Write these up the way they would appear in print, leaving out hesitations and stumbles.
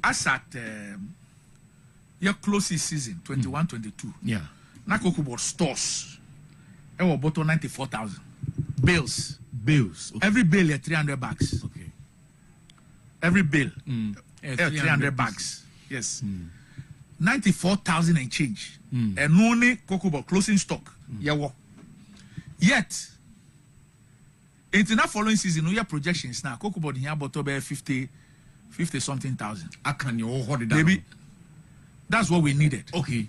as at your closest season 21-22. Yeah. Na cocoa board stores. I will bottle 94,000 bales. Bills. Okay. Every bale at 300 bags. Okay. Every bale 300 bags. Yes. 94,000 and change. And only cocoa board closing stock. Yeah. Yet, it's not following season. We have projections now. Cocoa board here bottle by 50 something thousand. I can you hold it down? Maybe that's what we needed. Okay.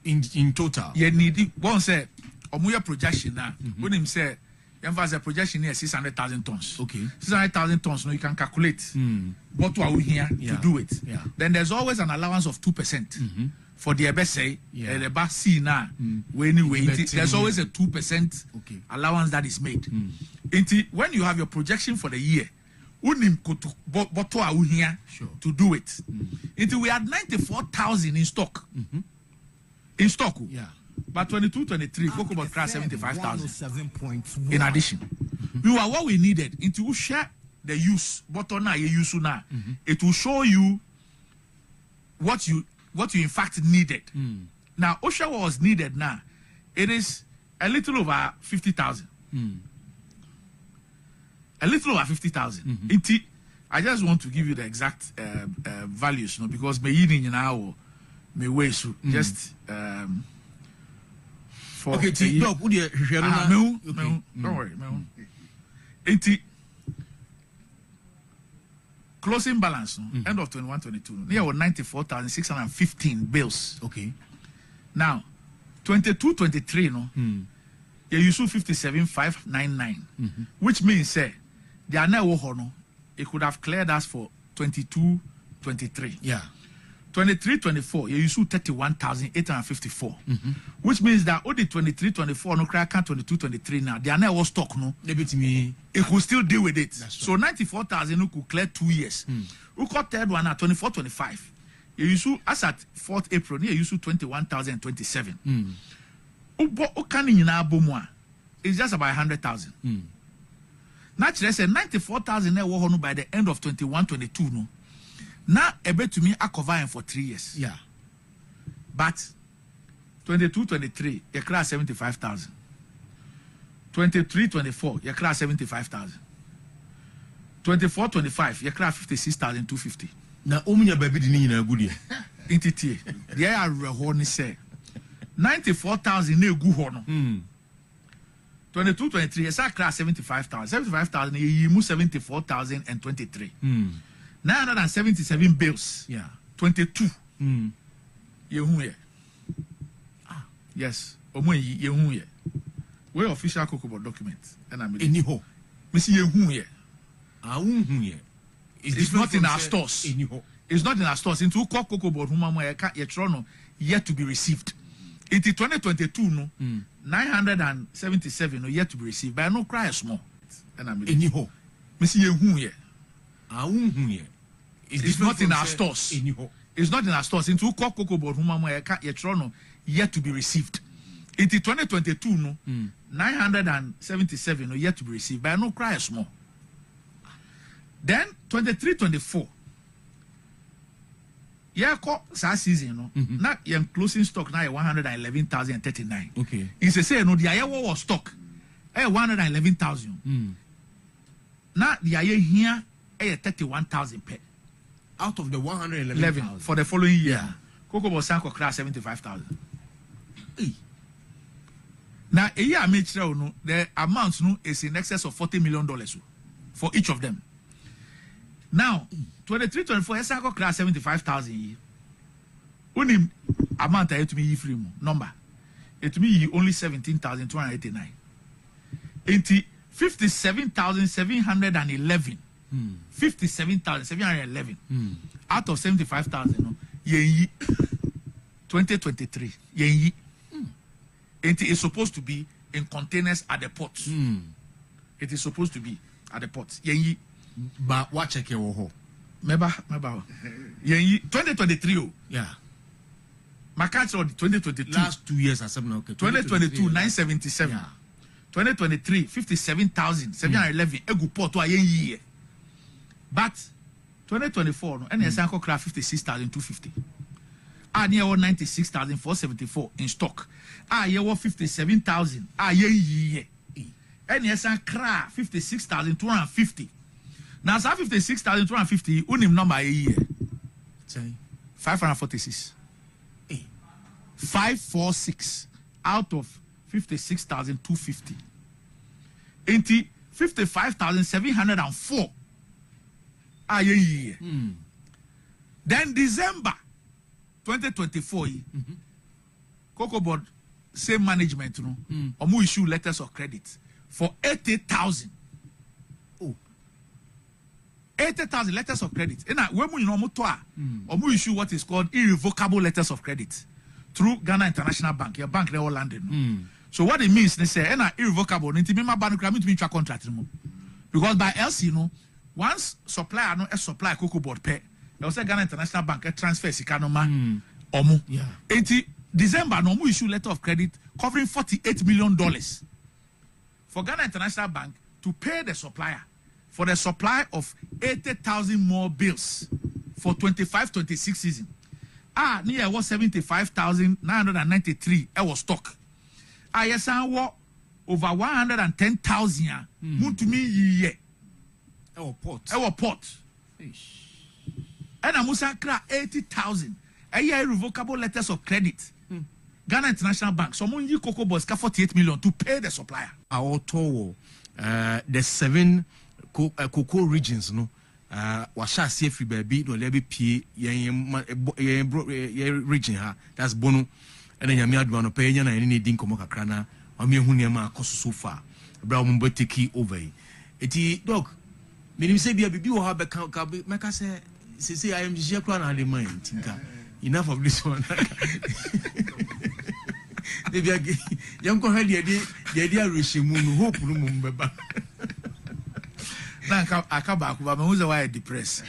In total. You need it. One say, omuya projection now. When him say, emphasize projection here 600,000 tons. Okay. 600,000 tons. No, you can calculate. What are we here to do it? Yeah. Then there's always an allowance of 2% for the EBSA. The BASI now. There's always a 2% allowance that is made. When you have your projection for the year, to do it. We had 94,000 in stock. In stock. Yeah. But 22-23, Cocoa Board crash 75,000. In addition, we were what we needed. We share the use. It will show you what you in fact needed. Now, OSHA was needed now. It is a little over 50,000. A little over 50,000. I just want to give you the exact values, because me eating now, me way so just for okay. Don't worry, closing balance end of 21-22 near 94,615 bills. Okay. Now 22-23 no you use 57,599 which means say they are now no it could have cleared us for 22-23. Yeah. 23-24 you use 31,854 which means that only 23-24 no crack 22-23 now they are now all stock no me it could still deal with it. That's so 94,000 who could clear 2 years. Who got third one at 24-25 you use as at 4th April you use 21,027 it's just about 100,000. Naturally, say 94,000 by the end of 21-22 no. Now a bit to me I cover him for 3 years. Yeah. But 22-23 you crash 75,000. 23-24 you crash 75,000. 24-25 you crash 56,250. Now omunya baby di ni na good entity there are rehorni say 94,000 na egu ho no. 22-23 you crash 75,000. 75,000 you move 74,023. 977 bills. Yeah. 22. Yehuye. Yes. Omoyi yehuye. We official Cocoa Board document. And I'm Anyhow. Missy yehuye. It's not in our stores. Anyhow. It's not in our stores. Into Cocoa Board Humamoya yet to be received. Into 2022 no 977 no yet to be received. But I no cry small. And I'm Anyhow. Missy yehuye. It's not in our stores. Anyhow. It's not in our stores. Into Cocoa Board Humamoya yet to be received. Into 2022 no 977 no yet to be received. But I no cry small. Then 23-24. Yeah, sa season no. Na your closing stock now 111,039. Okay. It's a say no the aye was stock 111,000. Now the aye here 31,000 per. Out of the 111,000 for the following year. Yeah. Cocoa Board Sanko crash 75,000. Now a year no the amount no is in excess of $40 million for each of them. Now 23-24 Sanko crash 75,000. Only amount I to me free number. It me only 17,289. 57,711. 57,711 out of 75,000 no 2023 it is supposed to be in containers at the port. It is supposed to be at the port but what check your ho meba 2023 yeah my catch on 2022 last 2 years or something. Okay. 2022 977 yeah. 2023 57,711 egu port to a year. But 2024 no and yes anko craft 56,250. Near 96,474 in stock. Ye 57,000. Ye. And yes and craft 56,250. Now 56,250 unim number a year. 546. 546 out of 56,250. 55,704. Year. Then December 2024, Cocoa Board same management, no, omu issue letters of credit for 80,000. Oh, 80,000 letters of credit. And when we know omu issue what is called irrevocable letters of credit through Ghana International Bank, your bank there all London. So what it means, they say, irrevocable. Contract because by LC, once supplier no supply Cocoa Board pay. There was a Ghana International Bank a transfer sikanoma omu. Yeah. 80 December no mu issue letter of credit covering $48 million for Ghana International Bank to pay the supplier for the supply of 80,000 more bills for 25-26 season. Near was 75,993 was stock. Yes, over 110,000 to me ye. Our port. And Amusa cra 80,000. A year irrevocable letters of credit. Ghana International Bank. Someone you Cocoa Boys 48 million to pay the supplier. Our toll the 7 cocoa regions, no. Washa see free baby no lebi pie region ha. That's Bono. And then Yami Adwano pay na any din komo kakra na. Ami hu niam akoso so far. Bra mo take over. Eti dog. Menim say bia bibi wo ha be ka meka say I am just crying the mind. Enough of this one. Young Kohel, the idea Rishimun, hope Lumumba. Now I come back, but who's why depressed?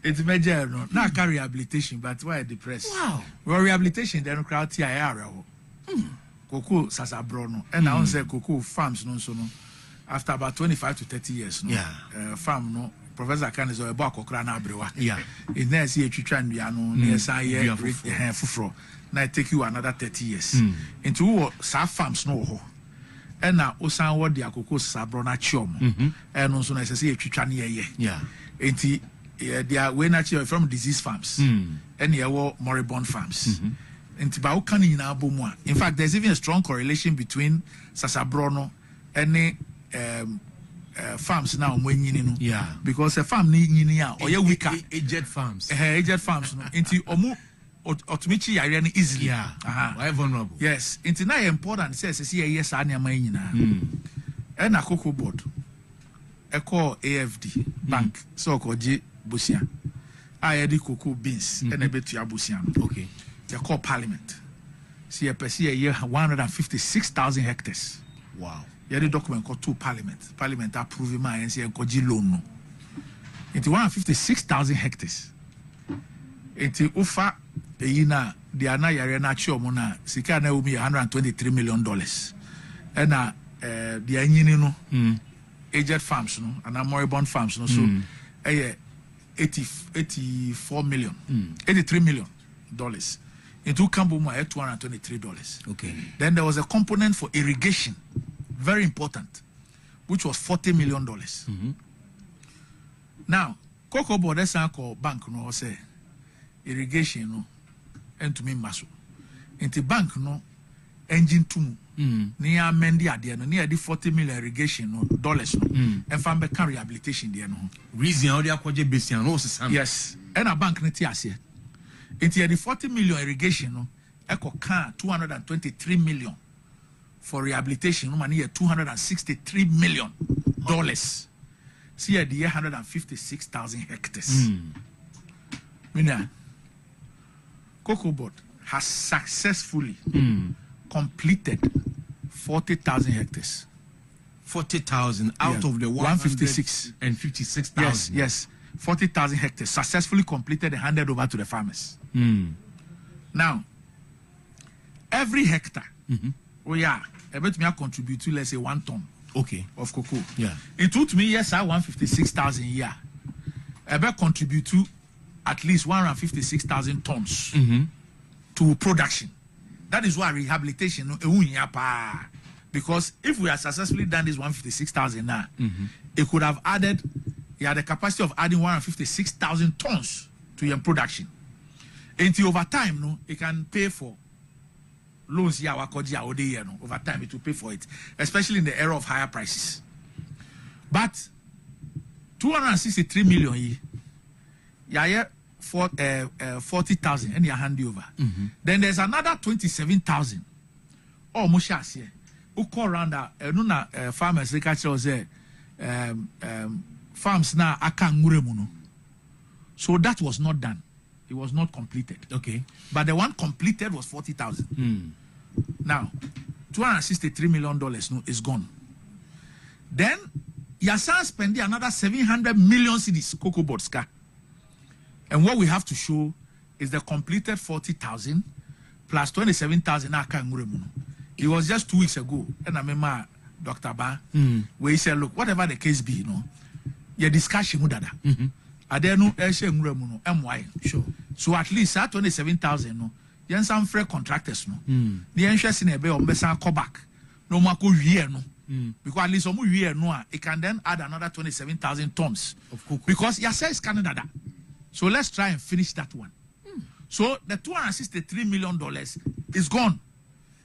It's major, not rehabilitation, but why depressed? Wow. Well, rehabilitation, then crowd TIR. Cocoa Sasabrono, and I say cocoa farms, no, so no. After about 25 to 30 years, no, farm, no. Professor Khan is a book or crana brewer. Yeah. In there, see a chitran, no, near Say, Fufro. Now take you another 30 years. Into South farms, no. And now, Osan, what the Akoko Sabrona Chum. And also, I say a chitran, yeah. And they are way naturally from disease farms. And they are moribund farms. In fact, there's even a strong correlation between Sasabrono and farms now when you know. Yeah. Because a farm need or you weaker. Aged farms. Aged farms. Into omu otumichi yariani easily. Yeah. Why vulnerable? Yes. Into now important says see yes anya mayina. And a Cocoa Board. A call AFD bank so called J Busia. I had the cocoa beans and a bit to Abusian. Okay. They call Parliament. See a per year 156,000 hectares. Wow. You the document called to Parliament. Parliament approving my and say loan. Into 156,000 hectares. Into Ufa Eina Diana Yarena Chomona Sika na umi $123 million. And the Anino aged farms no and moribund farms no so 84 million. $83 million. Into Kambuma at $223. Okay. Then there was a component for irrigation, very important, which was $40 million. Now, Cocoa Board bank no say irrigation no and to me maso. Into bank no engine two near Mendi at the end near the $40 million irrigation no dollars no and fan back rehabilitation there no. Reason how they are basian no. Yes. And a bank netias into the $40 million irrigation, no, echo can $223 million for rehabilitation. No money $263 million. See the 156,000 hectares. Mina, Cocoa Board has successfully completed 40,000 hectares. 40,000 out of the 156 and 56,000. Yes. 40,000 hectares successfully completed and handed over to the farmers. Now, every hectare, we are able to contribute to, let's say, 1 ton of cocoa. Yeah. It took me, yes, 156,000 a year. ebe contribute to at least 156,000 tons to production. That is why rehabilitation because if we had successfully done this 156,000 now, it could have added, you had the capacity of adding 156,000 tons to your production. Until over time, no, it can pay for loans over time it will pay for it, especially in the era of higher prices. But 263 million, yeah, for 40,000 and you hand over. Then there's another 27,000. Oh, Mushas here. Who call around that farmers say farms now akan. So that was not done. It was not completed. Okay. But the one completed was 40,000. Now, $263 million no, is gone. Then, Yasan spending another 700 million cedis cocoa board ska. And what we have to show is the completed 40,000 plus 27,000. It was just 2 weeks ago. And I remember Dr. Ba, where he said, look, whatever the case be, your discussion with that. I don't know, MY. Sure. So at least 27,000, no. Yen some free contractors, no. The interest in a bay on Bessan call back. No more year, no. Because at least some year, no, it can then add another 27,000 tons of cocoa. Because your says Canada. So let's try and finish that one. So the $263 million is gone.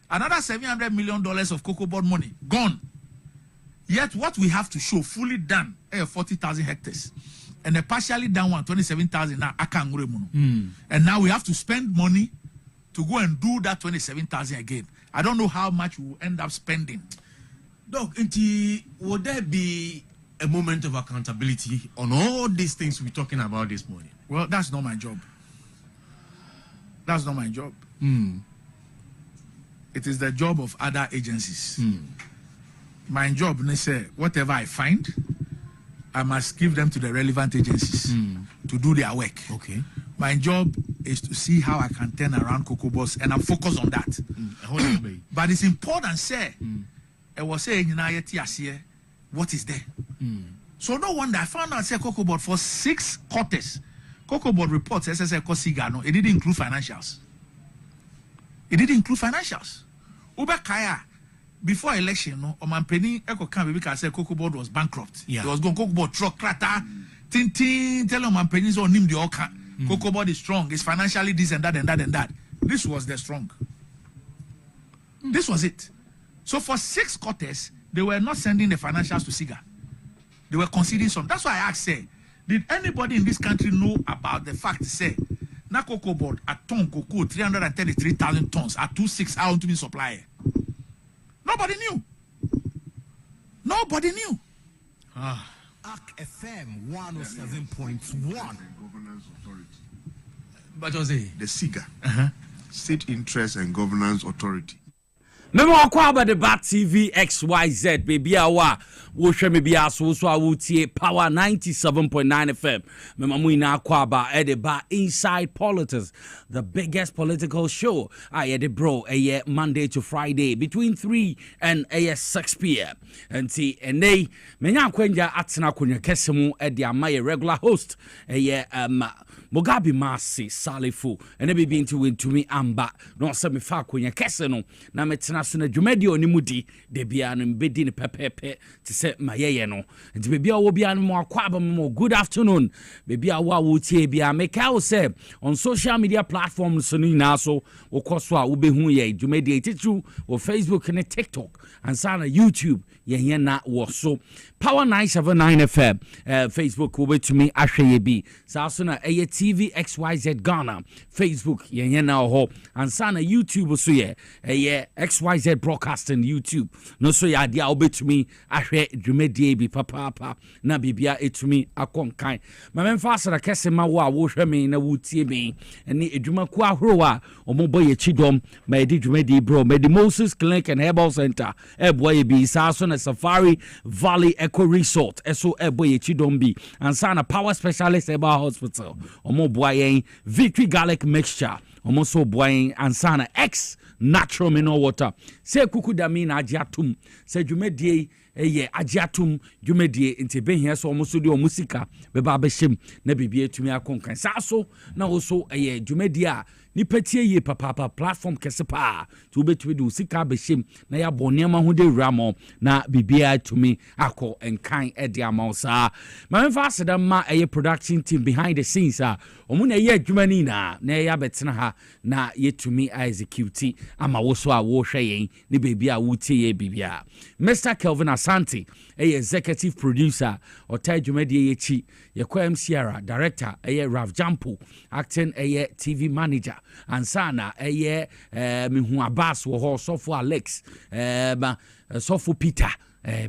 Another $700 million of cocoa board money gone. Yet what we have to show fully done 40,000 hectares. And a partially down one, 27,000 now, and now we have to spend money to go and do that 27,000 again. I don't know how much we will end up spending. Doc, would there be a moment of accountability on all these things we're talking about this morning? Well, that's not my job. That's not my job. It is the job of other agencies. My job, they say, whatever I find, I must give them to the relevant agencies to do their work. Okay. My job is to see how I can turn around cocoa boss, and I'm focused on that. But it's important, say, I was saying, what is there? So no wonder I found out, say, cocoa board for 6 quarters. Cocoa board reports, SSL Kosigano, it didn't include financials. It didn't include financials. Uber Kaya. Before election, no, Oman Penny Echo Camp because cocoa board was bankrupt. Yeah. It was going cocoa board truck crata, tin tell Oman Penny's on him the oka. Cocoa board is strong, it's financially this and that and that and that. This was the strong. This was it. So for 6 quarters, they were not sending the financials to SIGA. They were conceding some. That's why I asked, say, did anybody in this country know about the fact, say, na cocoa board at ton cocoa 333,000 tons at 2.6 hour to be supplier? Nobody knew. Nobody knew. ACK FM 107.1. But was it the SIGA, State Interest and Governance Authority? Memo akwaba the Bat TV XYZ baby awa wo hwe me bia so awutie Power 97.9 FM. Memo mu ina akwaba e the Bat Inside Politics, the biggest political show. I the bro Monday to Friday between 3 and 6 p.m. And see ene menya kwanja atena konwa kesemu e the amaye regular host Mugabe Masi Salifu and e be into me amba no se me fa konwa kese no na metena so na dwumadi onimudi de bia no mbedi ne pepepe te se mayeye no nti bebia wo bia no mo akwaba mo good afternoon bebia wo tie bia make I say on social media platforms so na so wo koso a wo behu ye dwumadi etitu wo Facebook and TikTok and sana YouTube ye na wo so Power 979 FM Facebook wo betumi ahwe ye bi sa so na TV XYZ Ghana Facebook ye na ho and sana YouTube so ye XYZ Broadcasting YouTube no so ya dia obetumi ahwe dwumedie bi papa na bibia etumi akonkan ma memfa asara kese ma wo a wo hwe me na wutie me ene edwuma ku ahoro a omobo ye chidom ma edi dwumedie bro ma di Moses Clinic and Herbal Center ebo ye bi sa so na Safari Valley Eco Resort eso ebo ye chidom bi and sana Power Specialist Herbal Hospital omobo ye Victory Garlic Mixture omo boy ansana X natural mineral water se kuku da mi na agiatum se dwumadie eye agiatum dwumadie nti behia so omo so de omo sika be ba behim na bibie tumi akonkan sa so na wo so eye dwumadie a ni patie ye papa platform kese pa to betumi de sika behim na ya bonema ho de ramo na bibia tumi akọ enkan ede amausa ma mfa aseda ma eye production team behind the scenes a omo na ye adwuma ni na ya betena ha na yetumi execute ama wo so a wo hwe yen ni bibia wo tie ye bibia Mr. Kelvin Asante executive producer ota adwumadie ye chi ye kwa MCR director Rav Jampo acting TV manager ansana mihu Abbas wo ho sofo Alex sofo Peter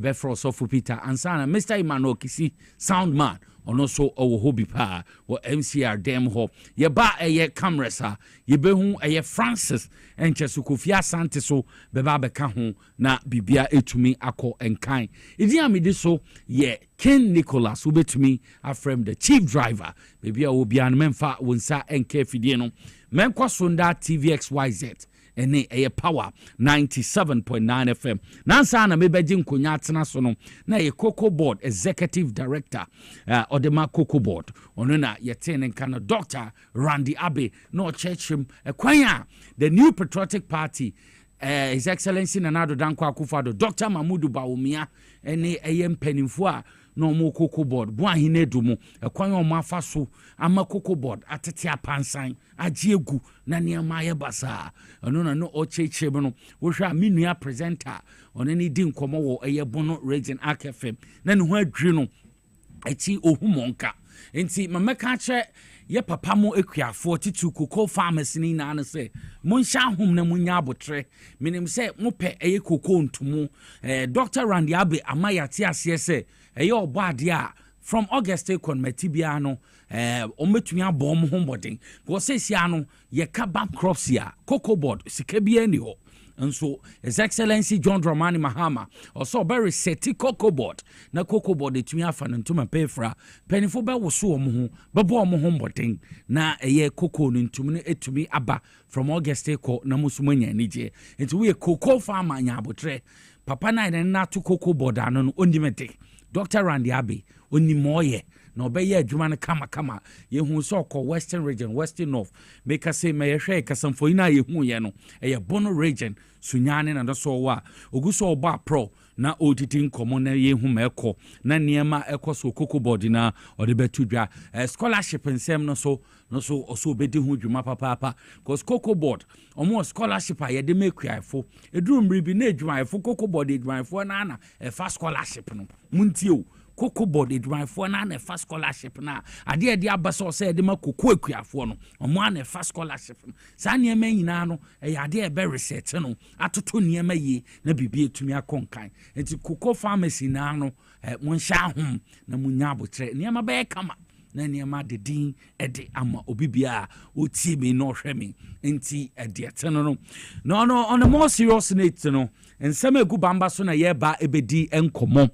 befro sofo Peter ansana Mr. Emmanuel Kisi sound man ono so owo hobby pa wo MCR dem ho ye ba cameras ha ye behu Francis enchesu Kofi Asante so beba beka ho na bibia etumi akọ enkan idi amide so ye Ken Nicholas ubetumi afrem the chief driver bibia obia no memfa wonsa enka fidie no menkwa sonda TVXYZ ene power 97.9 FM nansa na mebeji nkonya atena so no na ye Coco Board executive director odema Coco Board ono na yetene kana Dr. Randy Abe no churchim kwanya the new patriotic party His Excellency Nanado Danko Akufo-Addo Dr. Mahmudu Bawumia ene mpanimfo a no mo Coco Board bo ahine dumo ekwan o mafa so ama Coco Board atete apansan agiegu na niam aye basa ono na no ochechebe no wo hwa menua presenter ono ni di nkomo wo bono region AKFM na ne ho adwiri no eti ohumonka enti mameka che ye papa mo ekuafo titu cocoa farmers ni na se mo nsha hom na munya abotre minim se mo pe cocoa ntumu Dr. Randy Abe amayate ase se obo ade a from August committee bia no ometumi abom ho bodin go se sia no ye ka bank crops ya Coco Board sika bia ni ho nso His Excellency John Dramani Mahama also very seti Coco Board na Coco Board etumi afa no ntuma pefra penifo be woso omo ho bebo omo ho mboten na cocoa no ntumi no etumi aba from August na musumanya nije enti we cocoa farmer nya abotre papa na to Coco Board ano no ondimete Dr. Randy Abe onimoye na obeye adwuma no kama yehu so ko Western region Western North make say me hwe kasamfo ina yehu ye no bono region sunyane na so wa oguso oba pro na oditi nkomo na yehu meko na niema ekoso Coco Board na odebetudwa scholarship nsem no so oso obedi hu dwuma papa cause Coco Board omo scholarship a yede mekuafo edurumri bi na adwumaifo Coco Board adwumaifo na fa scholarship no muntie Coco Board edwumaifo na fa scholarship na ade abaso se de ma cocoa ekuafo no omo na fa scholarship no sa niema nyina no ade be research no atoto niema yi na bibie tumi akonkan enti cocoa pharmacy na no mo nsha hom na munya abotre niema be kama na niema de din ede ama obibia otie me no hwe me enti ede teno no on a more serious note no ensem egu bamba so na ye ba ebedi enkomo.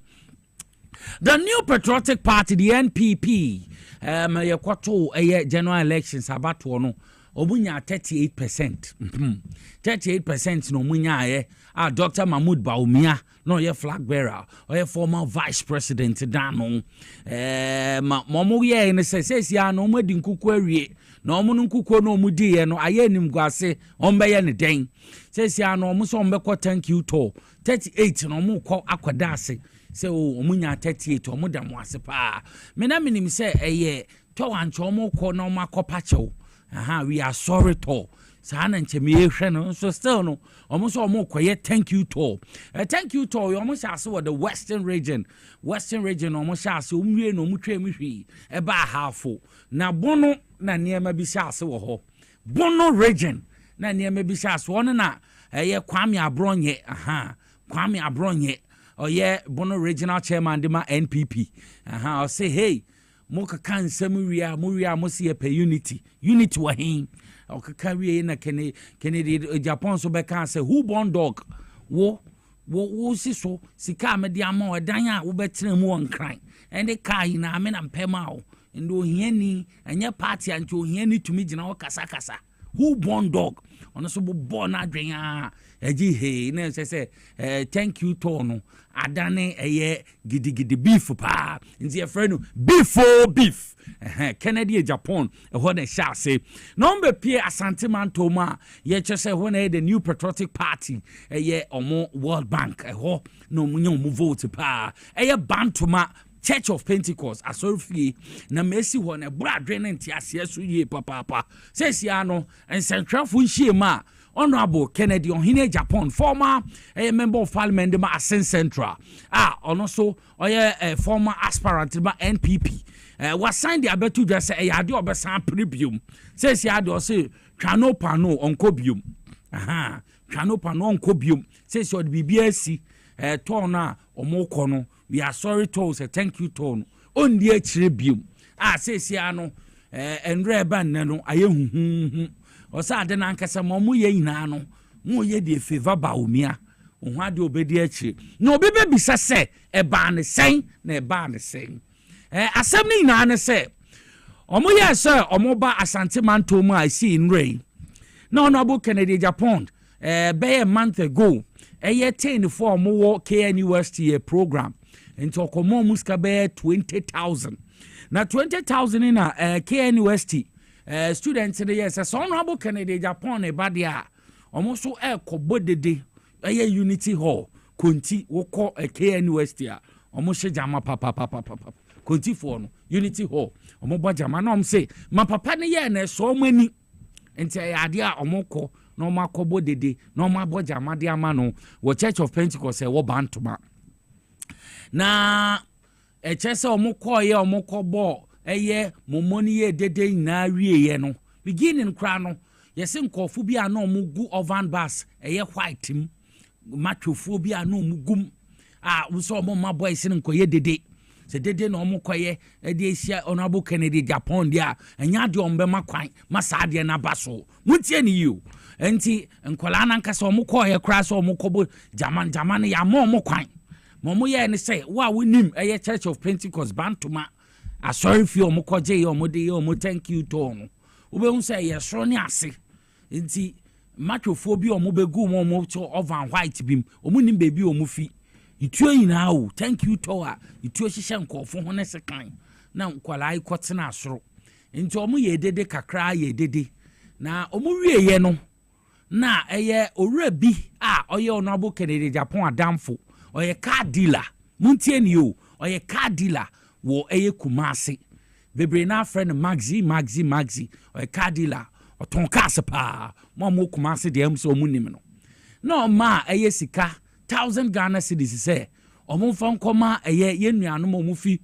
The new patriotic party, the NPP, general elections abato no obunya 38%. 38% no munya Dr. Mahmoud Bawumia no ye flag bearer or ye former vice president dano momo ye ne sese ya no madi nkuku awie na omo nkuku no mudi ye no aye nim guase ombeye ne den sese ya no omo so ombekọ thank you to 38 no omo kọ akwada ase se omunya 38 omo da mo ase pa me na minim se to wancho omo kọ na omo akopa chew we are sorry to sana nchemi ehwe no so still no almost koye thank you to you almost ase with the western region almost ase omwie no omutwa emhwi eba halfo na bono na niema bi ase wo ho bono region na niema bi ase ono na Kwame Abronye bono regional chairman de ma NPP I say hey moka kan samuria muria mosi pe unity wa hin okaka wie na Kennedy Japan so be kan say who born dog wo si so sika amede ama odan a wo betre mu on kran ende kai na ame na mpema o ndo hiani anya party ancho hiani tumi gina wo kasa who born dog ono so born adwen a eji he na say thank you to no adane eye gidigidi beef pa nti e friend no beef Kennedy Japan ho na sha say number pie Asante Mantoma ye che say when the new patriotic party eye omo World Bank ho no munyo mu vote pa eye Bantoma Church of Pentecost asorfie na mesi ho na bradwe na ntiase so ye papa says ya no ensentwafo nhie ma Honorable Kennedy Ohine Japan, former member of parliament ma Asen Central. Also former aspirant ma NPP. Was signed the abetu just say yade obesan premium. Says yade o say twano pano onkobium. Twano pano onkobium. Says your BBSC tona omoko no. We are sorry to say thank you to ondi echrebium. Says ya no enre ban no aye Osa de na nkasa mo ye nyina no mo ye de favor ba omia ohwa de obedi achi na obi be bisa se e ba ne sen na e ba ne sen asem ni nyina ne se omo ye se omo ba Asante Mantoma I see in rain no Honorable Kennedy Japan be a month ago ye 10 for mo KN University program into komo muska be 20,000 na 20,000 in KN University students in the years as Honorable Kennedy Japan ebadia almost so kobodede Unity Hall konti woko KN University almost jama papa konti for no Unity Hall omo jama na say ma papa ne ye na so mani enti ade a omoko na omo akobodede na omo abojama de ama no wo Church of Pentecost wo Bantoma na chese omoko ye omoko bo momoni ye dede na wiye no beginning kra no yesi nkofo bi ana omugu ovan bus white m matwofo bi ana omugum so omo boys ne nkoye dede se dede na omukoye de esia Honorable Kennedy Japan dia enya de ombe makwan masade na baso mutie ni you enti nkola na nkasa omukoye kra so omukobo jaman ya mo omukwan momo ye ne say wa wonim Church of Pentecost Bantoma sorry for your mokoje your mode your thank you to ube say yes roni ase nti matrophobia omobegu mo to ovan white beam omunim baby omufi ituo nyina o thank you to ituo hihye nkofo ho ne sekan na nkwala ikotena asoro nti omu ye dede kakra ye dede na omu wieye no na owura bi oye Honorable Kennedy Japan adamfo oye car dealer muntie ni o oye car dealer wo Kumasi bebre na friend Maxi o Kadila o ton kase pa mo Kumasi de am so munim no ma sika 1,000 Ghana cedis say o mo fon koma ye nuano mo fi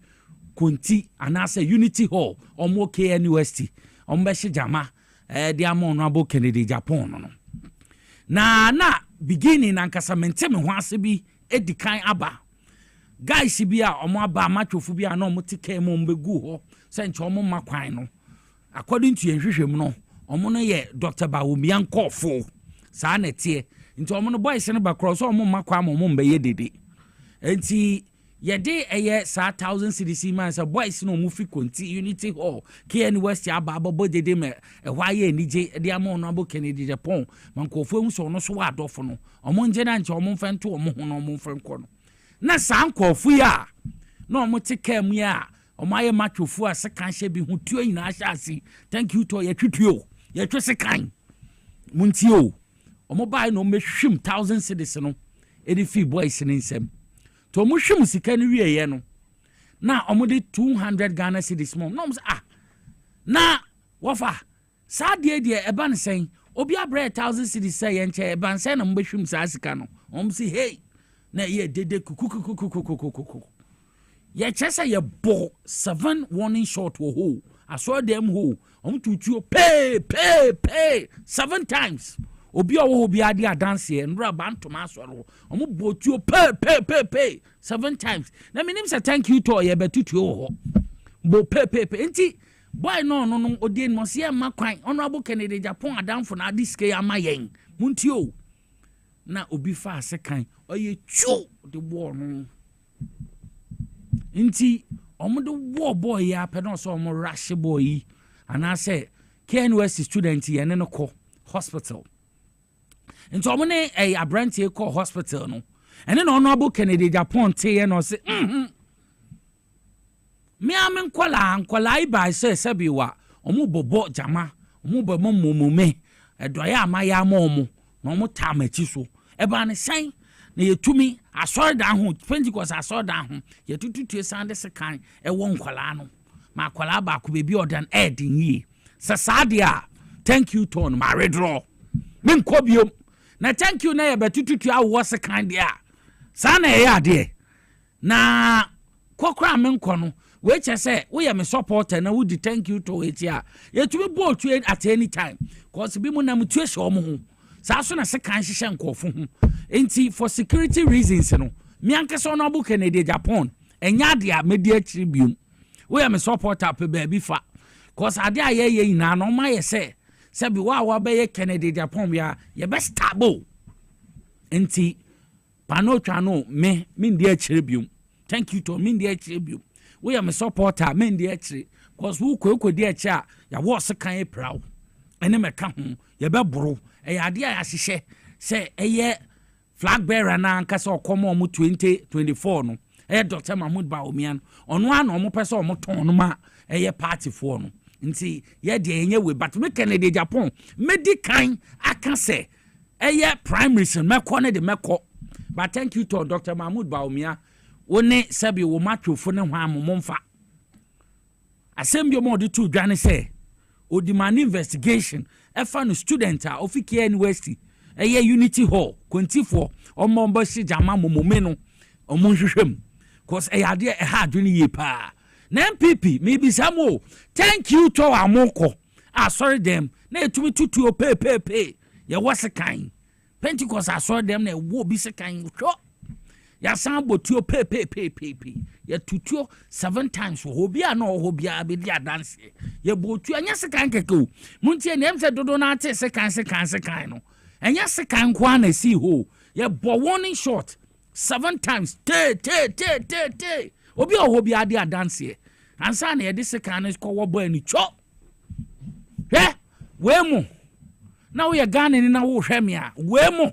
konti anase Unity Hall o mo KN University o mbe jama de am Honorable Kennedy Japan no na beginning ankasa mentem ho ase bi edikan aba guys bi a omo aba matwofu bi a na omo tike mo mbegu ho se nche omo makwan no according to yenhwehwem no omo no ye Dr. Bawumia nkofo sa na tie nti omo no boys no ba cross omo makwan mo mbe ye dede enti ye de sa 1,000 cedis man sa boys no mu fi konti Unity Hall KN West aba dede me hwa ye nije de am Honorable Kennedy Japan man kofo hu so no so wa adofo no omo nje na nche omo mfento omo ho no omo mfenko no na sankofu ya no mo tekam ya omaye matwofu asekan hye bi hutuo nyina ahyasi thank you to yetwetweo yetwesekan muntio omo bai no mehwim 1,000 cedis no edifi boys ne nsem to mo hwim sika ne wieye no na omo de 200 Ghana cedis mom no na wofa sadie de eba ne sen obi abre 1,000 cedis say yenche eba nsen na mo behwim sa sika no omo si hey na ye dede kukukukukukukukukuku ye chesa ye bo 7 warning shot wo ho aso dem ho tutuo pay 7 times obi owo bi ade dance ye nra Bantoma asoro botuo pay 7 times na minim say thank you to ye betutuo ho bo pay enti boy no odin mo se makwan Honorable Kennedy Japan adamfo na diske amayen muntio na obi fa sekan oye chu the war no nti omo the war boy ya pe no so omo rush boy ana say KNUST student yɛne no kɔ hospital nti ɔmo ne abranteɛ kɔ hospital no ɛne na Honorable Kennedy Japan teɛ no se me am nkwala iba se bi wa ɔmo bɔbɔ jama ɔmo bɔ momume ɛdɔyɛ amaya ɔmo na ɔmo ta machi so ɛba ne san na yɛtumi asɔre dan ho Pentecost asɔre dan ho yɛtututu san de sekan ɛwɔ nkwala no ma kwala ba ko bebi ɔdan ɛdin yi sasadia thank you ton ma redraw men kobiom na thank you na yɛbɛtututu awɔ sekan de a saa na ɛyɛ ade na kokra men kɔ no we say we am a supporter na would thank you to it ya yetumi ball to at any time cause bi mu na mutu ehye omo ho saa so na se kan hye nkofo ho enti for security reasons no me ankasa Honorable Kennedy Japan enya de a media tribune we am a supporter pe baby fa cause ade a ye na no ma ye say bi wa be ye Kennedy Japan ya ye be stable enti panotwa no me dia tribune thank you to me dia tribune we am a supporter men the actually cause who ko di acha ya was kan proud ene me ka ho ye be boro e ade a hyehyɛ say eye flag bearer na ankasa okomo mu 2024 no Dr. Mahmoud Baomian ono an omo pese omo ton no ma eye party for no nti ye de enye we but me Kennedy Japan medican aka say eye primaries mekɔ ne de mekɔ but thank you to Dr. Mahmoud Baomian one sabi wo matwofo ne hwa momfa asembio mo de to dwane say o demand investigation efa no student a ofike university eye unity hall kontifo omomba shi jama momome no omonhwehwem cause ade e ha adwene ye pa na MPP maybe samo thank you to amoko sorry them na etumi tutu o pe ye wasekan Pentecost sorry them na wo bi sekan hwo ya sambo tuo pe ya tutuo 7 times wo hobia na hobia be dia dance ya botu anya sekan keke muntie ne emse dodo na ate sekan no anya sekan kwa na si ho ya bo warning shot 7 times te obi hobia dia dance ansa na ye de sekan no ko wo bo ani cho we mu na wo ya gane ni na wo hweme a we mu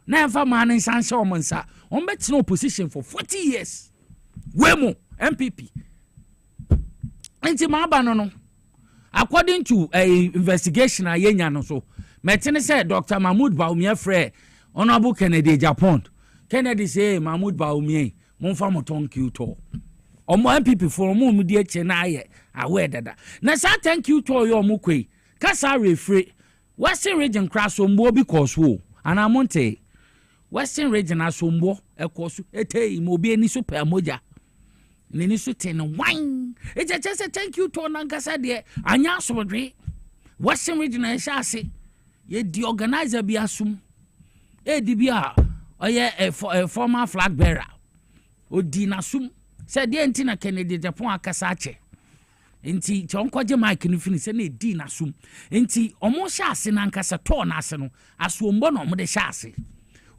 na emfa man nsanse o monsa on bet no opposition for 40 years wemo MPP enti ma no according to a investigation ayenya no so metene say Dr. Mahmoud Baomian frɛ Honorable Kennedy Japan Kennedy say Mahmoud Baomian monfa moton you to omo MPP for mo di eche na aye awe dada na sa thank you to your mukwe kasa refre Western region crash ombo because wo ana monte Western region asombo ekosu etei mo bi ani so pa moja nini so ten wine it just thank you to nankasa de anya asomdwe Western region e sha ase ye di organizer bi asum di bia oye a former flag bearer odi nasum se de enti na Kennedy Japan akasa ache enti tonkoje mic no fini se na di nasum enti omo sha ase nankasa to na ase no asombo no mo de sha ase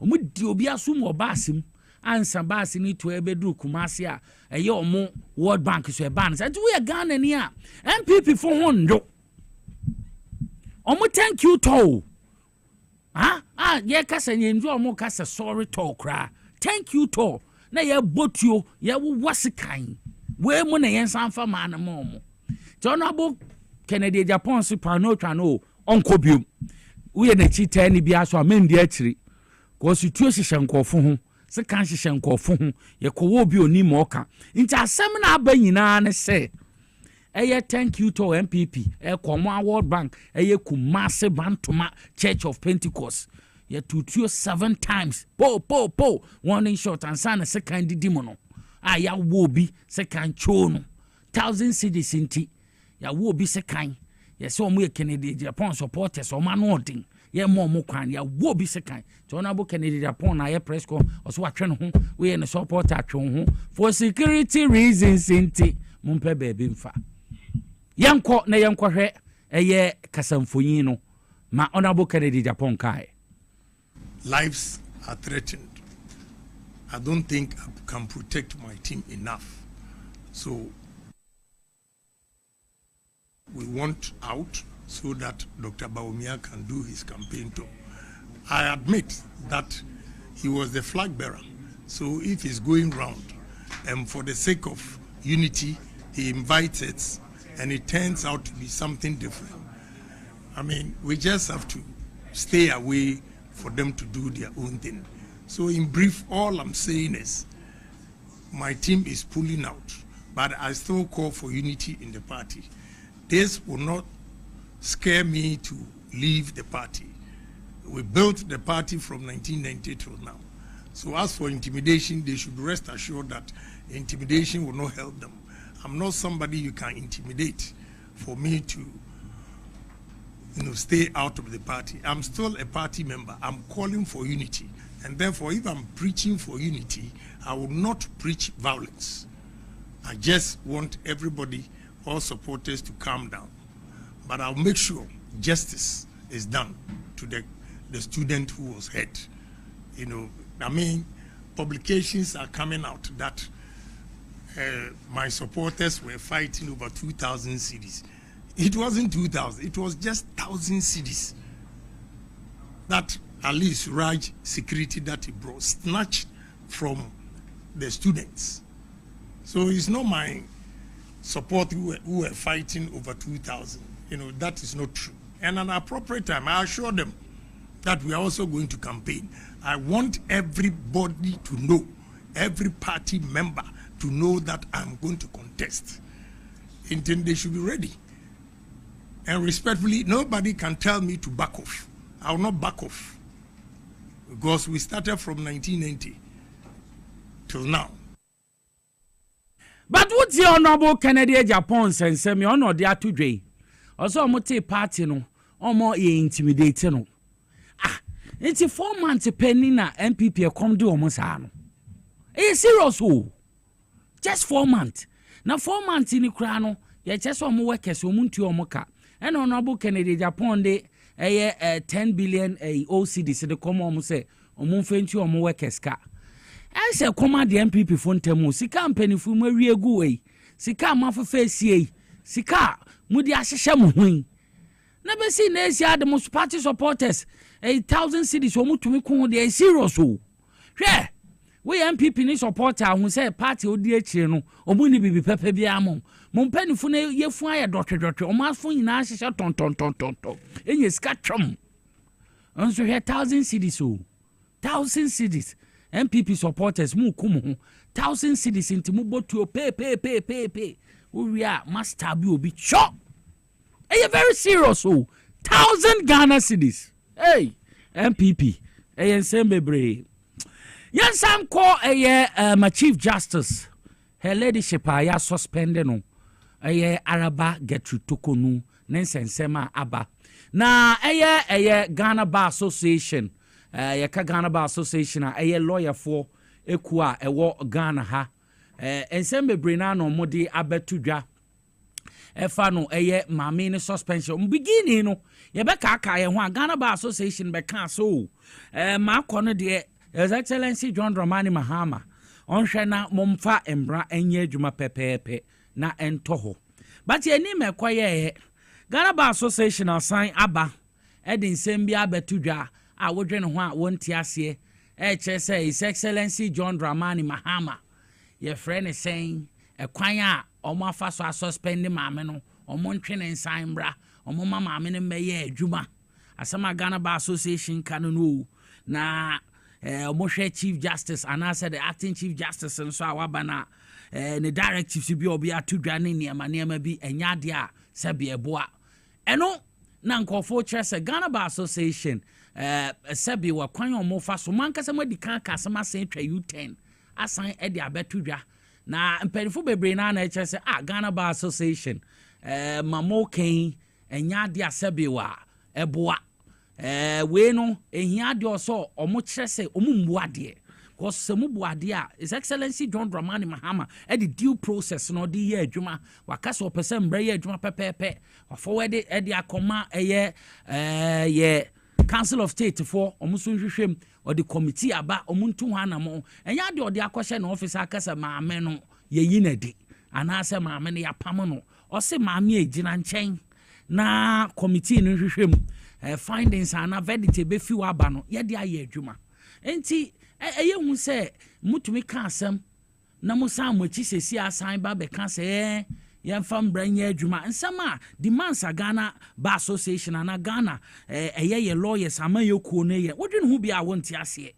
omo di obi asum obasim ansa baasi ni to ebedru kumase a eye omo World Bank so e ban say we Ghana ni a MPP for hondo omo thank you to ye kasa nyendu omo kasa sorry to kra thank you to na ye botuo ye wo wasikan we mu na ye sanfa ma na mo Honorable Kennedy Japan si panotwa no onkobiom we na chi tani bia so amendi akiri ko situo hyehyɛ nkɔfo ho se kan hyehyɛ nkɔfo ho ye kɔwɔ bi oni ma ɔka nti asɛm na aba nyinaa ne sɛ ɛyɛ thank you to MPP ɛkɔmɔ World Bank ɛyɛ Kumase Bantoma Church of Pentecost ye tutuo 7 times po warning shot and sana se kan didi mo no ya wo bi se kan cho no 1000 cedis nti ya wo bi se kan ye se omo ye Kennedy Japan supporters o ma no odin ye mo kwan ya wo bi se kan to Honorable Kennedy Japan na ye press con oso atwe no ho we ne supporter atwe ho for security reasons nti mumpe baby mfa yanko na yanko hwe eye kasamfonyin no ma Honorable Kennedy Japan kai lives are threatened. I don't think I can protect my team enough. So we want out. so that Dr. Bawumia can do his campaign tour. I admit that he was the flag bearer. So if he's going round and for the sake of unity, he invites it and it turns out to be something different. I mean, we just have to stay away for them to do their own thing. So in brief, all I'm saying is my team is pulling out, but I still call for unity in the party. This will not scare me to leave the party. We built the party from 1990 till now. So as for intimidation, they should rest assured that intimidation will not help them. I'm not somebody you can intimidate for me to stay out of the party. I'm still a party member. I'm calling for unity. And therefore, if I'm preaching for unity, I will not preach violence. I just want everybody, all supporters, to calm down. But I'll make sure justice is done to the student who was hurt. I mean, publications are coming out that my supporters were fighting over 2,000 cedis. It wasn't 2,000, it was just 1,000 cedis. That at least Raj security that he brought snatched from the students. So it's not my support who were fighting over 2,000. That is not true. And at an appropriate time, I assure them that we are also going to campaign. I want everybody to know, every party member to know that I'm going to contest. Indeed, they should be ready. And respectfully, nobody can tell me to back off. I will not back off. Because we started from 1990 till now. But what's the honorable Kennedy Japan and semi honor there today? Also, I'm party no, or more intimidating. It's a 4 months penny na MPP come do almost ano. It's serious just 4 months. Now 4 months in the crano, ya just one more workers who muntu omoka. And honorable Kennedy Japan de 10 billion OCD so the come almost say omunfentu omo workers ka. I say come the MPP phone temu sika company fu mawie gu we. Sika amafefe sie. Sika mudi ahihye mo hwin. Na be see na esia the most party supporters 1,000 cities wo mutumi kun de serious o. Hwe we MPP ni supporter hu say party odi akire no omu ni bibi pepe bia mo. Mo mpanifu na yefu aye dotwe omo afo nyina ahihye ton. Enye sika twom. Onso hwe 1,000 cities o. 1,000 cities. MPP supporters mu kum ho 1,000 cities into mu botu pay. We are master bi obi chop. Are very serious 1,000 Ghana cities. Hey, MPP. Hey, Nsembebre. Yes, Sam call my Chief Justice. Her ladyship ya suspended no. Araba Gertrude Tokonu Nensensema Aba. Na Ghana Bar Association. Ghana Bar Association lawyer for Ekua ewo Ghana ha. Nsembebre na no modi abetudwa. Efa no mame ne suspension beginning no ye be ka ye ho Ghana Bar Association be ka so ma kono de His Excellency John Dramani Mahama onhwe na momfa embra enye adwuma pepepe na entoho but ye ni mekoye Ghana Bar Association asan aba edin sembi abetudwa a wodwe ne ho a wonti ase che His Excellency John Dramani Mahama ye friend is saying kwan a omo afa so suspend maame no omo ntwe ne nsan bra omo maame ne meye adwuma asama Ghana Bar Association kanunu na omo hwe Chief Justice and I said the acting Chief Justice and so awaba na the directives bi obi atudwa ne niema bi enya de a se be eboa eno na nkofo kire se Ghana Bar Association se be wa kwan omo fa so mankasa madi kan kasama sen twa U10 asan e de abetudwa na mpenifo bebre na eche se Ghana Bar Association mamo ken enya de asebewa eboa we no ehia de oso omo kire se omo mbuade because se mu buade a His Excellency John Dramani Mahama e the due process no de ye adwuma wakase opese mbre ye adwuma pepepe wa forward e de akoma ye Council of State for omuso nhwehwem or the committee aba omuntu ho anamo enya de ode akɔhye na office akasa maame no ye yinadi anase maame ne yapam no o se maame agina nkyɛn na committee no hwehwem findings ana verdict be fi wa ba no ye de aye adwuma enti eye hu se mutumi ka asem na musa mochi sesi asan ba be ka se yɛmfa mbranya adwuma nsɛm demands a Ghana Bar Association ana Ghana ɛyɛ lawyers ama yɛkuo no yɛ wodwene ho bia wonte aseɛ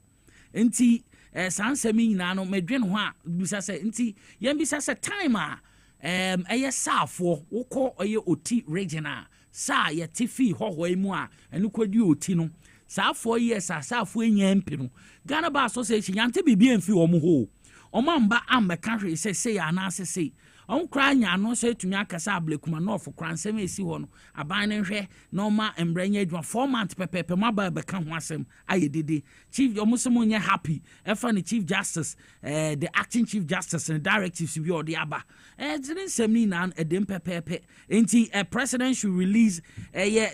nti saa nsɛm nyinaa no medwene ho a bisa sɛ nti yɛmbisa sɛ time a ɛyɛ saafoɔ wokɔ ɛyɛ oti region a saa yɛte fii hɔhɔ mu a ɛno kɔdi oti no saafoɔ yɛ saafoɔ nya mpi no Ghana Bar Association yɛnte biribi amfi wɔn ho ɔmamba ambɛka hwee sɛ sei anaasɛ sei ɔnkra nya no sɛ tumi akasa ablekuma no of kran sɛm esi hɔ no aban ne hwɛ na ɔma mbranya adwuma 4 months pepepe maba bɛka ho asɛm ayɛ dede chief ɔmusɛm nyɛ happy ɛfa ne chief justice the acting chief justice and directives bi ɔde aba ɛdene nsɛm ni na ɛdem pepepe enti a president should release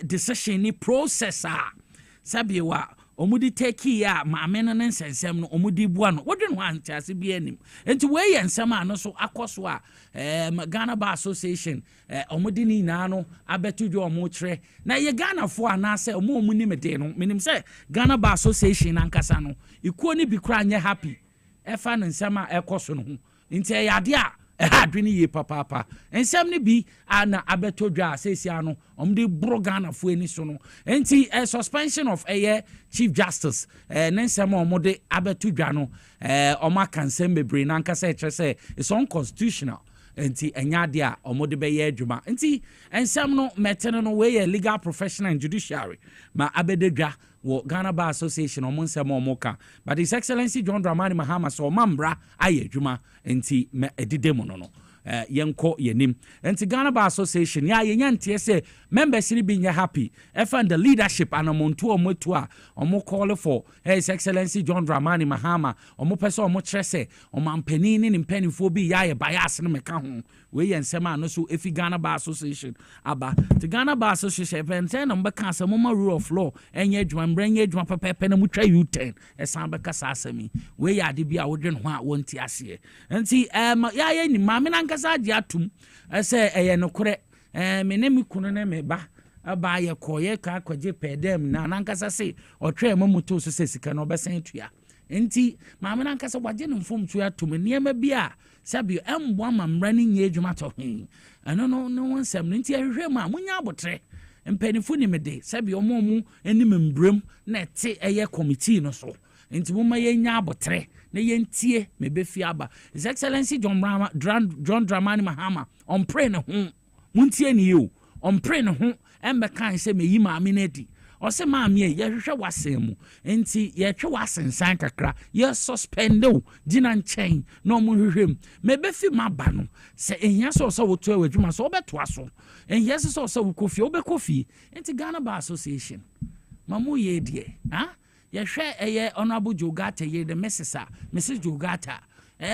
decision ni process a sabiewa omudi take ya maame no nsensem no omudi bua no wodwe no antase bi anim enti we ye nsem ano so akoso a Ghana Bar Association omudi ni na no abetudwo omo kire na ye Ghana fo anase omo ni mede no minim se Ghana Bar Association ankasa no ikuo ni bi kura nye happy efa no nsem a ekoso no ho enti e yade a adwene ye papa ensem ne bi ana abetodwa asesia no omde bro Ghana fo ani so no enti suspension of chief justice nensem omode abetodwa no omaka nsem bebre na nka se kyerɛ it's unconstitutional enti enyade a omode be ye adwuma enti ensem no metene no we legal professional and judiciary ma abededwa wo Ghana Bar Association nsem omoka but His Excellency John Dramani Mahama so mambra aye adwuma enti me edidemu no yenko yenim enti Ghana Bar Association ya yenyantie se members ni bi nya happy and the leadership anamontu omotu a omo call for His Excellency John Dramani Mahama omo pese omo kyerɛ se omampani ni mpanifo bi ya bias no meka ho we yensema no so efi Ghana Bar Association aba the Ghana Bar Association pente no mbeka asɛm rule of law enye adwuma mbranya adwuma pepepe na mutwa U10 esan beka sa asɛmi we ya de bi a wodwe ho a wonti ase enti ya ni maame na nkasa ade atum ɛsɛ ɛyɛ nokore me ne me kunu ne me ba aba ye koye ka kwaje pedem na nankasa se otwe mamuto so se sika no besen tua enti maame na nkasa waje no mfom tua atum niema bi a sabi embo amamra ne nye adwuma to hwen ɛno no wonsɛm no enti ahwehwɛ ma munya abotre mpanifo ni mede sabi omomu anim mbrem na te ɛyɛ committee no so enti mo ma yenya abotre na yentie mebefi aba His Excellency John Dramani Mahama on pray ne ho muntie ne yo on pray ne ho embe kan se meyi maame na di o se maame ye hwehwe wasem mu enti ye twe wasensan kakra ye suspend o dina nchen na omo hwehwem mebefi maba no se ehia so woto awadwuma so obeto aso ehia so wokofi obekofie enti Ghana Bar Association mamu ye die yehwe honorable Jogata ye the Mrs. Jogata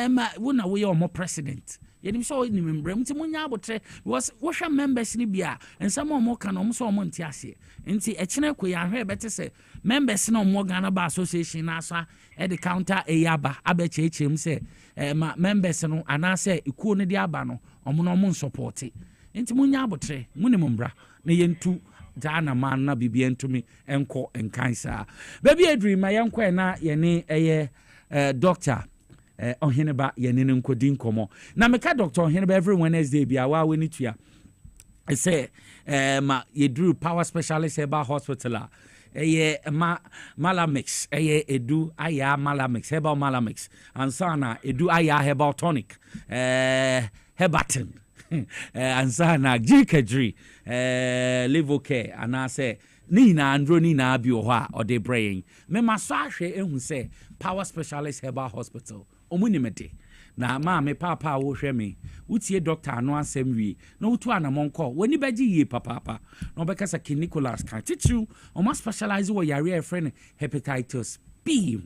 ma wona we omo president yenim so ni membrem ti munya abotre because wo hwe members ni bia ensam omo ka no omo so omo nti ase enti ekene ko ya hwe bete se members na omo Ghana Bar Association na so the counter eyaba abechechem se ma members no anase ikuo ne di aba no omo no omo support enti munya abotre muni mumbra na yentu Dana man na bibia ntumi enko enkansa baby adream ma yenko na yene doctor Oheneba yene nkodi nkomo na meka Dr. Oheneba every Wednesday bia wa we nitua say ma yedru power specialist herbal hospital Malamix edu aya Malamix herbal Malamix ansana edu aya herbal tonic Herbatin ansana jikadri level care anase ni na andro ni na abi ho a ode brain me maso ahwe ehun se power specialist herbal hospital omunimede na ma me papa wo hwe me utie doctor ano asem wi na utu anamonko woni beji yi papa na obekasa King Nicholas kan tichu o ma specialize wo yare friend hepatitis B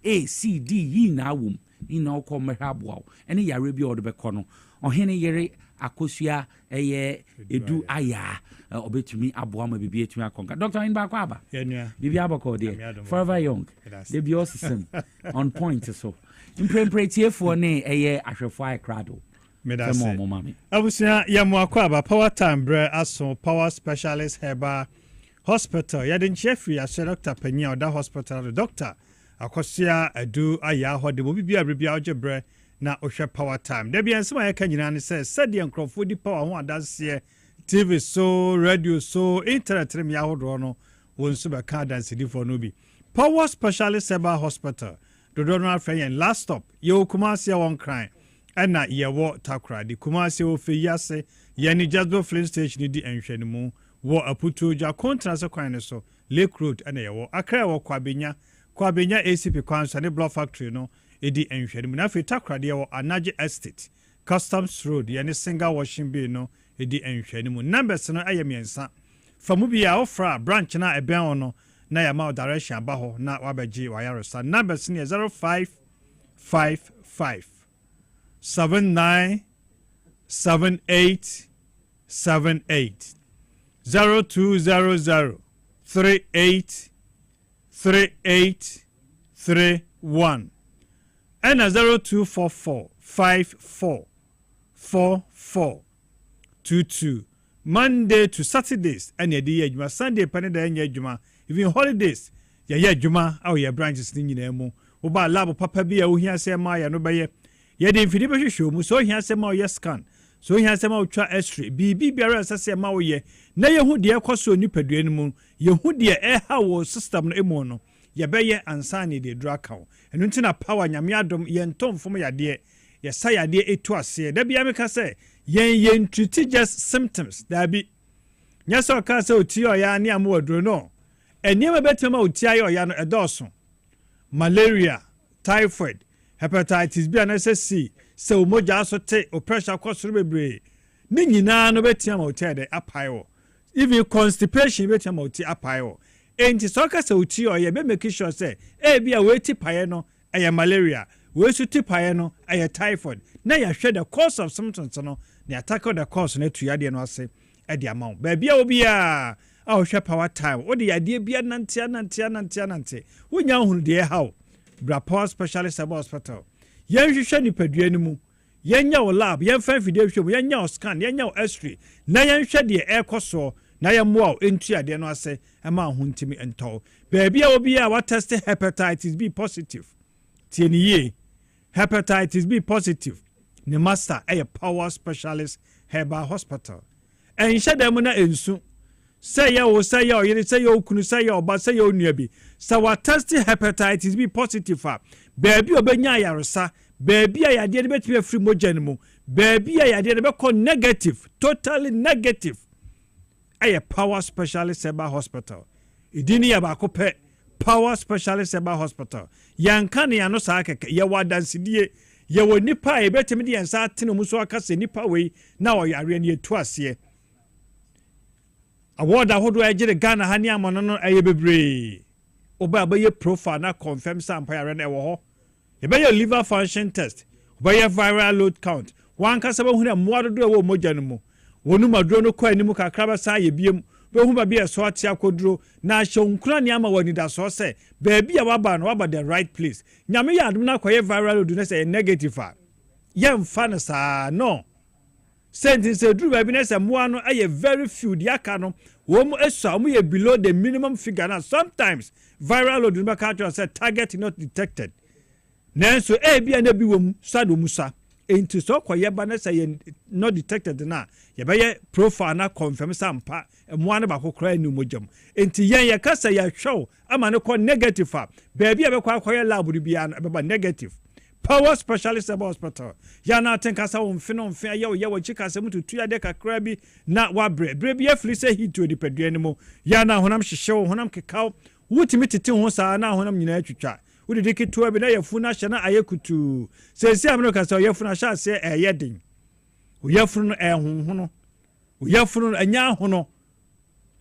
A C D yi na awum ina okọ mehabo ene yare bi ode bekọ no ohene yere akosua edu aya obetumi aboama bibi etumi akonka Dr. in ba kwa aba bibi abako de forever young they be awesome on point so imprempretie for ne ahwefo ai krado Medase. Abusia yamuakwa ba power time bre aso power specialist heba hospital. Yadin Jeffrey as Dr. Penya da hospital the doctor. Akosia adu aya ho de bobi bia bia ojebre na ohwe power time. Da bia nsema ya kanyina ne say said enkrofo di power ho adanse TV so radio so internet rem ya hodo no wonso be ka dance di for no bi. Power specialist heba hospital. Dodo no afren last stop. Ye Kumasi won cry. Ana ye wo takra di Kumasi wo fe yase ye ni Jasper Flint station di enhwene mu wo aputo ja contrast kwan ne so Lake Road ana ye wo akra wo kwabenya ACP kwan so ne block factory no edi enhwene mu na fe takra de wo Anaje Estate Customs Road ye ne single washing bay no edi enhwene mu numbers no ayemiensa famu bia ofra branch na eben ono na ya ma direction abaho na wabeji wayaresa numbers ne 0555 797878 0200 3831 and 0244 544422 Monday to Saturdays and ye day juma Sunday panada enya juma even holidays ye juma aw ye branches ni nyina mu wo ba lab papa bia wo hia se ma ya no be ye de mfidi be hwehwe mu so hia se ma wo ye scan so hia se ma wo twa x-ray bibi biara asase ma wo ye na ye hu de ekoso nipadua ni mu ye hu de ha wo system no emu no ye be ye ansane de drug count enu ntina power nyame adom ye ntomfom ya de ye sa ya de etu ase da bia meka se yen treat just symptoms da bi nya so ka se oti oya ni am wadro no eniema betema oti ayo ya no edoso malaria typhoid hepatitis B and SSC so moja so te o pressure kwosoro bebre ni nyina no betiama oti de apayo even constipation betiama oti apayo enti so ka se oti oya be make sure say bia we ti paye no eye malaria we su ti paye no eye typhoid na ya hwe the cause of symptoms no na tackle the cause na tu yade no ase e de amount ba bia obi a hwe power time o de yade bia nante wonya hunu de how bra power specialist hospital yen hwehwe ni padua ni mu yenya wo lab yen fa video hwem yenya wo scan yenya wo x-ray na yen hwe de ekoso na yen mo entu ade no ase e ma ho ntimi ento ba bia obi a wa test hepatitis B positive tieniye hepatitis B positive ne master a power specialist heba hospital en shedam na ensu say ya o say ya yiri say ya okunu say ya oba say ya onua bi sa wa test hepatitis B positive a baby obenya yaresa baby a yade be tire free mojan mu baby a yade be ko negative totally negative a power specialist heba hospital idini ya ba ko pe power specialist heba hospital yanka ne ano sa akeke ye wadansidie ye wo nipa e betimi de yansa atene mu so akase nipa we na o yare ne etu ase award ahodo ejire Ghana hani amono no eye bebre oba abaye profile na confirm sample yare na ewo ho ye be your liver function test oba your viral load count wan kasa ba hu na moado do ewo moja no mu wonu maduro no kwa animu kakra ba sa ye biem be hu ba bia so ate akoduro na hyonkura ne ama wani da so se ba bia waba no waba the right place nyame ya adum na kwaye viral load na say negative a ye mfa na sa no sentence duru ba bi na say moa no aye very few dia ka no wo mu esua mu ye below the minimum figure na sometimes viral load no ka to say target not detected nanso bia na bi wo mu sado musa enti so kwaye ba na say not detected na ye be ye profile na confirm sampa moa na ba kokora ni mojam enti yen ye kasa ya hwew ama ne ko negative a ba bia be kwa akoye lab bia na be ba negative power specialist hospital ya na tenka sa wo mfe ye wo chika se mututu ya de kakra bi na wa bre bia fli se hit to dipadua ni mu ya na honam hyehye honam kekaw wutimi tete ho sa na honam nyina atwitwa wudi diketo bi na yafu na hye na ayekutu sesi amno kasa yafu na hye se eyedin yafu no ehunhuno yafu no anya hono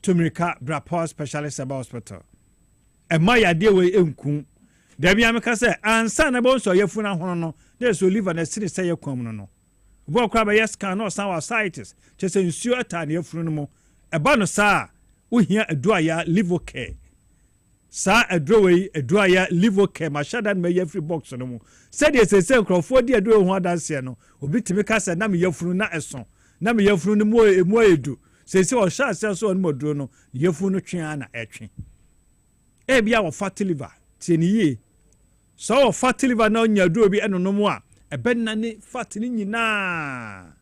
tumirika bra power specialist hospital e ma ya de we enku da bia me kasa ansa na bo so yafu na hono no dey so liver na siri say yakwam no no bo kwa ba scan no san wa sites chese nsuo ata na yafu no mo e ba no sa wo hia adua ya liver care sa aduro we aduro ya liver care ma shada na me free box no mu said ye say nkrofo di aduro ho adanse no obi timi ka say na me yafunu na eso na me yafunu no mo edu say o sha say so no moduro no yafunu twen na etwe e bia wo fat liver tie ni ye so wo fat liver na onya aduro bi eno no mu a ebe na ni fat ni nyina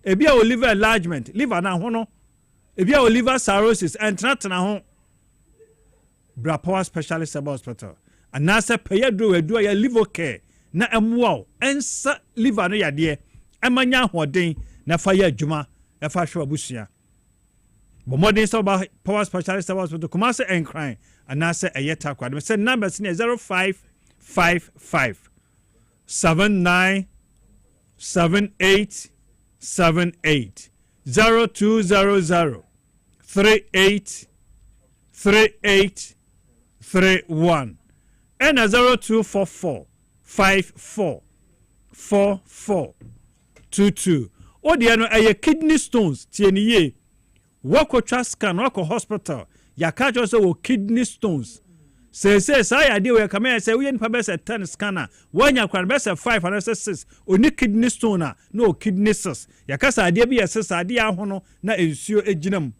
e bia wo liver enlargement liver na ho no e bia wo liver cirrhosis entratena ho bra power specialist hospital anasa payadro edu ya liver care na emwo ensa liver no yade emanya hoden na fa ya adwuma e fa hwe abusua bo modern so ba power specialist hospital kuma se encry anasa eyeta kwad me say number is 0555 79 78 78 0200 38 38 31 and 0244 54 44 22. Odiano aye kidney stones tieniye wako scan wako hospital yakajo so kidney stones say say ade we kama say we npa bese 10 scanner wanya kwan bese 5 and 6 oni kidney stone no kidney cyst yakasa ade bi yese ade ahono na ensuo eginam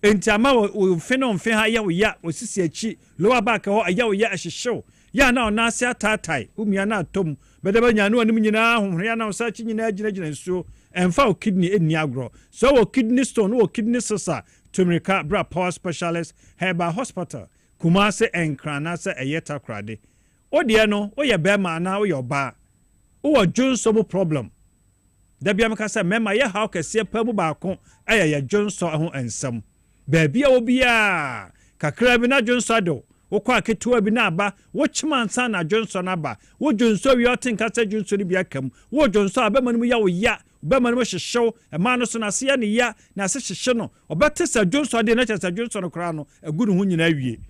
enti ama wo fenon fe ha ya wo ya osisi achi lower back ho ya wo ya ahihyew ya na ona ase atatai umia na atom bedeba nya no anim nyina ho ya na osa chi nyina agina nsuo emfa o kidney eni agro so wo kidney stone wo kidney sisa tumirika bra power specialist heba hospital kumase enkrana se eyeta krade odie no oye bema na oye oba wo jonso problem da bia meka se mema ye how kese pa bu ba ko eye jonso ho ensam baby obia kakra bi na jonso do wokwa ketewa bi na aba wo chimansa na jonso na aba wo jonso wi otin kasa jonso ni bia kam wo jonso abemanum ya wo ya bemanum hyehyew e ma no so na se ya ne ya na se hyehye no obete sa jonso de na chesa jonso no kra no aguru hu nyina wie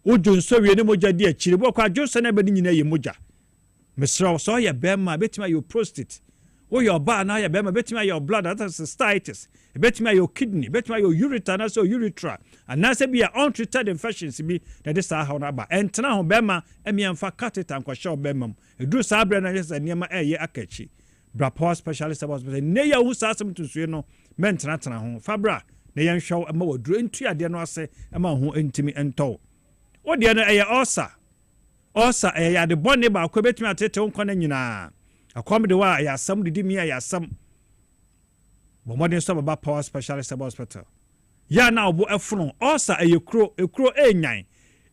wo jonso wie ne moja di akire bo kwa jonso na ba ni nyina ye moja mesra so ya bema betima yo prostate wo your ba na ya bema betima your blood that is cystitis betima your kidney betima your ureter na so urethra anase bia untreated infections bi that is how na ba entena ho bema emiamfa catheter nkwahye bema eduru sabre na yesa niema eye akachi bra power specialist hospital ne ya hu sasem tusue no mentena tena ho fabra ne yen hwew ama waduru entu ade no ase ama ho entimi ento ode no eye osa eye ade bone ba ko betimi atete nko na nyina akwam de wa ya sam didi mi ya sam bo modern so ba power specialist hospital ya na obo efuno osa ekro enyan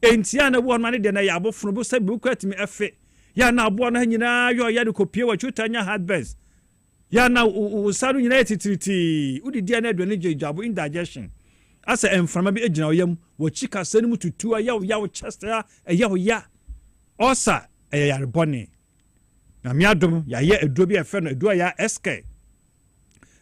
entia na bo no ne de na ya abofuno bo sabi ko atimi efe ya na abo no nyina yo ya de kopie wa chutanya hardbeds ya na usaru nyina titiriti udidi na aduane jejabo indigestion asa emframa bi egina oyam wo chika sanu tutu ya wo chest ya osa ya reboni na miadom ya ye eduro bi efe no eduro ya SK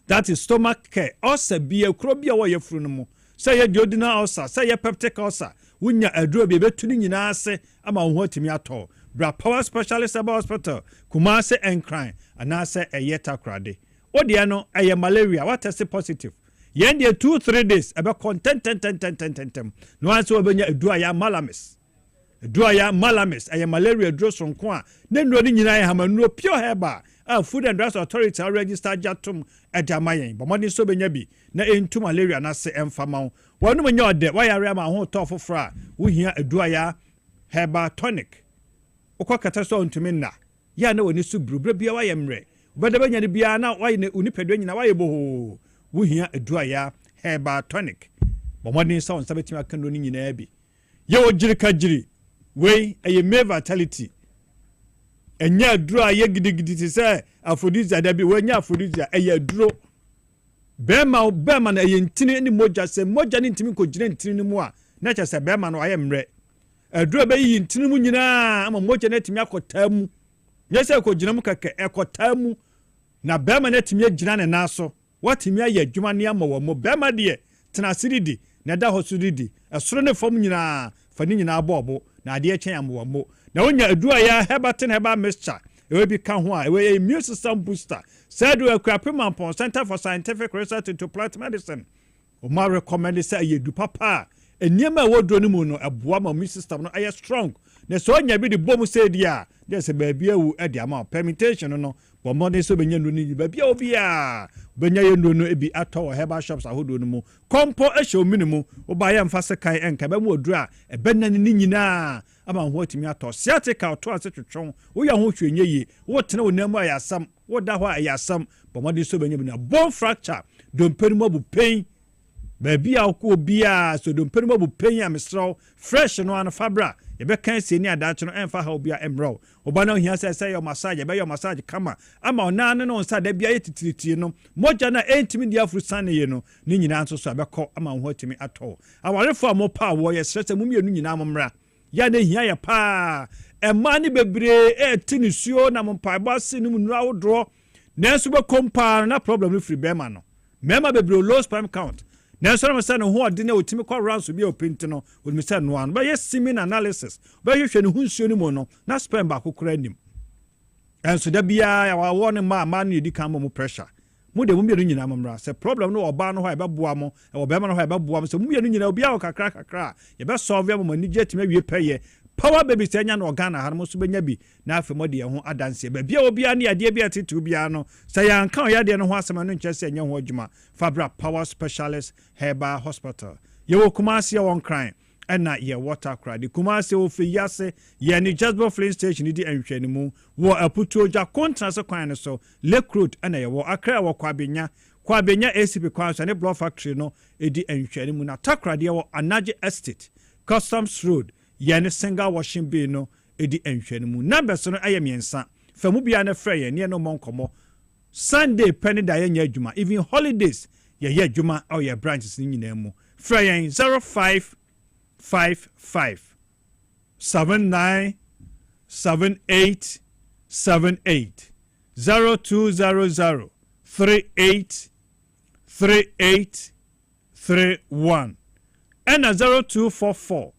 that is stomach care osa bi ekro bi wo ye furu no mu say ye duodenal ulcer say ye peptic ulcer wunya eduro bi betuni nyina ase ama wo atimi ato bra power specialist hospital kumase encry anase eyeta krade ode no eye malaria what test positive yen dey 2-3 days ebe content no anse obenya eduro ya malamis eduro ya malamis eye malaria duro sonko a ne nuro ni nyina ya hamanuo pure herba Food and Drugs Authority register jatum edamayen but money so benya bi na entu malaria na se emfama wonu menye ode wayare ma ho to fofora wo hia eduro ya herba tonic ukokata so ntumi na ya na woni su brubra bia wa yemre obeda banya ne bia na wa ne unipedo nyina wa yeboho wo hia eduro ya herba tonic but money so nsabeti akando ni nyina bi ye wojiri kajiri we eye me vitality enya duro aye gidigidi ti se aphrodisia da bi we nya aphrodisia eye duro bema na eye ntini ni moja se moja ni ntimi ko gire ntini ni mu a na cha se bema no aye mre aduro be yi ntini mu nyina ama moja na timi akota mu nyese ko gina mu keke ekota mu na bema na timi agina ne naso watimi aye adwuma ne ama wo mo bema de tena siridi na da hosudidi esoro ne fam nyina fani nyina abobo na ade chen am wo mo na wonya adua ya hebatin heba mixture ewe bi ka ho a ewe immune system booster said we Center for Scientific Research into Plant Medicine o ma recommend say ye du papa enniema a wodro no mu no aboa ma immune system no ɛyɛ strong na so nya bi de bom say dia there say baabia wu e de ama permutation no bo modern so benya no ni baabia obi a benya yendo no ebi atɔ herbal shops ahodo no mu kompo ehye omini mu oba ya mfa sekan enka ba mu oduru a ebenna ni nyina ama ho atimi atɔ sciatica to ase twetwon wo ya ho hwenye yi wo tena onam ayasam wo da ho ayasam bo modern so benya bi na bone fracture dompanimu bu pain baabia ko bia so dompanimu bu pain am straw fresh no an fabra ye be kan se ni adacho no enfa ha obia emro oba na ohia say your massage be your massage kama ama ona ne no nsa da bia yetitiriti no moja na entimi dia furu sane ye no ni nyina nso so abekọ ama ho atimi atọ awarefo mo pa wo ye stress mu mienu nyina momra ya na hia ye pa ema ni bebre tinisuo na mompa ba se ni munura wodro na nso be kompa na problem no free bema no mema bebre low sperm count na so na say no ho ode na otimi kwa rounds bi opinti no we me say no an ba yes semen analysis ba hwehwe ne hunsuo ni mo no na sperm ba kokora nim enso da bia ya wa won ma no edi kan mo pressure mo de mo mienu nyina mamra say problem no oba no ho e ba boa mo e oba ma no ho e ba boa mo say mo mienu nyina obi a kakra ye be solve am mo ni jetime wie peye power baby say nya no organa ha mo so benya bi na afi mo de ho adanse ba bia obi a ne ade bia titu bia no say yan kan ya de no ho asema no nche say nya ho adwuma fabra power specialist herbal hospital ye wo Kumasi ya won kran ena ye water cry the Kumasi wo fi yase ye ni Jasper Flint station di enhwani mu wo aputu oja contrast kwan so Lake Road ena ye wo Accra wo kwabenya ACP kwan so ne block factory no edi enhwani mu na takra de wo Anaje Estate Customs Road ye ne single washing bay no edi enhwani mu numbers no aye miensa famu bia na frɛ ye ne no monkomo Sunday penny da ye nya adwuma even holidays ye adwuma or ye branches ni nyina mu frɛ ye 0555 797878 0200 383831 and 0244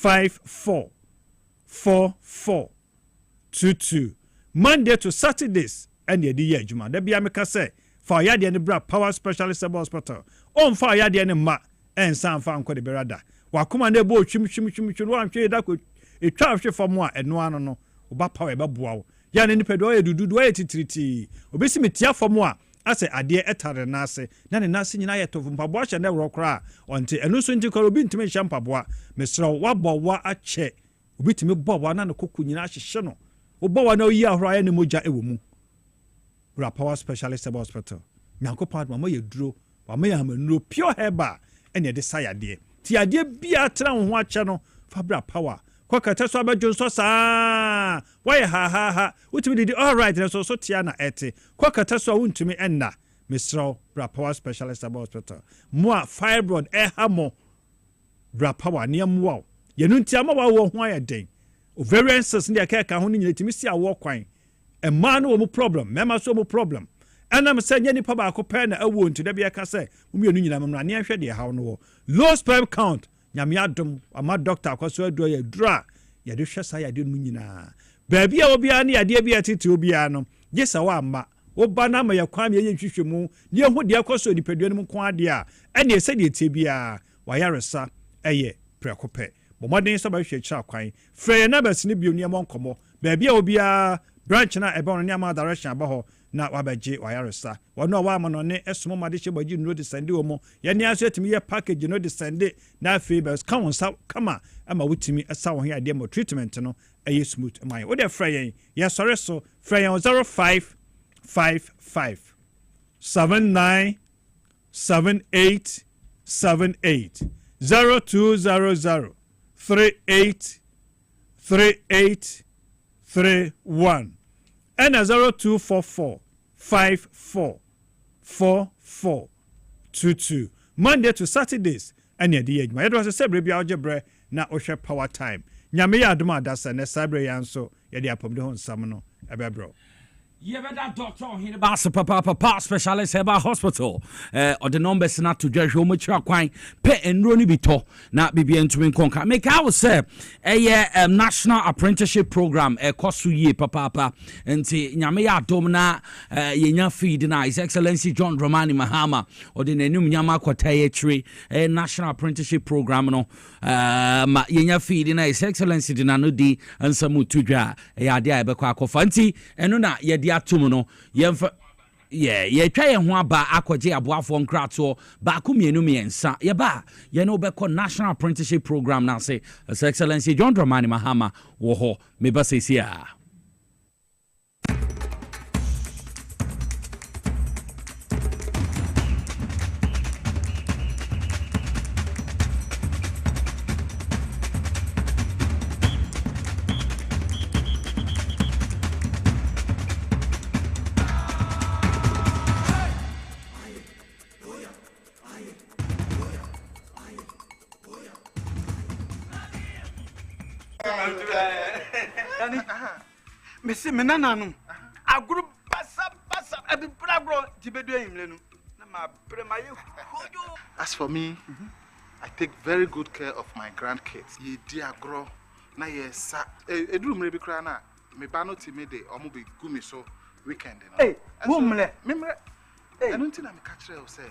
544422 Monday to Saturdays and ye di adwuma da bia meka say fa ya de ne bra power specialist hospital on fa ya de ne ma ensan fa nko de berada wakoma na bo twim no antwe da ko etwa hwe fam a eno ano no oba power ba boa wo ya ne nipa do ye dudu ye titiriti obesi metia fam a ase ade etare na ase na ne nase nyina ye tofu mpaboa hye na wrokra onte eno so nti koro obi ntime hye mpaboa mesro wabọ wa ache obi timi bọ na ne kokku nyina hyehye no obọ wa na oyi ahoro aye ne moja ewo mu bra power specialist hospital nyanko part mama ye duro wa ma ya manuro pure herbal ene de sayade ti ade bia tra ho ache no fabra power kwakata so abajo so saa why ha utimi did all right so tia na ete kwakata so untumi enna misro bra power specialist hospital mo fibroid hamo bra power ne mo ye nu ntia ma wo ho ayeden ovarian cyst ne akeka ho nyina timi si awo kwan e ma no mo problem mema so mo problem enam se nya nipa ba ko pe na awo ntu da bia ka se mo mienu nyina mamra ne ahwe de ha no low sperm count nyame adom ama doctor akwaso adu ya dura ya de hwesa ya de mu nyina baabia obi a ne ya de bia tete obi a no yesa wa ama oba na ma ya kwam ye nhwehwemu ne hu de akwaso nipadua no ko ade a ene ese de tie bia wa yaresa eye prekope bomoden so ba hwe kira kwan frɛ na basini bio ne mo nkomo baabia obi a branch na ebe on ne ama direction abaho na wabaje wayaresa wono wa amano ne esomo made hye baji no de sende wo mo ye ne aso etimi ye package no de sende na favors come on sa kama ama wutimi esa wo he mo treatment no eye smooth my wo de frɛ ye sɔre so frɛ 0555 797878 0200 383831 and 0244 544422 Monday to Saturdays and ye di adwuma yedo se bre bia ojebre na ohwe power time nyame ya adoma adasa na sabre yanso ye di apomde ho nsam no ebebro Yeah, but that doctor here about papa specialist about hospital. Or the numbers not to judge how much you are quite pay and runny bito. Not be to win conquer. Make I will say a national apprenticeship program cost ye papa and see Yamea Domina Yenya feed na His Excellency John Dramani Mahama or the Nenum Yama Kwataye tree a national apprenticeship program no Yenya feed na His Excellency Dinanudi and Samu Tuja a idea Bekwa Fanti and no ye atomo yemfa ye twa ye ho aba akwaje aboafo nkrato ba kumienu miensa ye ba ye no be national apprenticeship program na say His Excellency John Dramani Mahama wo ho me ba sesia. Messi menananum aguru basa abi bragro tibedu emlenu na ma premaye. As for me, I take very good care of my grandkids. Ye di agro na ye sa eduru mre bi kra na me ba no ti me de omo be gumi so weekend no. Hey, memre. Hey, I don't think I'm catch o say.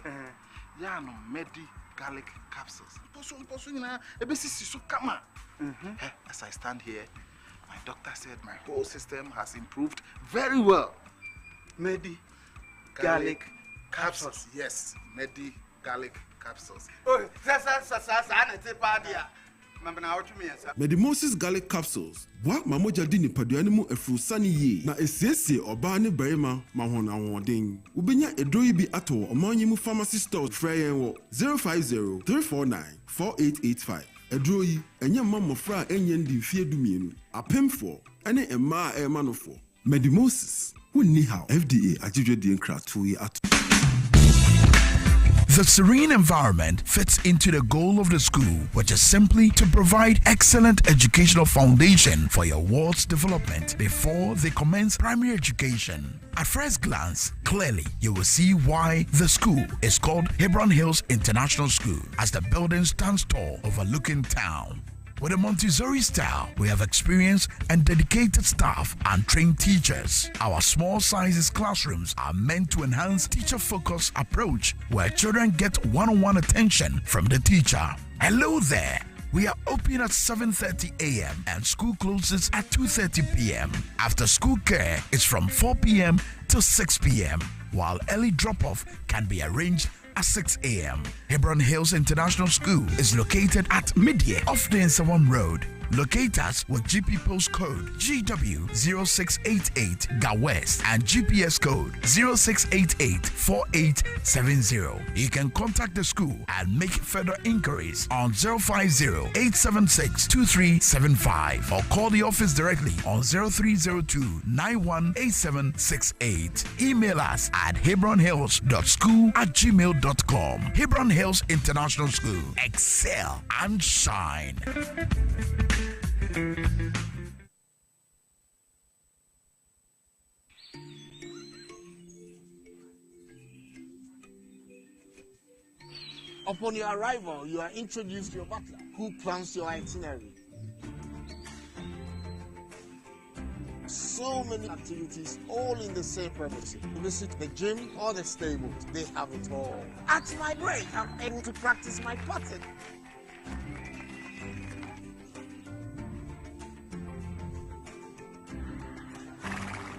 Ya no medi garlic capsules. Poso na ebesisi so kama. As I stand here, my doctor said my whole system has improved very well. Medi garlic capsules. Yes, Medi garlic capsules. Oh, Medimosis garlic capsules. Wa mamoja di nipaduane mu afurusani ye na esiesie oba ne barima mahona wodin. Ubenya edroyi bi ato omanyi mu pharmacy stores frɛ wo 050 349 4885. Edroyi enya mamofra enye ndi mfie dumienu. Apemfo ene emma emanofo. Medimosis wunni how FDA ajidwe di nkratu yi ato. The serene environment fits into the goal of the school, which is simply to provide excellent educational foundation for your ward's development before they commence primary education. At first glance, clearly you will see why the school is called Hebron Hills International School, as the building stands tall overlooking town. With a Montessori style, we have experienced and dedicated staff and trained teachers. Our small sizes classrooms are meant to enhance teacher-focused approach where children get one-on-one attention from the teacher. Hello there. We are open at 7:30 a.m. and school closes at 2:30 p.m. After school care is from 4 p.m. to 6 p.m., while early drop-off can be arranged at 6 a.m. Hebron Hills International School is located at Midye off the Nsawam Road. Locate us with GP postcode GW0688 GA West and GPS code 06884870. You can contact the school and make further inquiries on 050-876-2375 or call the office directly on 0302-918768. Email us at hebronhills.school@gmail.com. Hebron Hills International School. Excel and shine. Upon your arrival, you are introduced to your butler, who plans your itinerary. So many activities, all in the same premises. You visit the gym or the stables, they have it all. At my break, I'm able to practice my putting.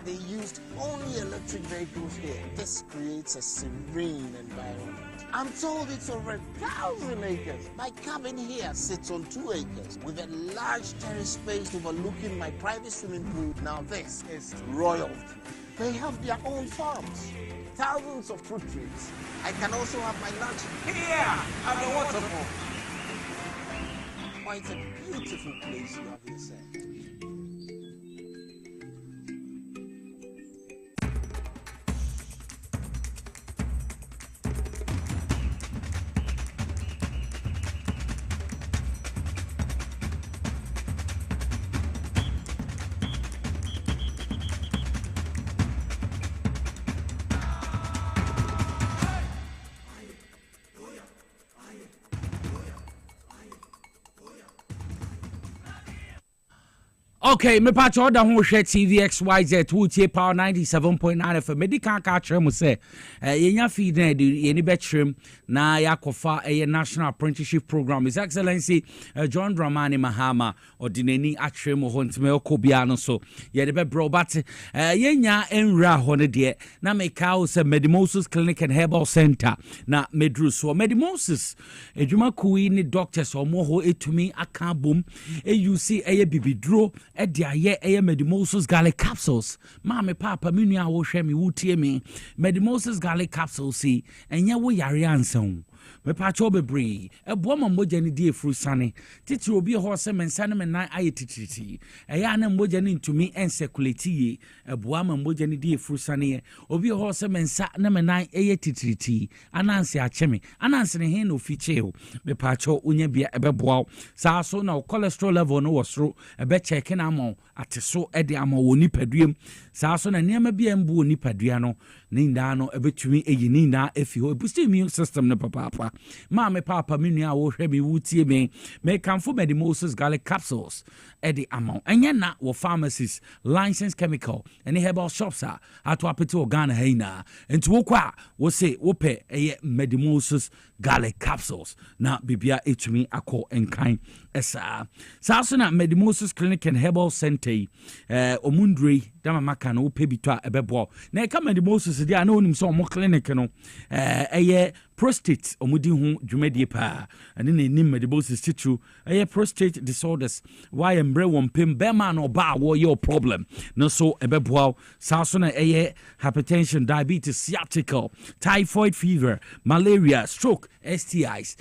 They used only electric vehicles here. This creates a serene environment. I'm told it's over 1,000 acres. My cabin here sits on 2 acres with a large terrace space overlooking my private swimming pool. Now this is royalty. They have their own farms, thousands of fruit trees. I can also have my lunch here at the waterfall. Quite a beautiful place you have yourself. Okay, me patch order ho hwe TVXYZ Tutie Power 97.9 FM. Medical ka kyerɛ mo sɛ yenya feed na yeni betrim na yakofa National Apprenticeship Program. His Excellency John Dramani Mahama ordinani akyerɛ mo ho ntime okobia no so. Ye de be bro but yenya enra ho ne de na meka wo sɛ Medimosis Clinic and Herbal Center na medru so Medimosis edwuma kuwi ni doctors omo ho etumi aka bom UC bibidro Edi aye Medimosis garlic capsules. Mame papa me nua wo hwe me wutie me. Medimosis garlic capsules si enye wo yare ansan. Me pacho bebre ebo ma moja ni die fru sane titi obi ho se mensane me nan aye tititi eya na moja ni ntumi ensekulate ye ebo ma moja ni die fru sane obi ho se mensa na me nan aye tititi ananse acheme ananse ne he no fiche o me pacho unya bia ebeboa sa so na cholesterol level no wosro ebe check na am ateso ede am woni paduam sa so na niam bia mbu woni padua no ni nda no ebetumi eyi ni nda efi ho boost immune system ne papa Mame papa me nua wo hwe me wutie me kamfo Medimosis garlic capsules edi amount enye na wo pharmacies licensed chemical any herbal shops ato apete organ haina enti wo kwa wo se wo pe Medimosis garlic capsules na bibia etumi akọ enkan esa sa so na Medimosis Clinic and Herbal Center omundre dama maka na wo pe bitwa ebebo na ka Medimosis dia na onim so omo clinic no prostate omudi hu dwumadie pa ane na enim Medimosis titru prostate disorders why embre wompem be ma no ba wo your problem no so ebeboa sa so na hypertension diabetes sciatica typhoid fever malaria stroke STIs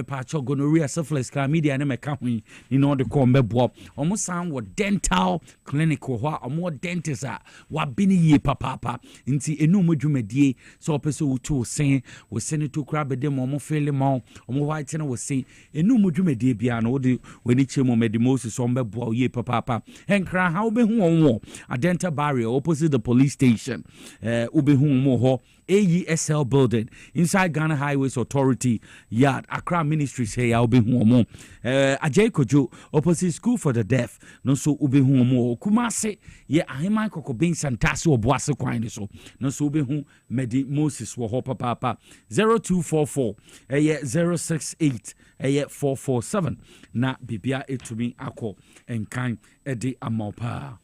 pacho gonorrhea syphilis chlamydia na meka hu ni no de ko mbeboa omo san wo dental clinic ho omo dentist wa bini ye papa nti enu mo dwumadie so opese wo to sen wo sen to kra bede mo feel mo omo white na wo sen enu mo dwumadie bia no de weni chemo Medimosis so mbeboa ye papa henkra ha obehu won a dental barrier opposite the police station obehu mo ho AESL building inside Ghana Highways Authority yard Accra Ministries here obehu mo Ajay Kojo opposite School for the Deaf no so obehu mo Kumase ye ahema kokobin santase oboase kwan so no so obehu Medimosis wo ho papa 0244 068 447 na bibia etumi akọ enkan edi amopa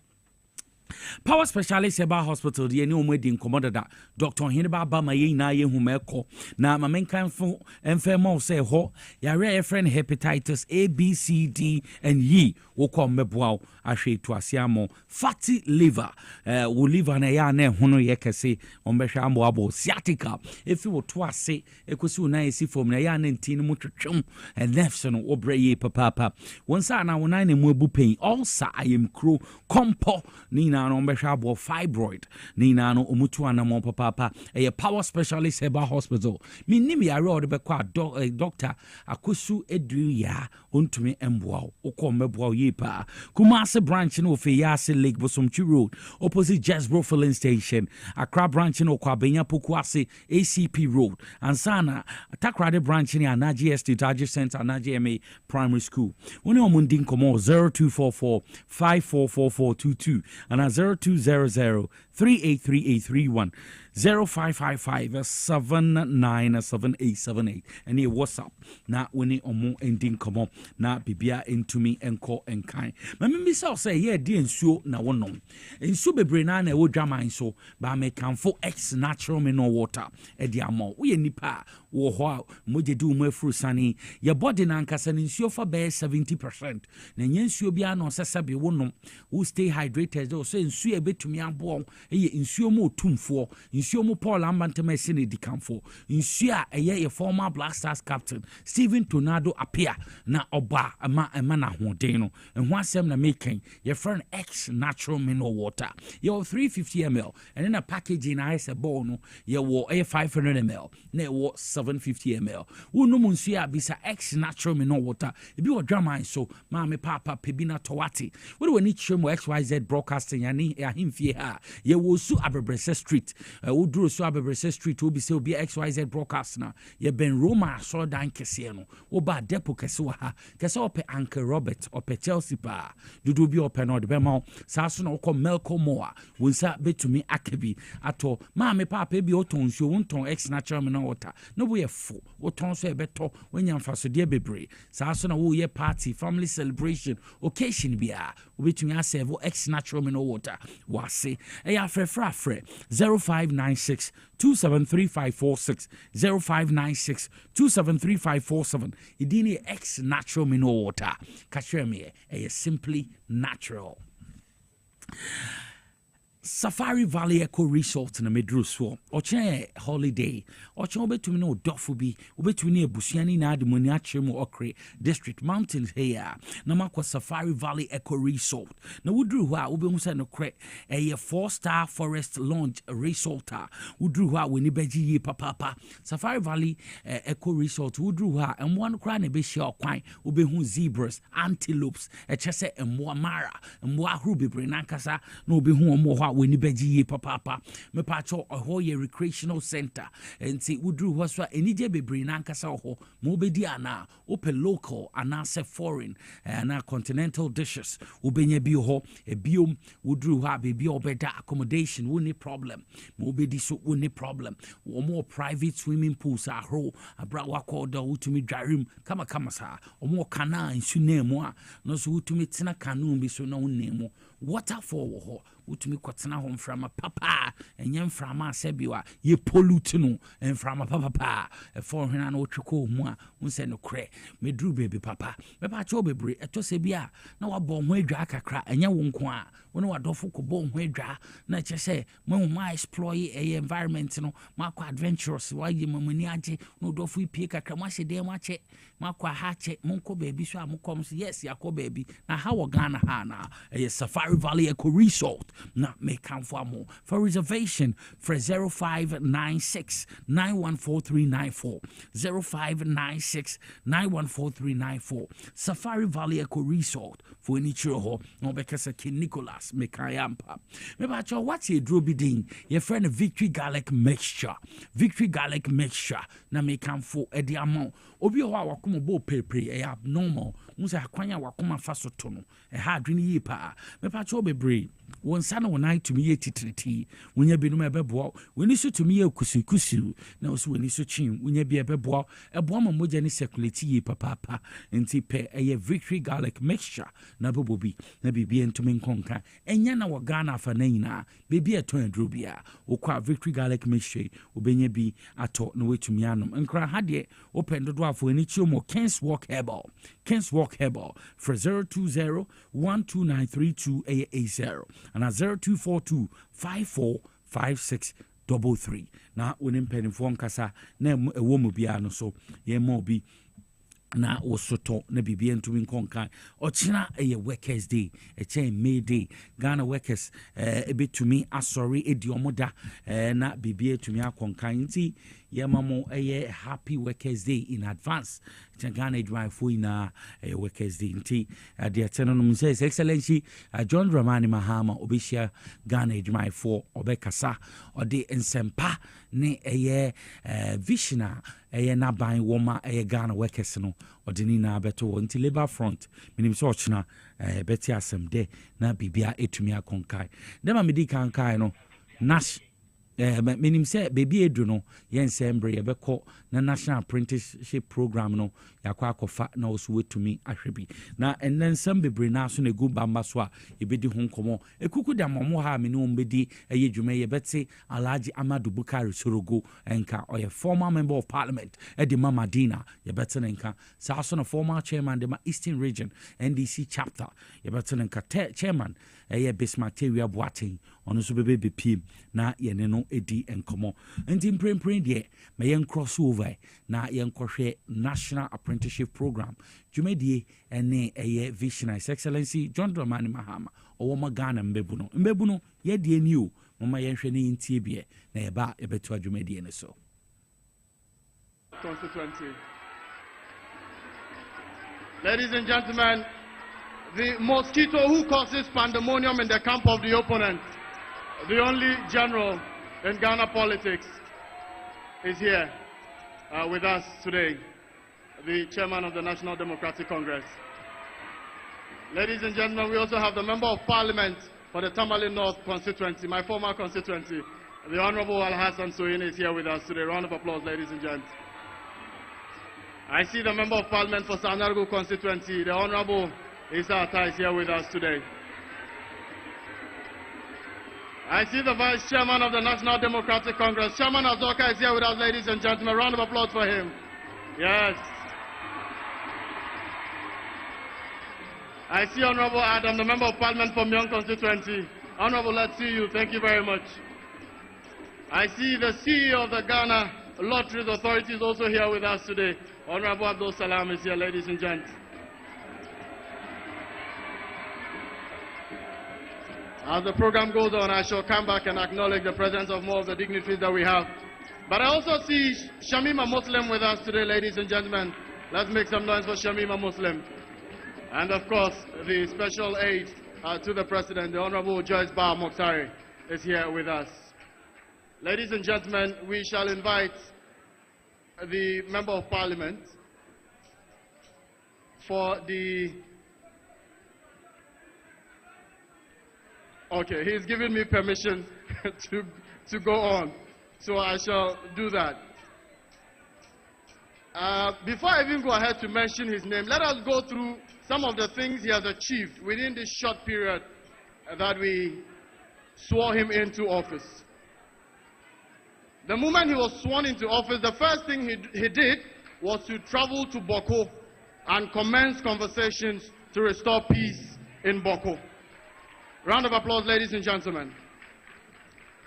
Power Specialist Eba Hospital the any omedi nkomoda Dr. Hineba ba ma ye na ye hu meko na ma menkan fo enfemo say ho yare friend hepatitis A B C D and E wo kom meboa ahwe to asiamo fatty liver wo liver na ya na hono ye kese ombehwa ambo abo sciatica efi wo to ase ekosi wo na esi fom na ya na ntin mu twetwem and nerves no obre ye papa wonsa na wo na mu ebu pain ulcer ayem kro kompo ni na no mbehwa abo fibroid ni na no omutu anamo papa Power Specialist Eba Hospital minim yare o de be kwa doctor akosu edu ya ontumi emboa ukom meboa ye pa Kumasi branch no fe Yase Lake Bosomchi Road opposite Jasbro Filling Station Accra branch no kwa Benya Pokuase ACP Road Ansana Takrade branch ni Anaji Estate Anaji Center Anaji MA Primary School Oni omundin komo 0244 544422 and 0200 383831 0555 797878 and your WhatsApp na woni omo ending komo na bibia entumi enko enkan me say yeah di nsuo na wonom nsuo bebre na na wo dwaman so ba me kanfo X natural mineral water e di amo wo ye nipa wo ho mojedu mo afuru sane your body na nkasa nsuo fa be 70% na nsuo bia na osese wonom wo stay hydrated so nsuo e betumi abo e nsuo mo tumfo nsuo mu Paul Ambantemesi ne dikamfo nsuo a ye former Black Stars captain Steven Tornado appear na oba ama na hoden no ho asem na making your friend X natural mineral water your 350 ml and then a package in ice a ball no your 500 ml na your 750 ml wonu mu nsuo a bisa X natural mineral water e bi o drama so ma me papa pebina towati we wani chemo XYZ broadcasting yani ahimfie ha ye will su Abebrese Street. Udru su Abebrese Street will be so be XYZ broadcast na. Ye ben Roma so dan kesieno. Oba depo kesewa ha. Kese ope Uncle Robert ope Chelsea pa. Dudu bi ope no de bema. Saso na oko Melco Moa. Wonsa betumi akebi ato. Ma me papa bi oton so wonton ex natural mineral water. No bo ye fo. Oton so e beto when yam faso de bebre. Saso na wo ye party, family celebration, occasion bia. Obetumi serve ex natural mineral water. Wase. Eya frefra 0596 273546 0596 273547. Idini ex natural mineral water. Kasheme simply natural. Safari Valley Eco Resort na medru so oche holiday oche obetumi na odofo bi obetumi na ebusuani na ademoni achemu okre district mountains here na makwa Safari Valley Eco Resort na wudru ho a obehu se no kre 4-star forest lounge resort a wudru ho a weni beji yi papa Safari Valley Eco Resort wudru ho a emwa no kra na be hia okwan obehu zebras antelopes echese emwa mara emwa ahuru bebre na nkasa na obehu omo ho when you beji papa me pacho ho ye recreational center and see wudru ho so enije bebre na nkasa ho mo bedi ana open local ana se foreign ana continental dishes ubenya bi ho ebiom wudru ho bebi obeda accommodation woni problem mo bedi so woni problem wo more private swimming pools ahro abra wako da utumi dwarim kama sa o mo kana nsu nemu a no so utumi tina kanu bi so na wonemu waterfall ho utumi kwatena ho mframa papa enye mframa asebiwa ye pollute no mframa papa e for hena na otweko mu a unse no kre medru baby papa me pa cho bebre eto se bia na wabo ho adwa kakra enye wo nko a wona wadofo ko bo ho adwa na che se mo explore environment no makwa adventurous wa ye mamani age no dofo ipie kakra ma hede ma che makwa ha che monko baby so amokom so yes yakọ baby na ha wo Ghana ha na Safari Valley Eco Resort na make come for more for reservation for 0596 914394 0596 914394 Safari Valley Eco Resort for any chiro no because King Nicholas Mekayampa me ba cho what you draw bidding your friend Victory Garlic Mixture na make come for edi amount obi ho awakomo bo pepe e abnormal musa akwanya wakoma faso to no e ha adwene yi pa me pa cho bebre won sa na wonai to me titriti wonya binum ebebo woni so to me kusukusu na so woni so chin wonya bi ebebo ebo ma moja ni circulate yi papa enti pe e Victory Garlic Mixture na bobobi na bibi entumi nkonka enya na wo Ghana afa na nyina bebi eton adrobia okwa Victory Garlic Mixture obenya bi ato na wetumi anom nkra ha de open do afo ani chiomo Kens Walk Herbal for 020-1293-2880 and 0242-545633 na wonim penifo nkasa na ewo mu bia no so ye mo bi na wosoto na bibia ntumi nkonkan ochina workers day May day Ghana workers ebetumi asori ediomoda na bibia tumi akonkan nti yemamo happy workers day in advance Ghana drive for ina workers day nti the attendant says excellency John Dramani Mahama obishia Ghana drive for obekasa ode ensempa ne visioner na ban woma Ghana workers no odini na beto nti labor front minim so ochina beti asem de na bibia etumi akonkai dem amedi kankai no nash menim say baby edu no yensembre yebekọ na national apprenticeship program no yakwa akofa na oso wetumi ahwebi na ennensam bebre na so na gu bamba so a yebedi ho nkomo ekuku da momo ha me no mbedi dwuma yebete Alhaji Amadu Bukari Sorogo enka oye former member of parliament Edima Madina yebete nka sa so na former chairman de Eastern Region NDC chapter yebete nka chairman Bismarck Teria Boateng ono so bebe pim na yene no edi enkomo nti mprempren de me yen crossover na yen kohwe national apprenticeship program dwumadie ene vision His Excellency John Dramani Mahama owo magana mbebu no ye de ni o mama yen hwe ne ntie bie na eba ebeto dwumadie ne so 2020. Ladies and gentlemen, the mosquito who causes pandemonium in the camp of the opponent The only general in Ghana politics is here with us today, the chairman of the National Democratic Congress. Ladies and gentlemen, we also have the member of parliament for the Tamale North constituency, my former constituency, the Honorable Al-Hassan Soyin is here with us today. Round of applause, ladies and gents. I see the member of parliament for Sanargu constituency, the Honorable Isa Atta is here with us today. I see the Vice Chairman of the National Democratic Congress, Chairman Azoka is here with us, ladies and gentlemen. Round of applause for him. Yes. I see Honorable Adam, the Member of Parliament for Myong constituency. Honorable, let's see you. Thank you very much. I see the CEO of the Ghana Lotteries Authority is also here with us today. Honorable Abdul Salam is here, ladies and gents. As the program goes on, I shall come back and acknowledge the presence of more of the dignitaries that we have. But I also see Shamima Muslim with us today, ladies and gentlemen. Let's make some noise for Shamima Muslim. And of course, the special aide to the President, the Honorable Joyce Bar Mokhtari, is here with us. Ladies and gentlemen, we shall invite the Member of Parliament for the... Okay, he's given me permission to go on, so I shall do that. Before I even go ahead to mention his name, let us go through some of the things he has achieved within this short period that we swore him into office. The moment he was sworn into office, the first thing he did was to travel to Boko and commence conversations to restore peace in Boko. Round of applause, ladies and gentlemen.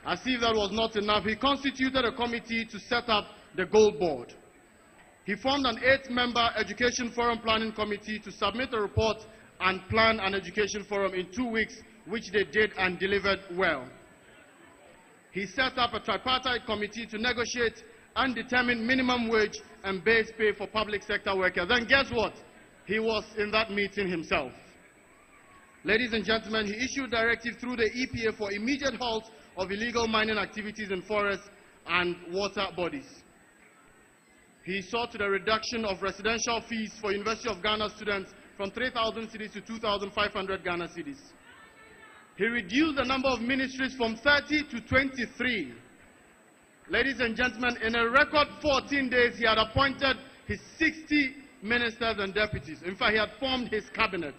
As if that was not enough, he constituted a committee to set up the Gold Board. He formed an 8-member Education Forum Planning Committee to submit a report and plan an education forum in 2 weeks, which they did and delivered well. He set up a tripartite committee to negotiate and determine minimum wage and base pay for public sector workers. And guess what? He was in that meeting himself. Ladies and gentlemen, he issued directive through the EPA for immediate halt of illegal mining activities in forests and water bodies. He saw to the reduction of residential fees for University of Ghana students from 3,000 cedis to 2,500 Ghana cedis. He reduced the number of ministries from 30 to 23. Ladies and gentlemen, in a record 14 days, he had appointed his 60 ministers and deputies. In fact, he had formed his cabinet.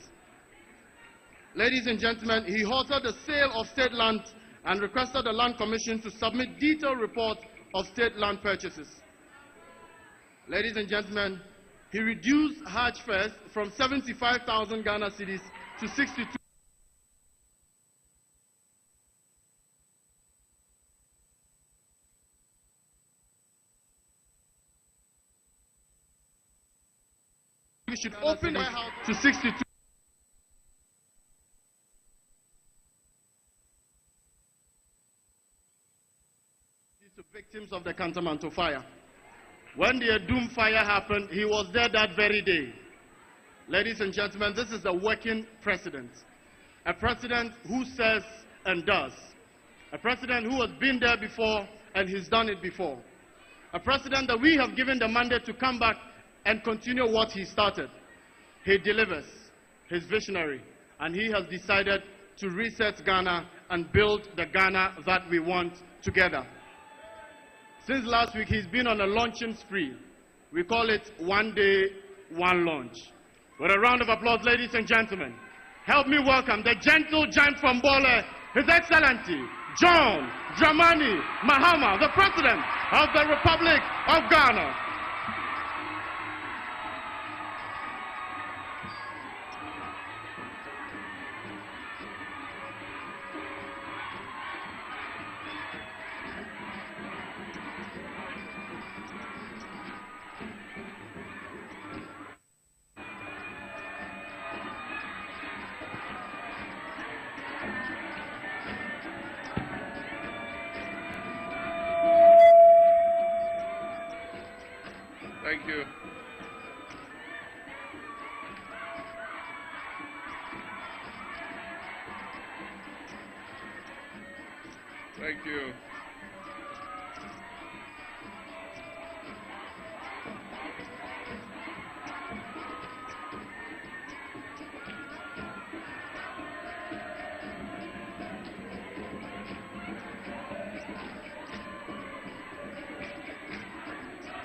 Ladies and gentlemen, he halted the sale of state land and requested the Land Commission to submit detailed reports of state land purchases. Ladies and gentlemen, he reduced Hajj fares from 75,000 Ghana cedis to 62. We should open the house to 62. To victims of the Kantamanto fire. When the Adum fire happened, he was there that very day. Ladies and gentlemen, this is a working president. A president who says and does. A president who has been there before and he's done it before. A president that we have given the mandate to come back and continue what he started. He delivers. He's visionary. And he has decided to reset Ghana and build the Ghana that we want together. Since last week, he's been on a launching spree. We call it one day, one launch. With a round of applause, ladies and gentlemen, help me welcome the gentle giant from Bole, His Excellency, John Dramani Mahama, the President of the Republic of Ghana.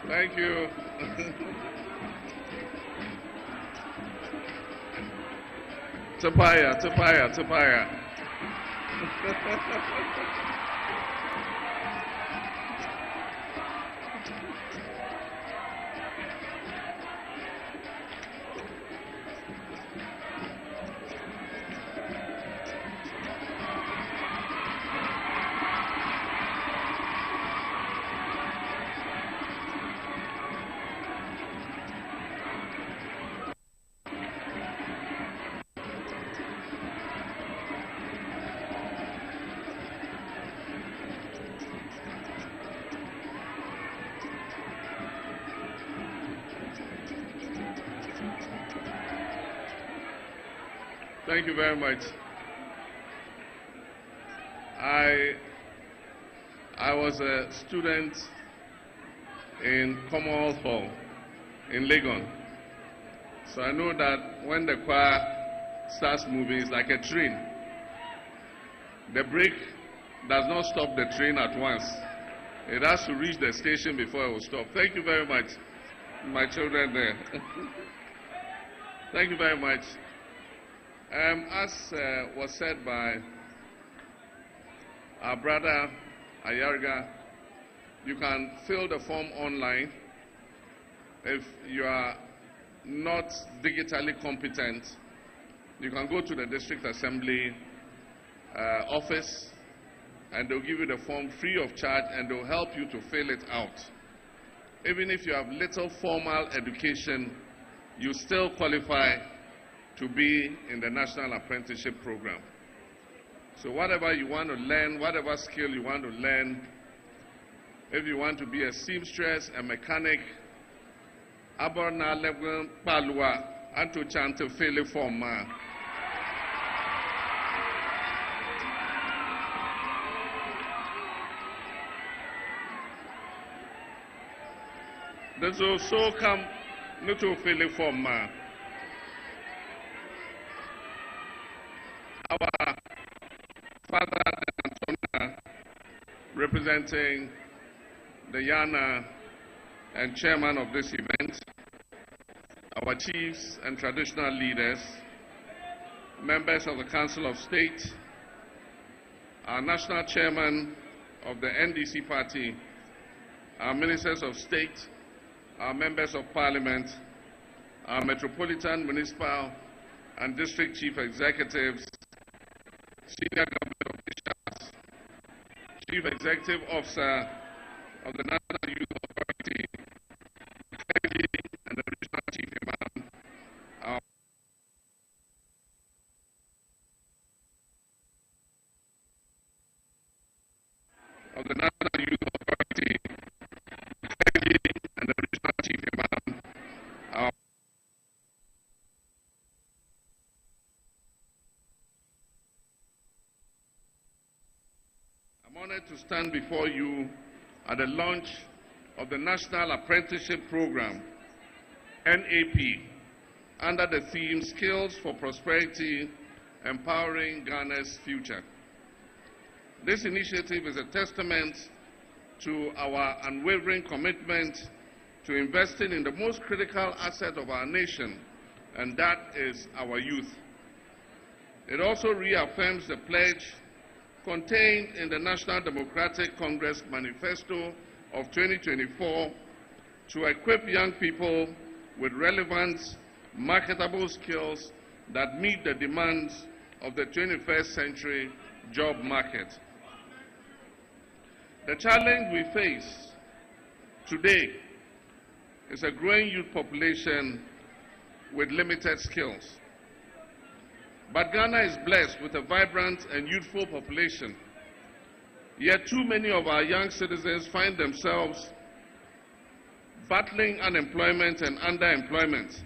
Thank you. Tapaya. Thank you very much. I was a student in Commonwealth Hall in Legon. So I know that when the choir starts moving, it's like a train. The brake does not stop the train at once. It has to reach the station before it will stop. Thank you very much, my children there. Thank you very much. As was said by our brother Ayarga, you can fill the form online. If you are not digitally competent, you can go to the district assembly office and they'll give you the form free of charge and they'll help you to fill it out. Even if you have little formal education, you still qualify to be in the National Apprenticeship Program. So whatever you want to learn, whatever skill you want to learn, if you want to be a seamstress, a mechanic, aborna level palua, anto chante fele forma. There's also come not to fele forma. Our father Antonia, representing the Yana and chairman of this event, our chiefs and traditional leaders, members of the Council of State, our national chairman of the NDC party, our ministers of state, our members of parliament, our metropolitan, municipal, and district chief executives, senior government officials, chief executive officer of the National Youth Authority, and the regional chief imam, of the National Youth Authority, and the regional chief imam, I'm honored to stand before you at the launch of the National Apprenticeship Program, NAP, under the theme Skills for Prosperity, Empowering Ghana's Future. This initiative is a testament to our unwavering commitment to investing in the most critical asset of our nation, and that is our youth. It also reaffirms the pledge contained in the National Democratic Congress Manifesto of 2024 to equip young people with relevant, marketable skills that meet the demands of the 21st century job market. The challenge we face today is a growing youth population with limited skills. But Ghana is blessed with a vibrant and youthful population. Yet too many of our young citizens find themselves battling unemployment and underemployment.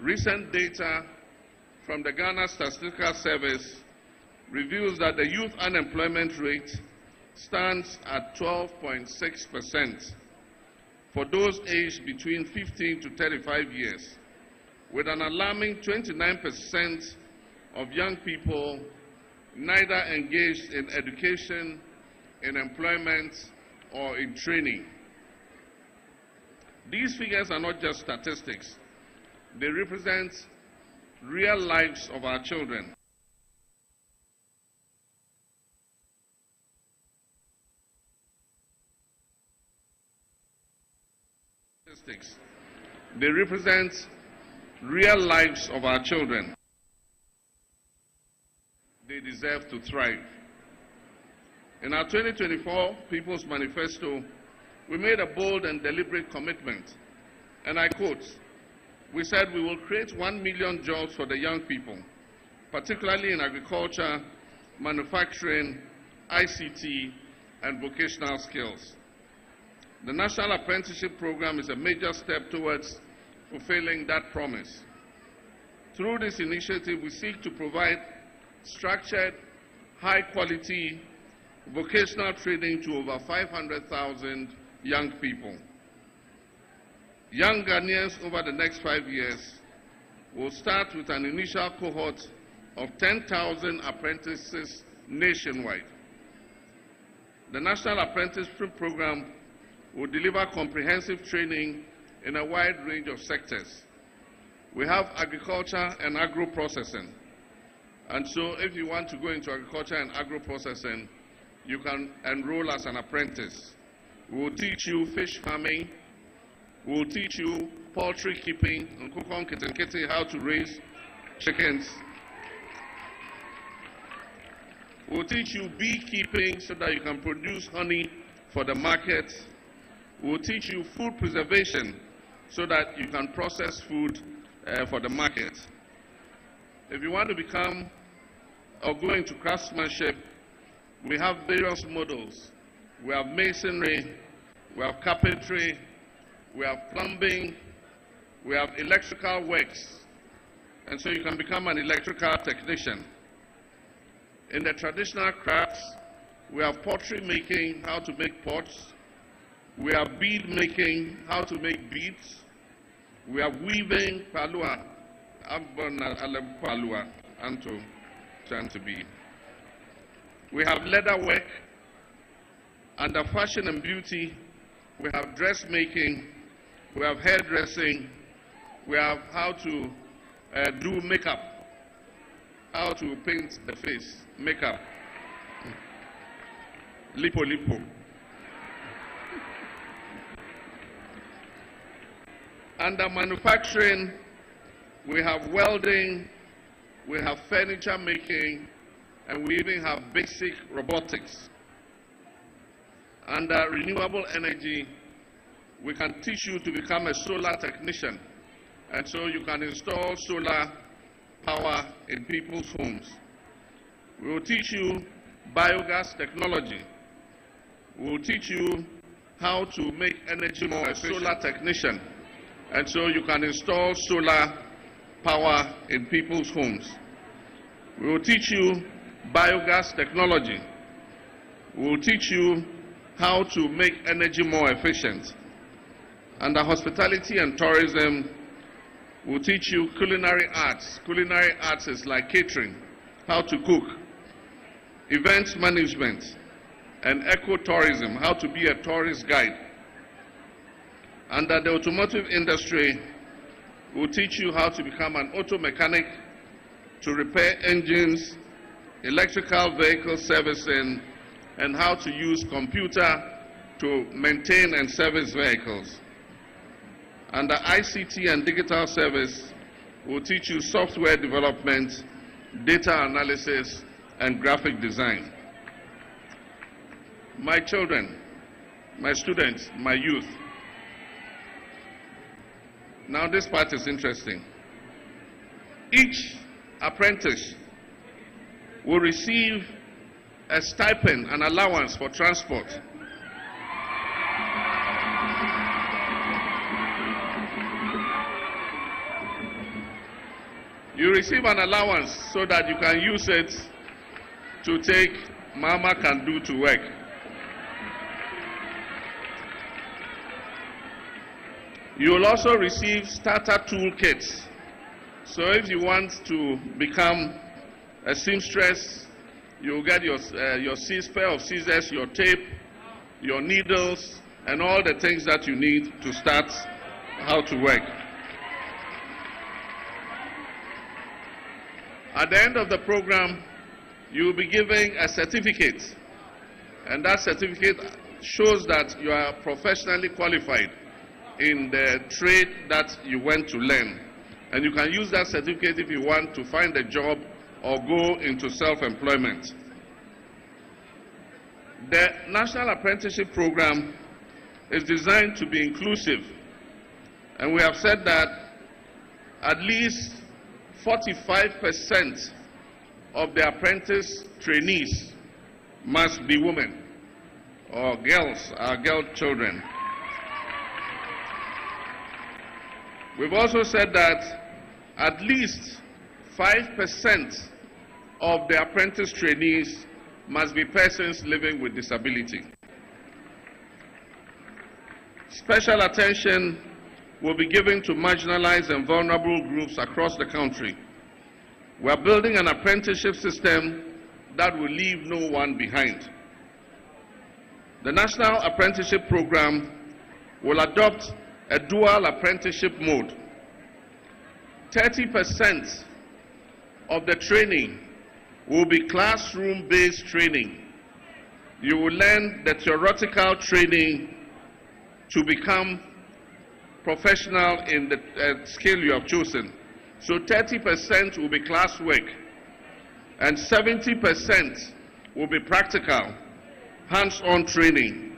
Recent data from the Ghana Statistical Service reveals that the youth unemployment rate stands at 12.6% for those aged between 15 to 35 years, with an alarming 29% of young people neither engaged in education, in employment, or in training. These figures are not just statistics. They represent real lives of our children. Statistics. They represent real lives of our children. They deserve to thrive. In our 2024 People's Manifesto, we made a bold and deliberate commitment, and I quote, we said we will create 1 million jobs for the young people, particularly in agriculture, manufacturing, ICT, and vocational skills. The National Apprenticeship Program is a major step towards fulfilling that promise. Through this initiative, we seek to provide structured, high-quality vocational training to over 500,000 young people. Young Ghanaians over the next 5 years will start with an initial cohort of 10,000 apprentices nationwide. The National Apprenticeship Program will deliver comprehensive training in a wide range of sectors. We have agriculture and agro-processing. And so if you want to go into agriculture and agro-processing, you can enroll as an apprentice. We will teach you fish farming. We will teach you poultry keeping, how to raise chickens. We will teach you beekeeping so that you can produce honey for the market. We will teach you food preservation so that you can process food for the market. If you want to become or go into craftsmanship, we have various models. We have masonry, we have carpentry, we have plumbing, we have electrical works, and so you can become an electrical technician. In the traditional crafts, we have pottery making, how to make pots. We have bead making, how to make beads. We have weaving, palua. I've born palua, Anto, trying to be. We have leather work. Under fashion and beauty, we have dressmaking, we have hairdressing, we have how to do makeup, how to paint the face, makeup, lipo. Under manufacturing, we have welding, we have furniture making, and we even have basic robotics. Under renewable energy, we can teach you to become a solar technician, and so you can install solar power in people's homes. We will teach you biogas technology. We will teach you how to make energy more efficient. Solar technician, and so you can install solar power in people's homes. We will teach you biogas technology. We will teach you how to make energy more efficient. Under hospitality and tourism, we'll teach you culinary arts. Culinary arts is like catering, how to cook, events management, and ecotourism, how to be a tourist guide. Under the automotive industry, we'll teach you how to become an auto mechanic, to repair engines, electrical vehicle servicing, and how to use computer to maintain and service vehicles. Under ICT and digital service, we'll teach you software development, data analysis, and graphic design. My children, my students, my youth. Now this part is interesting. Each apprentice will receive a stipend, an allowance for transport. You receive an allowance so that you can use it to take Mama Can Do to work. You will also receive starter toolkits. So if you want to become a seamstress, you'll get your pair of scissors, your tape, your needles, and all the things that you need to start how to work. At the end of the program, you will be given a certificate, and that certificate shows that you are professionally qualified in the trade that you went to learn. And you can use that certificate if you want to find a job or go into self-employment. The National Apprenticeship Program is designed to be inclusive, and we have said that at least 45% of the apprentice trainees must be women or girls, girl children. We've also said that at least 5% of the apprentice trainees must be persons living with disability. Special attention will be given to marginalized and vulnerable groups across the country. We are building an apprenticeship system that will leave no one behind. The National Apprenticeship Program will adopt a dual apprenticeship mode. 30% of the training will be classroom-based training. You will learn the theoretical training to become professional in the skill you have chosen. So 30% will be classwork, and 70% will be practical, hands-on training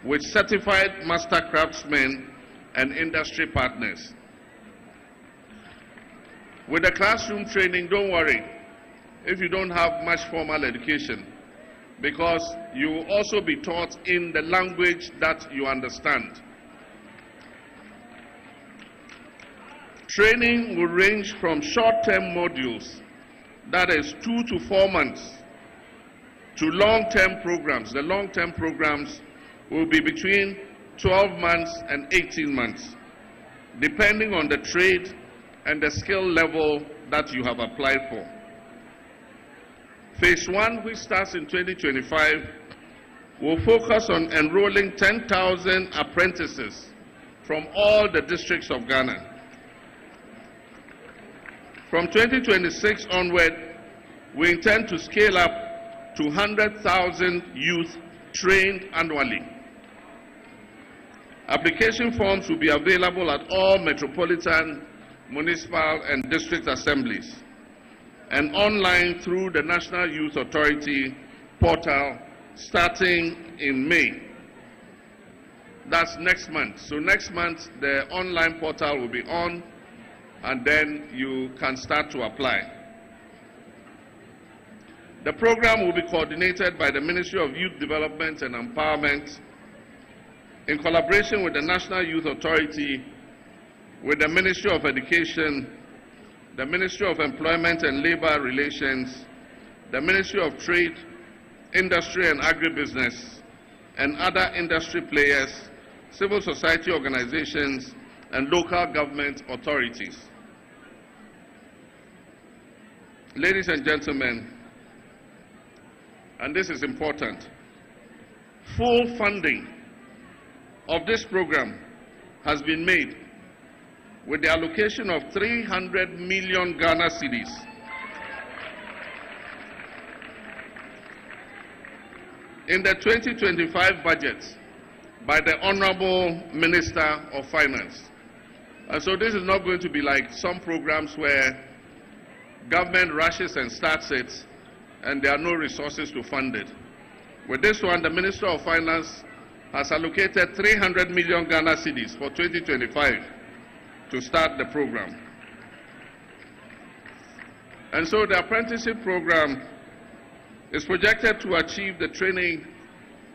with certified master craftsmen and industry partners. With the classroom training, don't worry if you don't have much formal education, because you will also be taught in the language that you understand. Training will range from short-term modules, that is 2 to 4 months, to long-term programs. The long-term programs will be between 12 months and 18 months, depending on the trade and the skill level that you have applied for. Phase 1, which starts in 2025, will focus on enrolling 10,000 apprentices from all the districts of Ghana. From 2026 onward, we intend to scale up to 100,000 youth trained annually. Application forms will be available at all metropolitan, municipal, and district assemblies, and online through the National Youth Authority portal starting in May. That's next month. So next month, the online portal will be on, and then you can start to apply. The program will be coordinated by the Ministry of Youth Development and Empowerment in collaboration with the National Youth Authority, with the Ministry of Education, the Ministry of Employment and Labor Relations, the Ministry of Trade, Industry and Agribusiness, and other industry players, civil society organizations, and local government authorities. Ladies and gentlemen, and this is important, full funding of this program has been made with the allocation of 300 million Ghana cedis. In the 2025 budget by the Honorable Minister of Finance. And so this is not going to be like some programs where government rushes and starts it and there are no resources to fund it. With this one, the Minister of Finance has allocated 300 million Ghana cedis for 2025 to start the program. And so the apprenticeship program is projected to achieve the training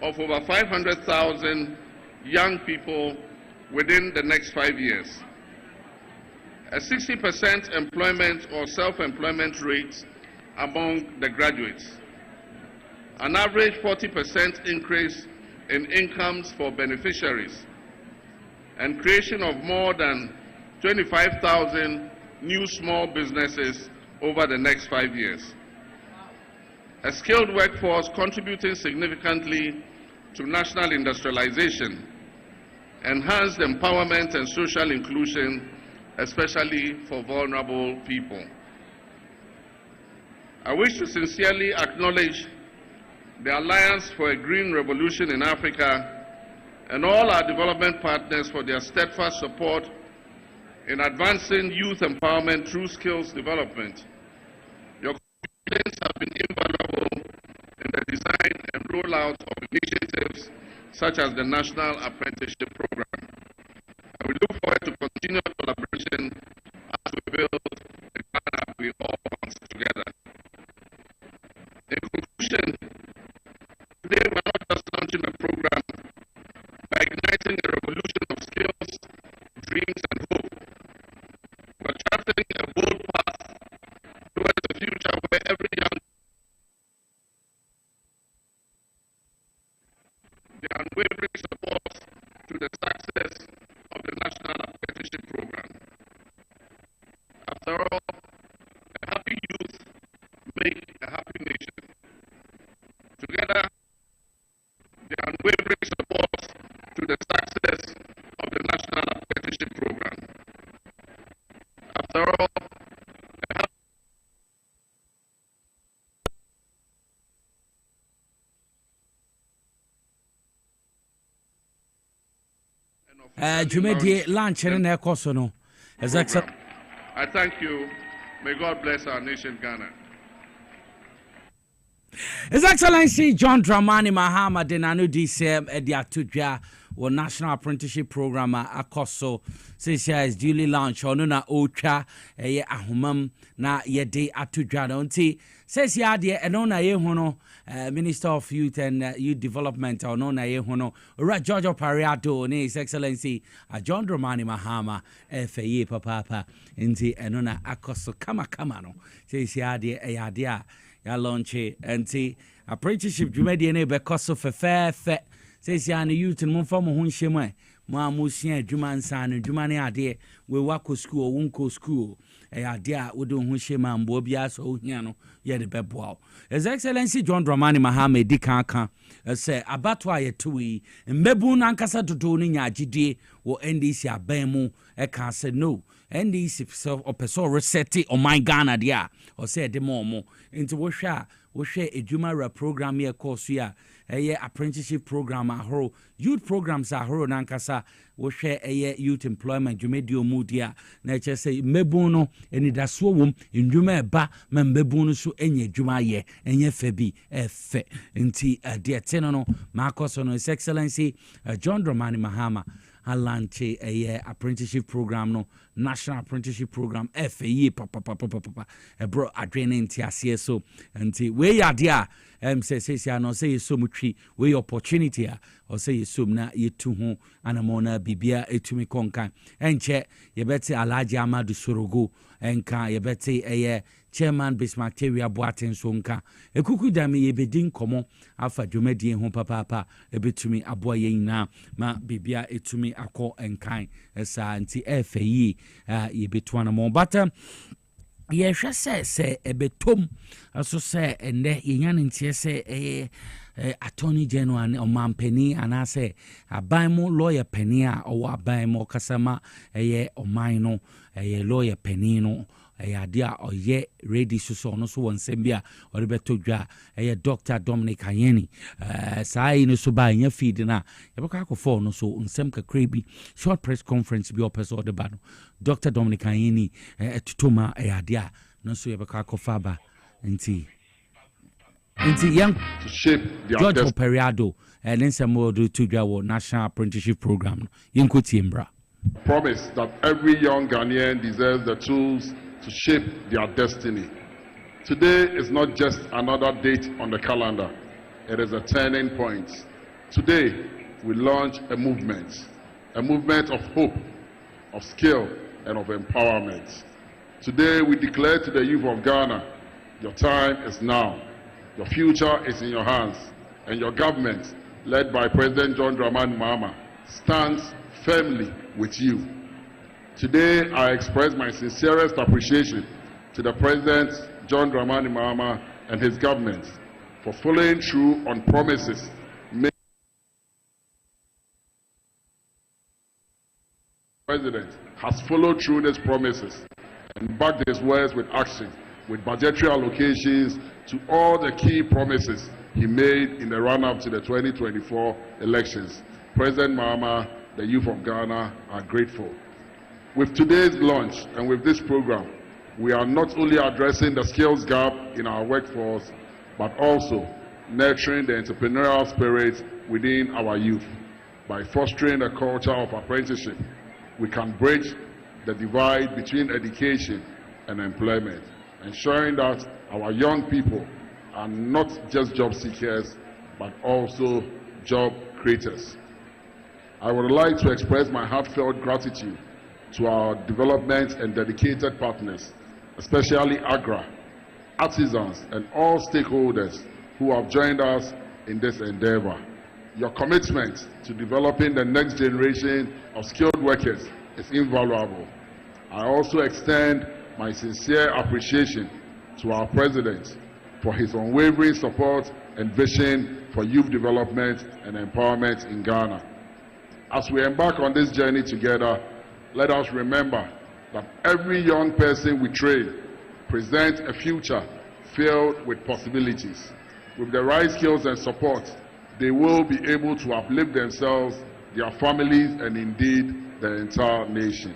of over 500,000 young people within the next 5 years. A 60% employment or self-employment rate among the graduates. An average 40% increase in incomes for beneficiaries, and creation of more than 25,000 new small businesses over the next 5 years. A skilled workforce contributing significantly to national industrialization, enhanced empowerment and social inclusion, especially for vulnerable people. I wish to sincerely acknowledge the Alliance for a Green Revolution in Africa and all our development partners for their steadfast support in advancing youth empowerment through skills development. Your contributions have been invaluable in the design and rollout of initiatives such as the National Apprenticeship Program. I will look forward to continued collaboration as we build the Ghana we all want together. In conclusion, today we are not just launching a program, by igniting a revolution of skills, dreams, and hope. We are charting a bold path towards a future where every young the unwavering support to the success of the National Apprenticeship Program. After all, a happy youth make a happy nation. Together, the unwavering support to the success of the National Apprenticeship Program. After all, Jumedi lunch and an ecosono. I thank you. May God bless our nation, Ghana. His Excellency John Dramani Mahama Denanu DCM Ediatudja or National Apprenticeship Program Akoso says is duly launched on na Ocha Ahumam na Yede Atudja Donti says Yadia Enona Yehono Minister of Youth and Youth Development Onona Yehono Giorgio Pariado ne His Excellency John Dramani Mahama FAE Papa Inti Enona Akoso Kama no says Yadia ya launch anti apprenticeship dwumadi ne be koso fefefe says ya ne youth no mfa mo ho nhwem mo amusia adwuma nsa no adwuma ne ade we wako school wonko school ade a wo de ho nhwem ambo bia so ohia no ye de beboa His Excellency John Dramani Mahama di kanka say abato ayetuwi mbebu na nkasa dodo no nya agide wo NDC aban mu e ka say no NDC so person reset on my Ghana dia or say de momo into wo hwe edwuma program here course ya apprenticeship program ahoro youth programs ahoro nankasa wo hwe youth employment dwumedio mudia na che say mebu no enidaso wom ndwuma eba ma mebu no so enye dwuma ye enye fa bi efe nti de teno no makoso no His Excellency John Dramani Mahama Alanche apprenticeship program no National Apprenticeship Program FAE papa bro adwene ntiase so nti we yadia say no say so mutwi we opportunity or say so na yetu ho anamona bibia etumi konkan enche yebeti Alhaji Amadu Sorogo enka yebeti Chairman Bismarck Teria Boaten Sonka ekuku dame yebedin komo afa dwumadi ho papa ebetumi aboa yina ma bibia etumi akọ enkan esa nti FAE yebetwana mo bata ye hwese se ebetom aso se ende yenyan ntie se Attorney General o mampeni anase abaimo lawyer penny a o abaimo kasama oman no lawyer penny no dia oye ready so no so wonsembia o rebeto dwa Dr. Dominic Ayeni sai no so ba nya feed na yebeka akofo no so nsem kakra bi short press conference bi opeso de ba no Dr. Dominic Ayeni tutuma dia no so yebeka akofa ba nti young to shape the George Periado and then some more do to go National Apprenticeship Program Yinko Timbra promise that every young Ghanaian deserves the tools to shape their destiny. Today is not just another date on the calendar, it is a turning point. Today we launch a movement of hope, of skill and of empowerment. Today we declare to the youth of Ghana, your time is now. Your future is in your hands, and your government, led by President John Dramani Mahama, stands firmly with you. Today, I express my sincerest appreciation to the President John Dramani Mahama and his government for following through on promises made President has followed through these promises and backed his words with action, with budgetary allocations to all the key promises he made in the run-up to the 2024 elections. President Mahama, the youth of Ghana are grateful. With today's launch and with this program, we are not only addressing the skills gap in our workforce, but also nurturing the entrepreneurial spirit within our youth. By fostering a culture of apprenticeship, we can bridge the divide between education and employment, ensuring that our young people are not just job seekers, but also job creators. I would like to express my heartfelt gratitude to our development and dedicated partners, especially AGRA, artisans, and all stakeholders who have joined us in this endeavor. Your commitment to developing the next generation of skilled workers is invaluable. I also extend my sincere appreciation to our President for his unwavering support and vision for youth development and empowerment in Ghana. As we embark on this journey together, let us remember that every young person we train presents a future filled with possibilities. With the right skills and support, they will be able to uplift themselves, their families, and indeed the entire nation.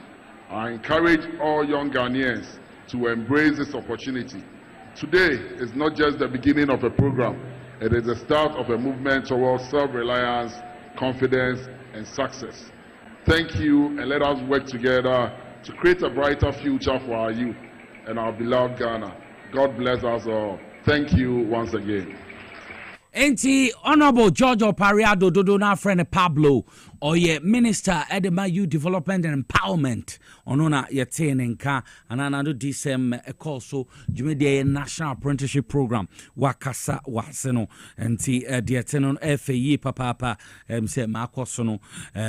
I encourage all young Ghanaians to embrace this opportunity. Today is not just the beginning of a program, it is the start of a movement towards self-reliance, confidence, and success. Thank you, and let us work together to create a brighter future for our youth and our beloved Ghana. God bless us all. Thank you once again. Enti Honorable George Opariado Dodo na friend Pablo Oye Minister Edema Youth Development and Empowerment Onona Yeten Nka Ananado Disem Ekoso Jumede National Apprenticeship Program Wakasa Waseno Enti Dietenon FAE Papa se Makosono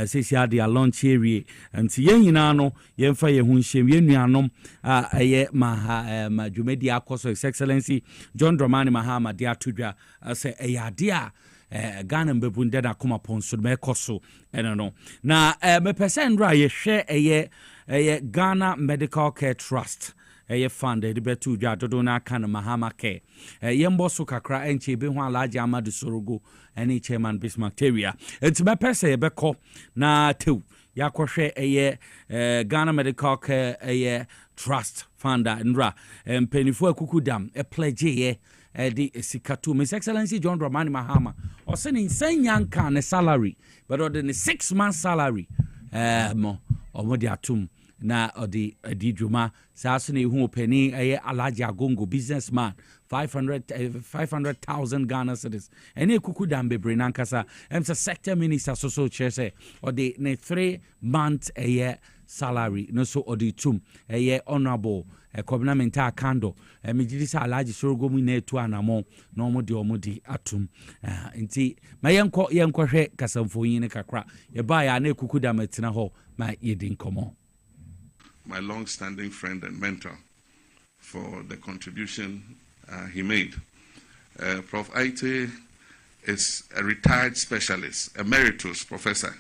sisi ade launch area Enti yenina yemfa ye hunshem yenuanom aye ma Jumede Akoso His Excellency John Dramani Mahama dia tudwa se eyadea Ghana mbebunde na kuma ponso me koso no na me pesendra ye hwe eye Ghana Medical Care Trust eye fund de betu dwa dodo na aka na Mahama Care yembo so kakra enche be ho alaje Amadu Sorogo ene chairman Bismarck Teria enti me pese be ko na tew yakohwe eye Ghana Medical Care eye Trust fund ndra penifo akukudam pledge ye the Sikatu. His Excellency John Dramani Mahama or sending Senyanka ne salary, but or the 6 months salary mo or modiatum na or the Juma Sassuni who penny a alaji agongo businessman 500,000 Ghana cedis. Any kukudam be Brinankasa and the sector minister so chair or the 3 months a year salary no so or the tum a year honorable a covenamenta candle a mijisa alaji sorgo mine to anamo no modi atum inti mayanko yankwe kasamfo yin kakra ye ba ya na kukuda metina ho ma yedin komo. My long-standing friend and mentor for the contribution he made. Prof. Aite is a retired specialist, emeritus professor,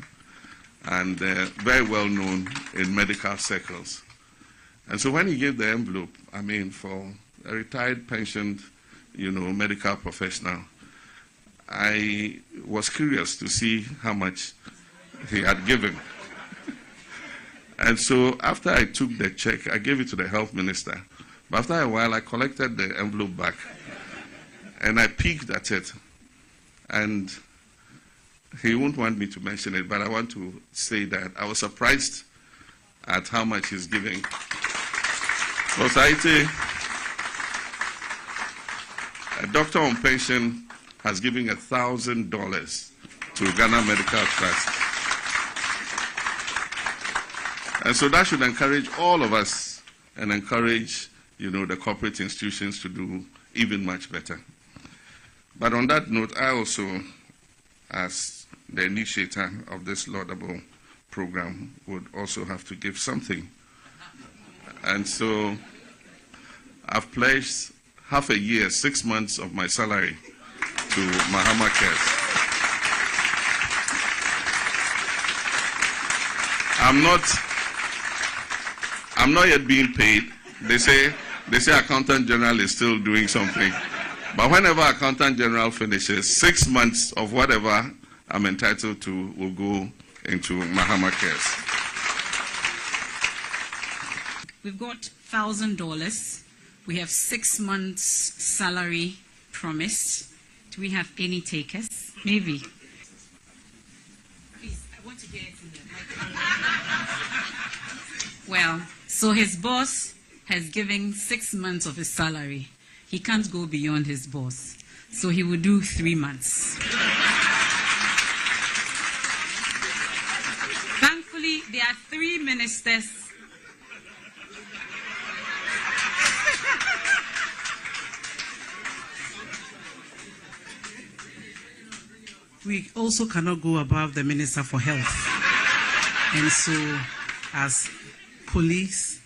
and very well known in medical circles. And so when he gave the envelope, I mean, for a retired pensioned, medical professional, I was curious to see how much he had given. And so after I took the check, I gave it to the health minister. But after a while, I collected the envelope back, and I peeked at it. And he won't want me to mention it, but I want to say that I was surprised at how much he's giving. Society, a doctor on pension has given $1,000 to Ghana Medical Trust. And so that should encourage all of us and encourage, the corporate institutions to do even much better. But on that note, I also, as the initiator of this laudable program, would also have to give something. And so I've pledged half a year, 6 months of my salary to Mahama Cares. I'm not yet being paid. They say Accountant General is still doing something. But whenever Accountant General finishes, 6 months of whatever I'm entitled to will go into Mahama Cares. We've got $1,000. We have 6 months salary promised. Do we have any takers? Maybe. Please, I want to get it in the microphone. Well, so his boss has given 6 months of his salary. He can't go beyond his boss. So he will do 3 months. Thankfully, there are 3 ministers. We also cannot go above the Minister for Health. And so, as police,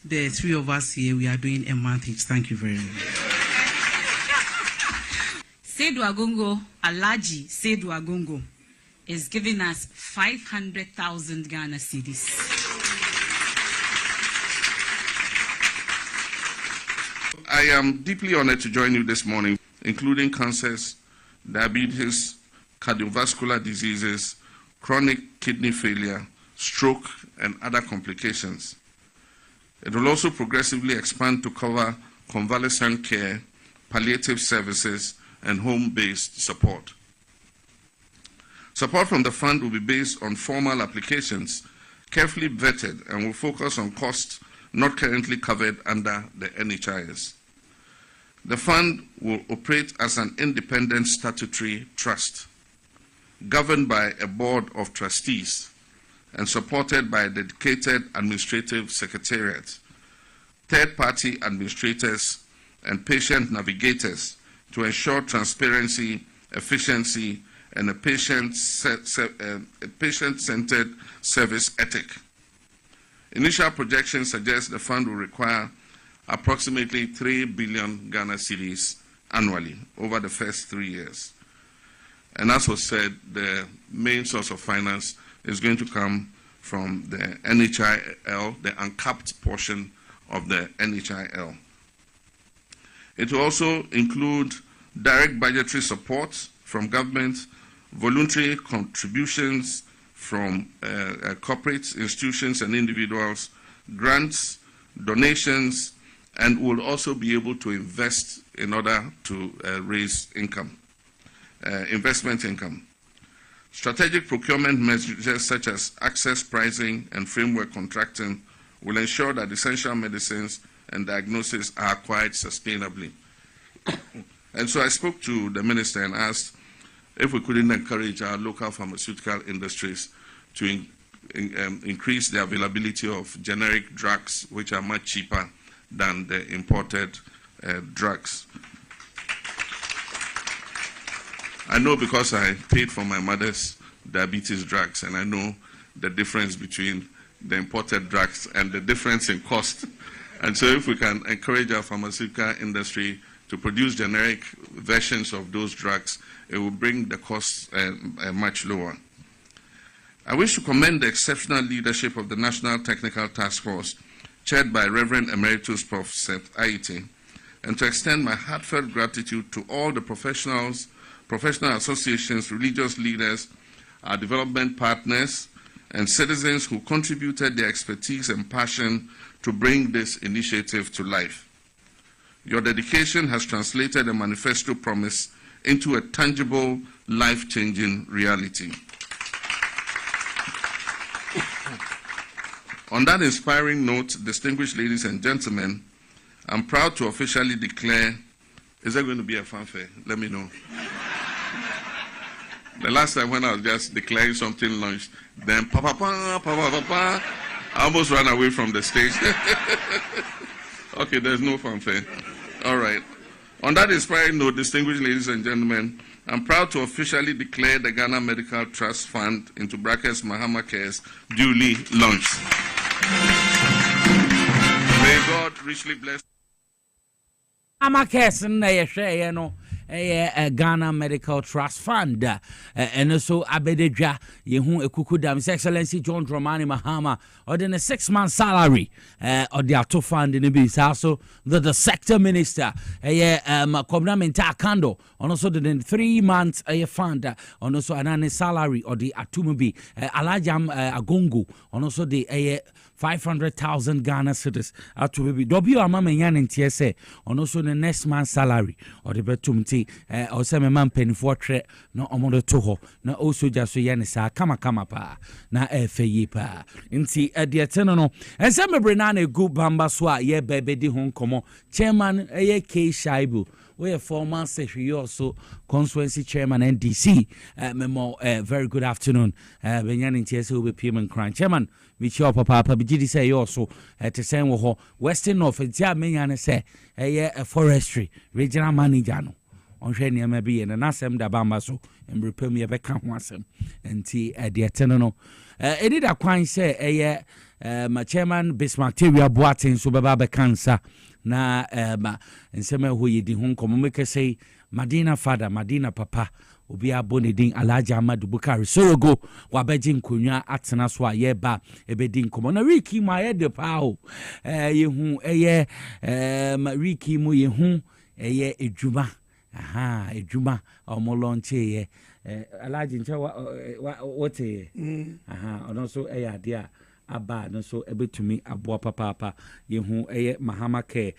the 3 of us here, we are doing a month each. Thank you very much. Seydou Agongo, Alaji Seydou Agongo, is giving us 500,000 Ghana cedis. I am deeply honored to join you this morning, including cancers, diabetes, cardiovascular diseases, chronic kidney failure, stroke, and other complications. It will also progressively expand to cover convalescent care, palliative services, and home-based support. Support from the fund will be based on formal applications, carefully vetted, and will focus on costs not currently covered under the NHIS. The fund will operate as an independent statutory trust, governed by a board of trustees and supported by a dedicated administrative secretariat, third-party administrators, and patient navigators to ensure transparency, efficiency, and a patient-centered service ethic. Initial projections suggest the fund will require approximately 3 billion Ghana cedis annually over the first 3 years. And as was said, the main source of finance is going to come from the NHIL, the uncapped portion of the NHIL. It will also include direct budgetary support from government, voluntary contributions from corporate institutions and individuals, grants, donations, and will also be able to invest in order to raise income, investment income. Strategic procurement measures such as access pricing and framework contracting will ensure that essential medicines and diagnosis are acquired sustainably. And so I spoke to the minister and asked if we couldn't encourage our local pharmaceutical industries to increase the availability of generic drugs, which are much cheaper than the imported drugs. I know because I paid for my mother's diabetes drugs, and I know the difference between the imported drugs and the difference in cost. And so if we can encourage our pharmaceutical industry to produce generic versions of those drugs, it will bring the costs much lower. I wish to commend the exceptional leadership of the National Technical Task Force, chaired by Reverend Emeritus Prof. Seth Aite, and to extend my heartfelt gratitude to all the professional associations, religious leaders, our development partners, and citizens who contributed their expertise and passion to bring this initiative to life. Your dedication has translated a manifesto promise into a tangible, life-changing reality. On that inspiring note, distinguished ladies and gentlemen, I'm proud to officially declare, is there going to be a fanfare? Let me know. The last time when I was just declaring something launched, then I almost ran away from the stage. Okay, there's no fanfare. All right. On that inspiring note, distinguished ladies and gentlemen, I'm proud to officially declare the Ghana Medical Trust Fund, into brackets Mahama Cares, duly launched. May God richly bless. Mahama Cares na yɛhwɛ no Ghana Medical Trust Fund and also abededwa yehu ekukudam His Excellency John Dramani Mahama or then a 6-month salary or the auto fund in the also the sector minister Kobnamenta Kando and also the 3 months fund and also an salary or the Atumubi Alajam Agongo and also the 500,000 Ghana cedis to be W Amama Yan in TSA and also the next month's salary or the betumti or some man penny for tre no omodo toho na also just so yanisa kama pa na FAE pa inti the tenano and some brenane go bamba swa ye bebe di hon komo chairman K Shaibu we former secretary also constituency chairman NDC memo very good afternoon benyan in TSA will be payment crime chairman which your papa bigidi say you also to send wo Western North tia menyan say a forestry regional manager no on hwe ne ma bi na asem da bamba so emrepam ye beka ho asem enti de tenano edida kwan say my chairman Bismarck Teria Boatin so baba bekansa na nsema ho yedi ho nkomo meke say Madina father Madina papa obi abonedin Alhaji Ahmadu Bukari Sorogo wabeji nkonwa atena so ayeba ebedi nkomo na wiki ma ye de pa o yehu wiki mu yehu ejuma ejuma omolonche ye Alhaji nche wote ono so ade a aba no so ebetumi aboa papa yehu Mahama Care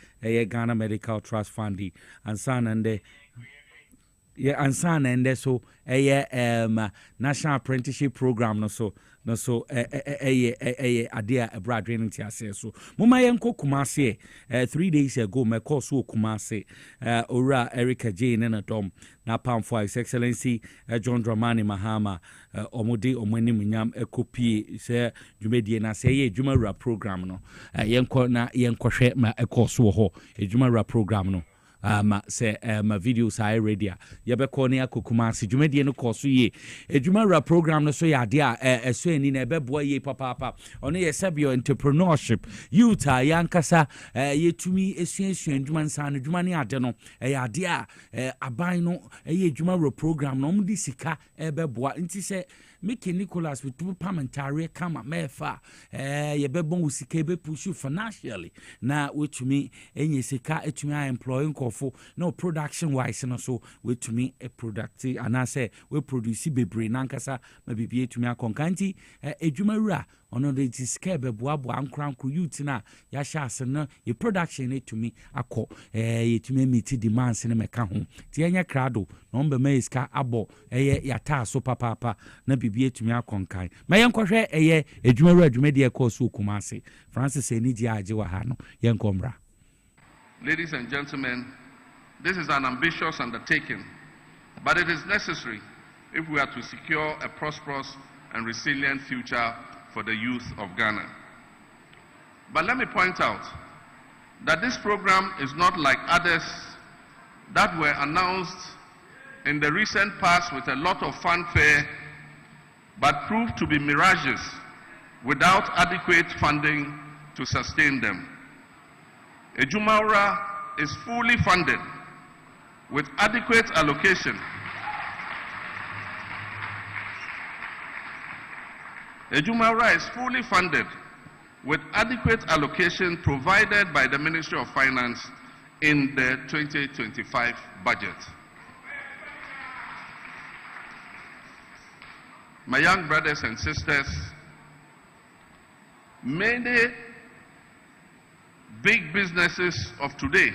Ghana Medical Trust Fund ansan and so National Apprenticeship Program no so idea a broad training tiase so mama yenko Kumasi 3 days ago me course so Kumasi ora Erica Jane and Tom na pam for His Excellency John Dramani Mahama omode omani munyam ekopie se dwumedie na se ye dwumawura program no yenko na yenkohwe ma ekoso ho dwumawura program no say my videos are ready ya be ko ne akokuma se dwumadie no koso ye edwumawura program no so ya de a so ani na ebeboa ye papa ono ye sabio entrepreneurship youth yankasa yetumi esuasua dwuma nsa no dwuma ne ade no ya de a aban no ye edwumawura program no mudi sika ebeboa nti se Mickey Nicholas with 2 parliamentary kama mefa ye bebon usika be push you financially na which me enye sika etumi employing kofo no production wise no so which me a productive and I say we produce bebre nankasa ma bibie etumi akonkanti edwumawura ono de sika beboabo ankranko youth na ya sha ase no ye production etumi akọ yetumi meet demands ne meka ho ti enya krado no mbe me sika abo ya ta so papa na bibie etumi akonkan ma yenkohwe edwumawura edwumade ekoso Kumasi Francis eniji aje wa ha no yenkomra. Ladies and gentlemen, this is an ambitious undertaking, but it is necessary if we are to secure a prosperous and resilient future for the youth of Ghana. But let me point out that this program is not like others that were announced in the recent past with a lot of fanfare, but proved to be mirages without adequate funding to sustain them. Ejumawura is fully funded with adequate allocation. Ejumawura is fully funded with adequate allocation provided by the Ministry of Finance in the 2025 budget. My young brothers and sisters, many big businesses of today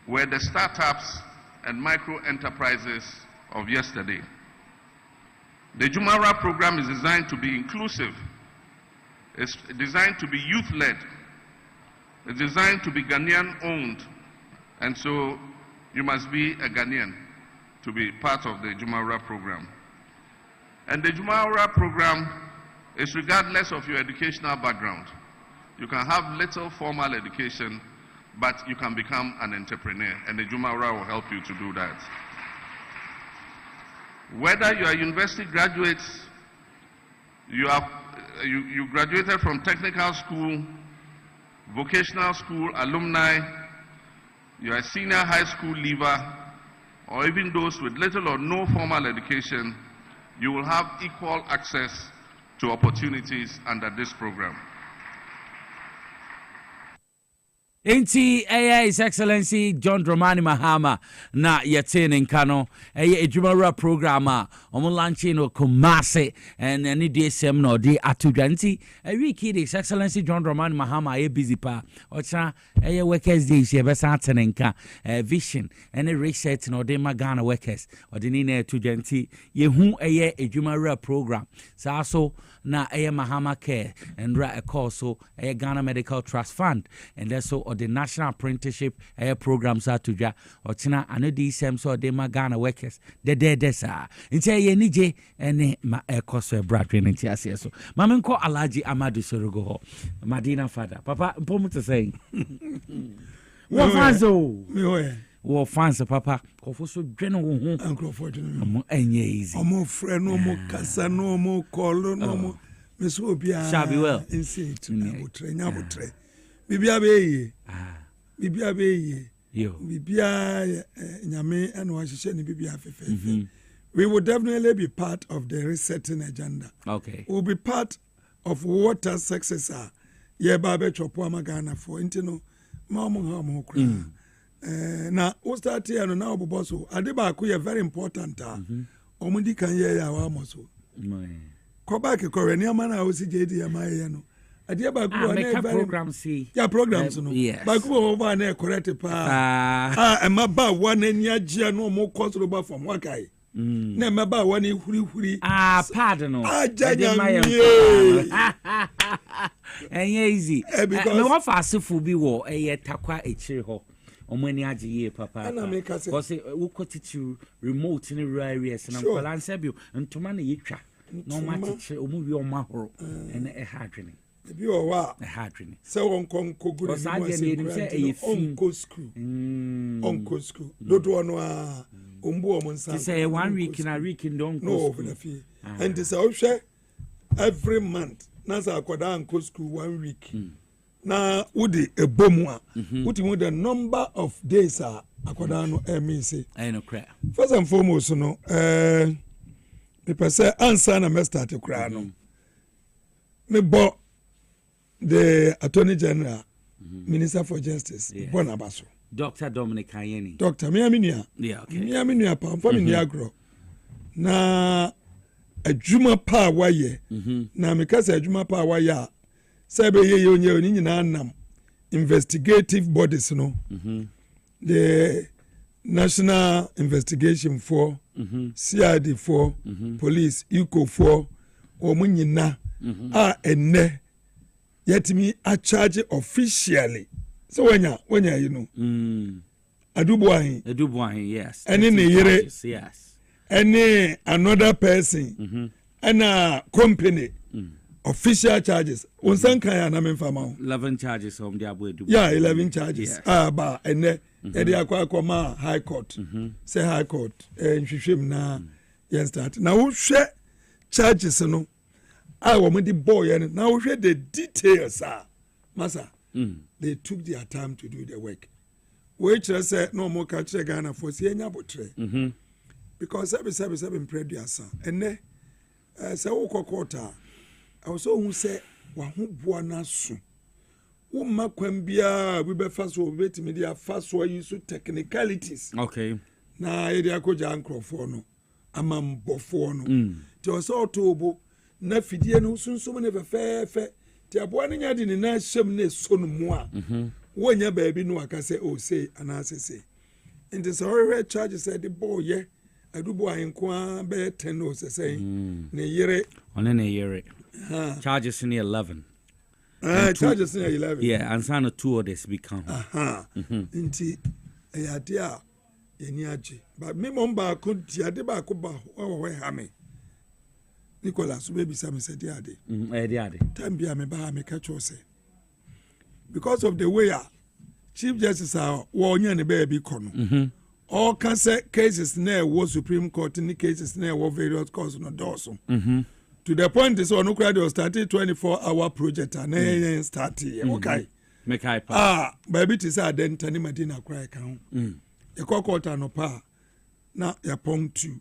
were the startups and micro enterprises of yesterday. The Ejumawura program is designed to be inclusive. It's designed to be youth-led. It's designed to be Ghanaian-owned. And so you must be a Ghanaian to be part of the Ejumawura program. And the Ejumawura program is regardless of your educational background. You can have little formal education, but you can become an entrepreneur, and the Ejumawura will help you to do that. Whether you are university graduates, you graduated from technical school, vocational school alumni, you are a senior high school leaver, or even those with little or no formal education, you will have equal access to opportunities under this program. Inti His Excellency John Dramani Mahama na yete nkano ejumara program a omo launching no Kumasi and any DSM no de atudwanti wiki His Excellency John Dramani Mahama busy pa ocha workers day she be satenenka vision and research no de Magana workers odini na atudwanti yehu ejumara program so na Mahama Care and ra course so Ghana Medical Trust Fund and that's so the National Apprenticeship programs are to ja or tina anodi sem so de Ghana workers de sa nti ye nije ene ma ekoso bradwe nti ase so mama nko Alhaji Amadu Sorogo ho Madina father papa mpomu to say what fanzo me ho wo fans papa kofo so dwene wo ho ankrofo dwene mo enye easy omo frɛ no mo kasa no mo call no mo me so obia shall be well insi to nya botre bibia be ye yo bibia nyame ana wa hyehyɛ ne bibia fefefe. We will definitely be part of the resetting agenda. Okay, we'll be part of water successor ye ba be chopo amagana for intino ma mo ha mo kra na o start here no na obobo so ade ba ko ye very important omudi kan ye ya wa mo so ko ba ke ko re ni ama na o si JD ama ye no ade ba ko na program see ya programs no ba ko ba na correct pa e ma ba wa na ni agye no mo ko so ba from wakai na ma ba wa na huri pardon no enye easy me wa fa asefo bi wo takwa echire ho omani agye papa because we kotitu remote in rural areas na kwala nsebio ntoma na yetwa no matiche omu wi omahoro ene ehadwene bi o wa ehadwene se won konko guru ni onko school dodo no a ombu o monsa say 1 week na week in don no and this ohwe every month na sa akoda onko school 1 week na wudi ebomu a wuti mu the number of days a akoda no emisi no cra first and foremost no me pese answer na me start kra no me bo the Attorney General Minister for Justice Bonabaso Dr. Dominic Ayeni Dr. Miaminia Miaminia pa from Niagro na adwuma pa waye na me kasa adwuma pa waye sebe ye onye oni nyina nam investigative bodies no the National Investigation for CID for police ECO for omunyina enne yetimi a charge officially so wenya you know adubu ahin yes any ne yere yes any another person and company official charges unsan kan na memfa ma 11 charges on the abu edu 11 charges ba ene e dey akwa high court say high court nhwehwem na yen start na wo hwe charges no wo mo di boy na wo hwe the details masa they took their time to do the work we say no more catch Ghana for see enya botre because seven producer ene say wo kokota also who say wa ho boa na so wo makwan bia we be fast wo bet media fast wo use technicalities okay na area ko ja ankrofo no amambofo no ti o so otobo na fidie no sunsun ne fefefe ti aboa ne nya di ne na hyem na so no mu a wo nya ba bi no aka say o say ana say in the sorry charge said the boy ye adubo ayenko a be 10 no say ne yere one ne yere charges in 11 charges in 11 yeah and sana 2 others become inti ayade a yeni age but me mo ba ko di ade ba ko ba we ha me Nicholas baby Sam said the ade time bia me ba me catch you say because of the way Chief Justice wo nya ne ba bi kono all cancer cases na wo Supreme Court ni cases na wo various courts no doso to the point is on crowd was started 24-hour project and start okay make baby to say then tani madina cry kan e kokota no pa na yapong 2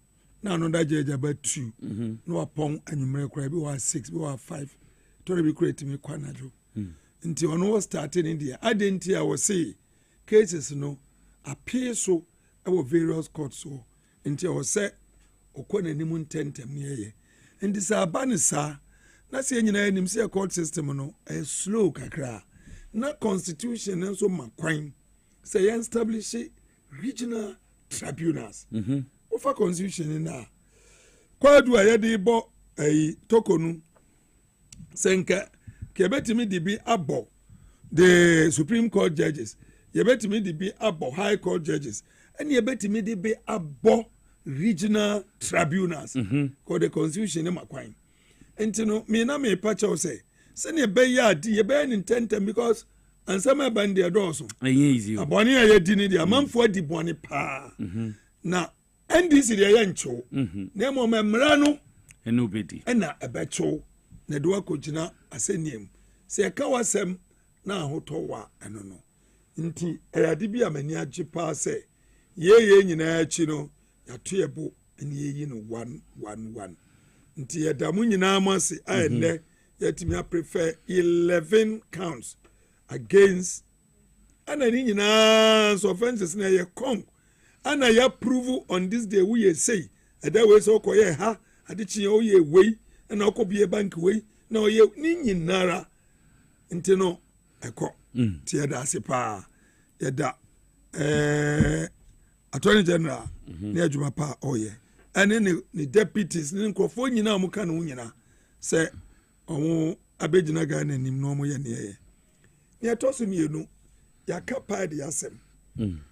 na another judge about 2 na wapong anwumere kora bi wa 6 bi wa 5 to be create me kwanajo nti ono was starting in there identity I was say cases no appear so our various courts so nti I was say okona nimu ntentem ne ye nti sa banisa na se nyina nim se court system no slow kakra na constitution nso makwan say establish regional tribunals ofa constitution na kwadu ayede bo tokonu senka kebetimi di bi abo the Supreme Court judges yebetimi di bi abo High Court judges and yebetimi di bi abo regional tribunals called the constitution makwan entino me na me pacha say sene be ya di be intend because and some band their doors easy aboni ayedi ni di amanfo adi boni pa na NDC de yancho na mo memra no enobedi na ebecho na do akogina aseniem se ka wasem na ahoto wa eno no nti eyade bi amani age pa se ye nyina achi no yato ebo ene yi no 111 nti yadamu nyina amase ayende yatimi prefer 11 counts against ana ni nyina so offenses na ye kong ana ya prove on this day we say ada we so koye ha adichi o ye we na okobie bank we na o ye ni nyinara nti no eko ti yada asepa yada attorney general ne adwuma pa oye ene ni deputies ni nkofo nyina mu ka no nyina se omo abegina ga na nim no mo ye ne ye ne atoso mienu ya kapa de asem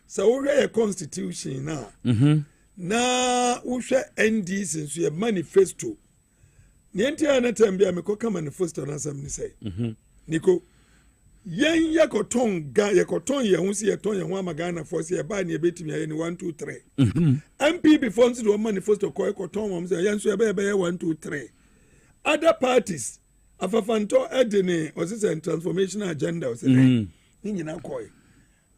so we a constitution na na wo hwe NDC nso ye manifesto ne ntia na tambia me ko manifesto na asem ni say niko yen yakoton ga yakoton ye hu si yeton ye hu amagana for si e ba ne betimi ye ni 1 2 3 MP before nso do manifesto ko yakoton mo say yen so ye be 1 2 3 other parties afafanto edene osise transformational agenda o say ni nyina koy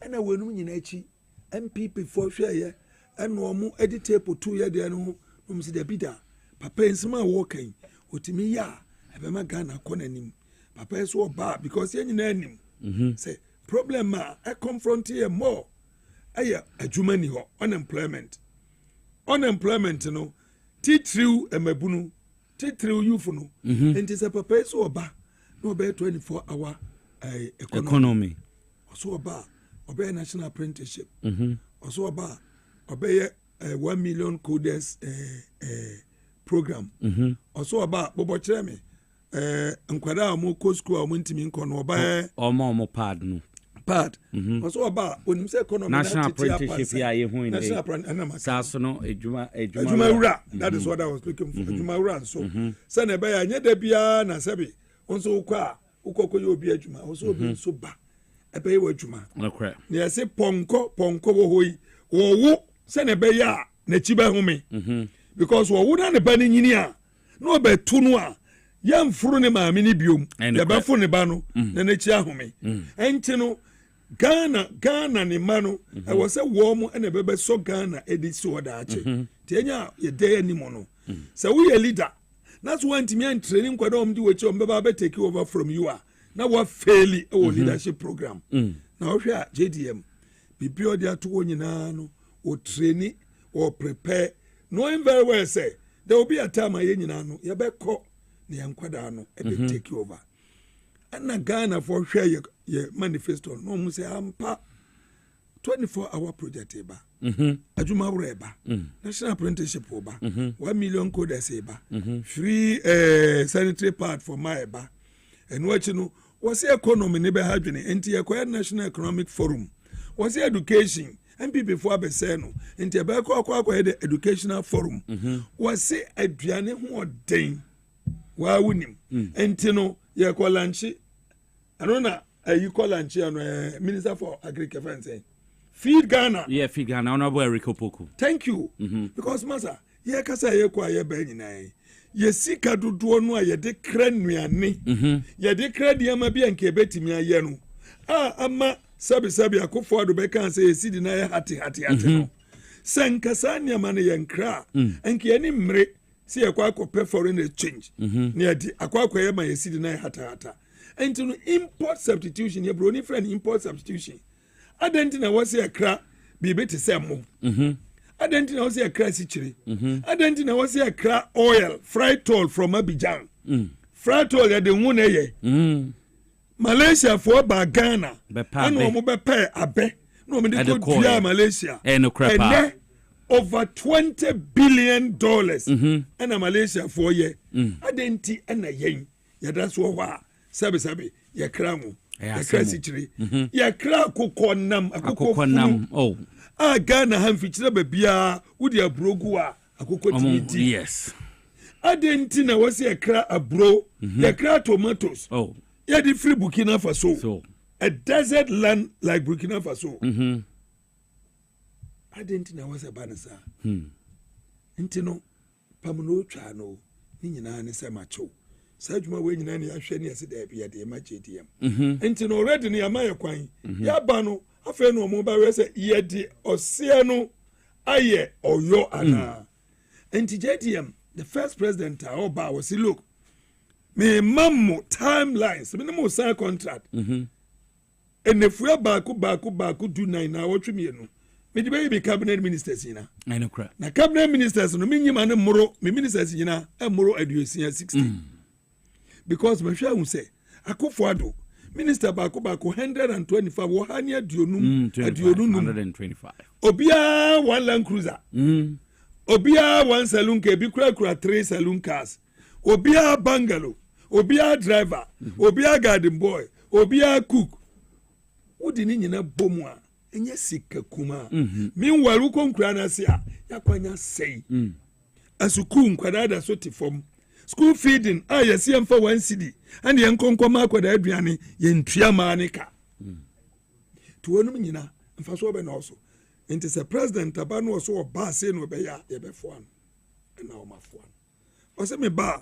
ena wenum nyina achi MP before hwe ye eno mu editape 2 ye de no num si da bida papa ensima wo kan otimi ya ebe magana konanim papa is so bad because you know say problem I confront here more aya adwuma ni ho unemployment no titiriu emabunu titiriu youth no and is a papa is so bad no be 24-hour economy so bad obey national apprenticeship so bad obey 1 million coders program so bad bobo chreme nkwada amu ko school amu ntimi nko no ba omo pad no pad also oba onim se economy national apprenticeship ya ye hu in saso no ejuma wura that is what I was looking for ejuma wura so se na be ya nya da bia na sebi onso ukwa ukoko ye obi ejuma onso obi so ba ebe ye ejuma okay ne ya se ponko wo hoyi wo se na be ya na chiba humi because wo na ne ba ni nyini a no be tunu a yam furu ne maame ni biom ya ba fu ne ba no na na chi ahome enti no Ghana ne ma no e wo se wo mu na bebe so Ghana edisi oda ache ti enya ye dey animo no se we a leader that's one time and training kwada omdi wechi ombeba be take over from you a na wa fail our leadership program na wo hwe JDM bibio dia to nyina no o train or prepare knowing very well say there will be a time aye nyina no ye be ko ne yankwada no e be take over ana Ghana for hwe ye manifesto no mu say ampa 24-hour project eba ajuma wura eba national apprenticeship eba 1 million coders eba free sanitary pad for my eba and what you know was economy ne be hadwene enti ye national economic forum was education MP before be say no enti be kwa the educational forum was aduane ho den wa wunim enti no ye ko lanchi anona you call lanchi minister for agriculture and say Feed Ghana. Yeah, Feed Ghana. Honorable Eric Opoku. Thank you. Because Masa, ye kasa ye kwa ye be nyina. Ye sika dodo no a ye de kra nuane. Ye de kra de ama bi anke betimi aye no. Ama sabi akofo ado be kan say ye sidi na ye hati no. Sankasa nneɛma no yɛ nkra ɛnka yɛne mmere sɛ yɛkɔ akɔpɛ foreign exchange ne yɛde akɔ akɔyɛ ma yɛsi de na yɛ hatahata ɛnti no import substitution yɛ broni frɛ no import substitution adɛnti na wɔsɛ yɛkra biribi te sɛ mo adɛnti na wɔsɛ yɛkra sikyire adɛnti na wɔsɛ yɛkra oil fried oil from Abidjan fried oil yɛde nwu na ɛyɛ Malaysia for ba Ghana ɛna wɔn bɛpɛ abɛ na wɔn de kɔ dua Malaysia ɛnɛ over $20 billion ɛna Malaysia for yɛ adɛnti ɛna yɛn yɛda so hɔ a sɛbesɛbe yɛkra mo yɛkra sikyire yɛkra akokɔ nam oh a Ghana ha mfikyire baabiara wode aburo gu a akokɔ timi di yes adɛnti na wɔsɛ yɛkra aburo yɛkra tomatoes oh yɛde free Burkina Faso a desert land like Burkina Faso adɛnti na wɔsɛ ba ne saa nti no pam no twa no ne nyinaa ne sɛ makyɛw saa adwuma wei nyinaa ne yɛahwɛ ne yɛsɛ daabi yɛde ma gyediam nti no already ne yɛama yɛ kwan yɛaba no afei no ɔmo bɛwɛ sɛ yɛde ɔseɛ no ayɛ ɔyɔ anaa nti gyediam the first president a ɔba wɔ si look me mammo timelines me ne mo sign contract ɛnɛfua baako du 9 na wɔtwe mienu me de bɛyɛ bi cabinet ministers nyina na cabinet ministers no me nyima ne mmoro me ministers nyina mmoro aduosia 60 because me hwɛ hu sɛ akofo ado minister baako 125 wɔ ha ne aduonum 125 obiara one Land Cruiser obiara one saloon car bi kura 3 saloon cars obiara bungalow obiara driver obiara garden boy obiara cook wodi ni nyina bomu a enye sika kuma meanwhile wukɔ nkura na se a yakwanya sei asuku nkwada da so te fam school feeding a yɛsi yɛmfa 1 cedi ane yɛnkɔnkɔma akɔda aduane yɛntua maa ne ka to wɔnom nyina mfa so ɔbɛna ɔso nti sɛ president aba no ɔso ɔbaa sei no ɔbɛyɛ a yɛbɛfoa no ɛna ɔmafoa no ɔsɛ me baa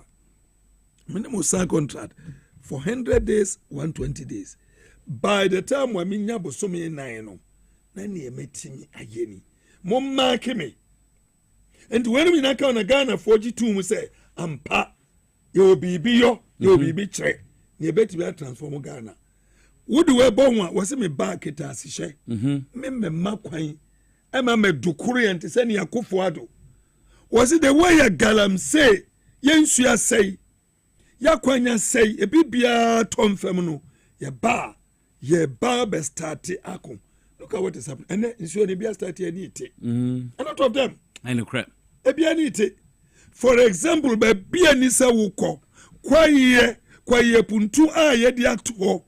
mene mo sign contract for 100 days 120 days by the time wa minya bosome 9 no na ne emetimi ayeni mo maake me and when we na ka na Ghana 42 mu say ampa yo bibi kyerɛ ne ebetimi transform Ghana would we bon wa was me back kita asihye me makwan ema me dukuru ente se ne yakofo ado was it the way ya galam say yensua say yakwanya say ebibia tomfam no ye ba be start akon. Look at what is happening. And then ensure they be start any ite. And out of them. I know crap. Ebi ani ite. For example, be ani sa wuko. Kwaye puntu a ye di ato.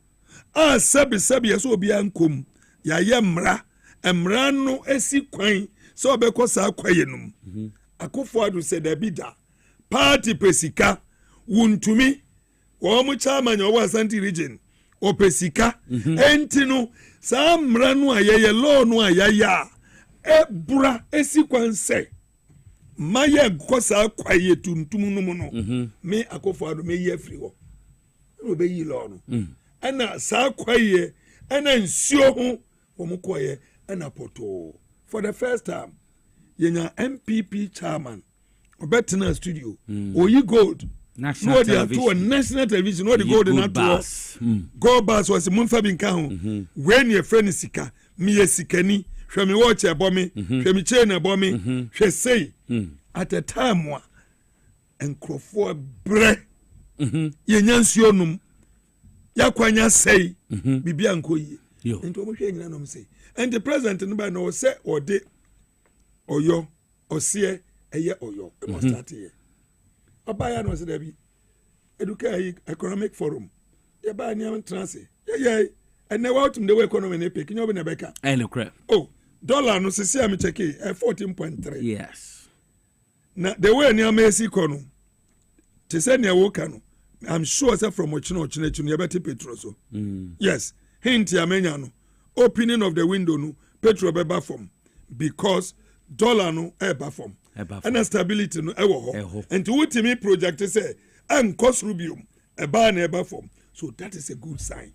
A sabi so obi ankom. Ya ye mra. Mra no esi kwan. So obekɔ saa kwaye num. Akofo adu se da bi da. Party pesika. Wuntumi. Wo mu chairman owo Asante region. Opesika entino sa mra no ayeye law no ayaya ebura esikwan se maye gosa kwaye tuntum no no me akofo ado me ye free ho no be yi law no ana sa kwaye ana nsuo ho omukoye ana poto for the first time yenya MPP chairman obetena studio oyi gold National television. National television. No, the golden bus. Gold bus was a month of income. When your friend is sick, me a sickany, show me watch a bommy, show me chain a bommy, she say at a time and Crawford bre Yansionum Yakwanya say, Bibianco ye. And to me, say. And the president nobody no say or de or yo or see a year or yo. It must start here. Abaya no se debi educate economic forum ye ba nyam transe ye and now out the economy ne pick nyobe na beka I know crap dollar no se see me check 14.3 yes na the way nyam esi kono te se ne wo ka no I'm sure say from ochino ye beti petrol so yes hint ya menya no opening of the window no petrol be ba form because dollar no e ba form and stability no ewo ho and to what me project say and cost rubium a bar never form so that is a good sign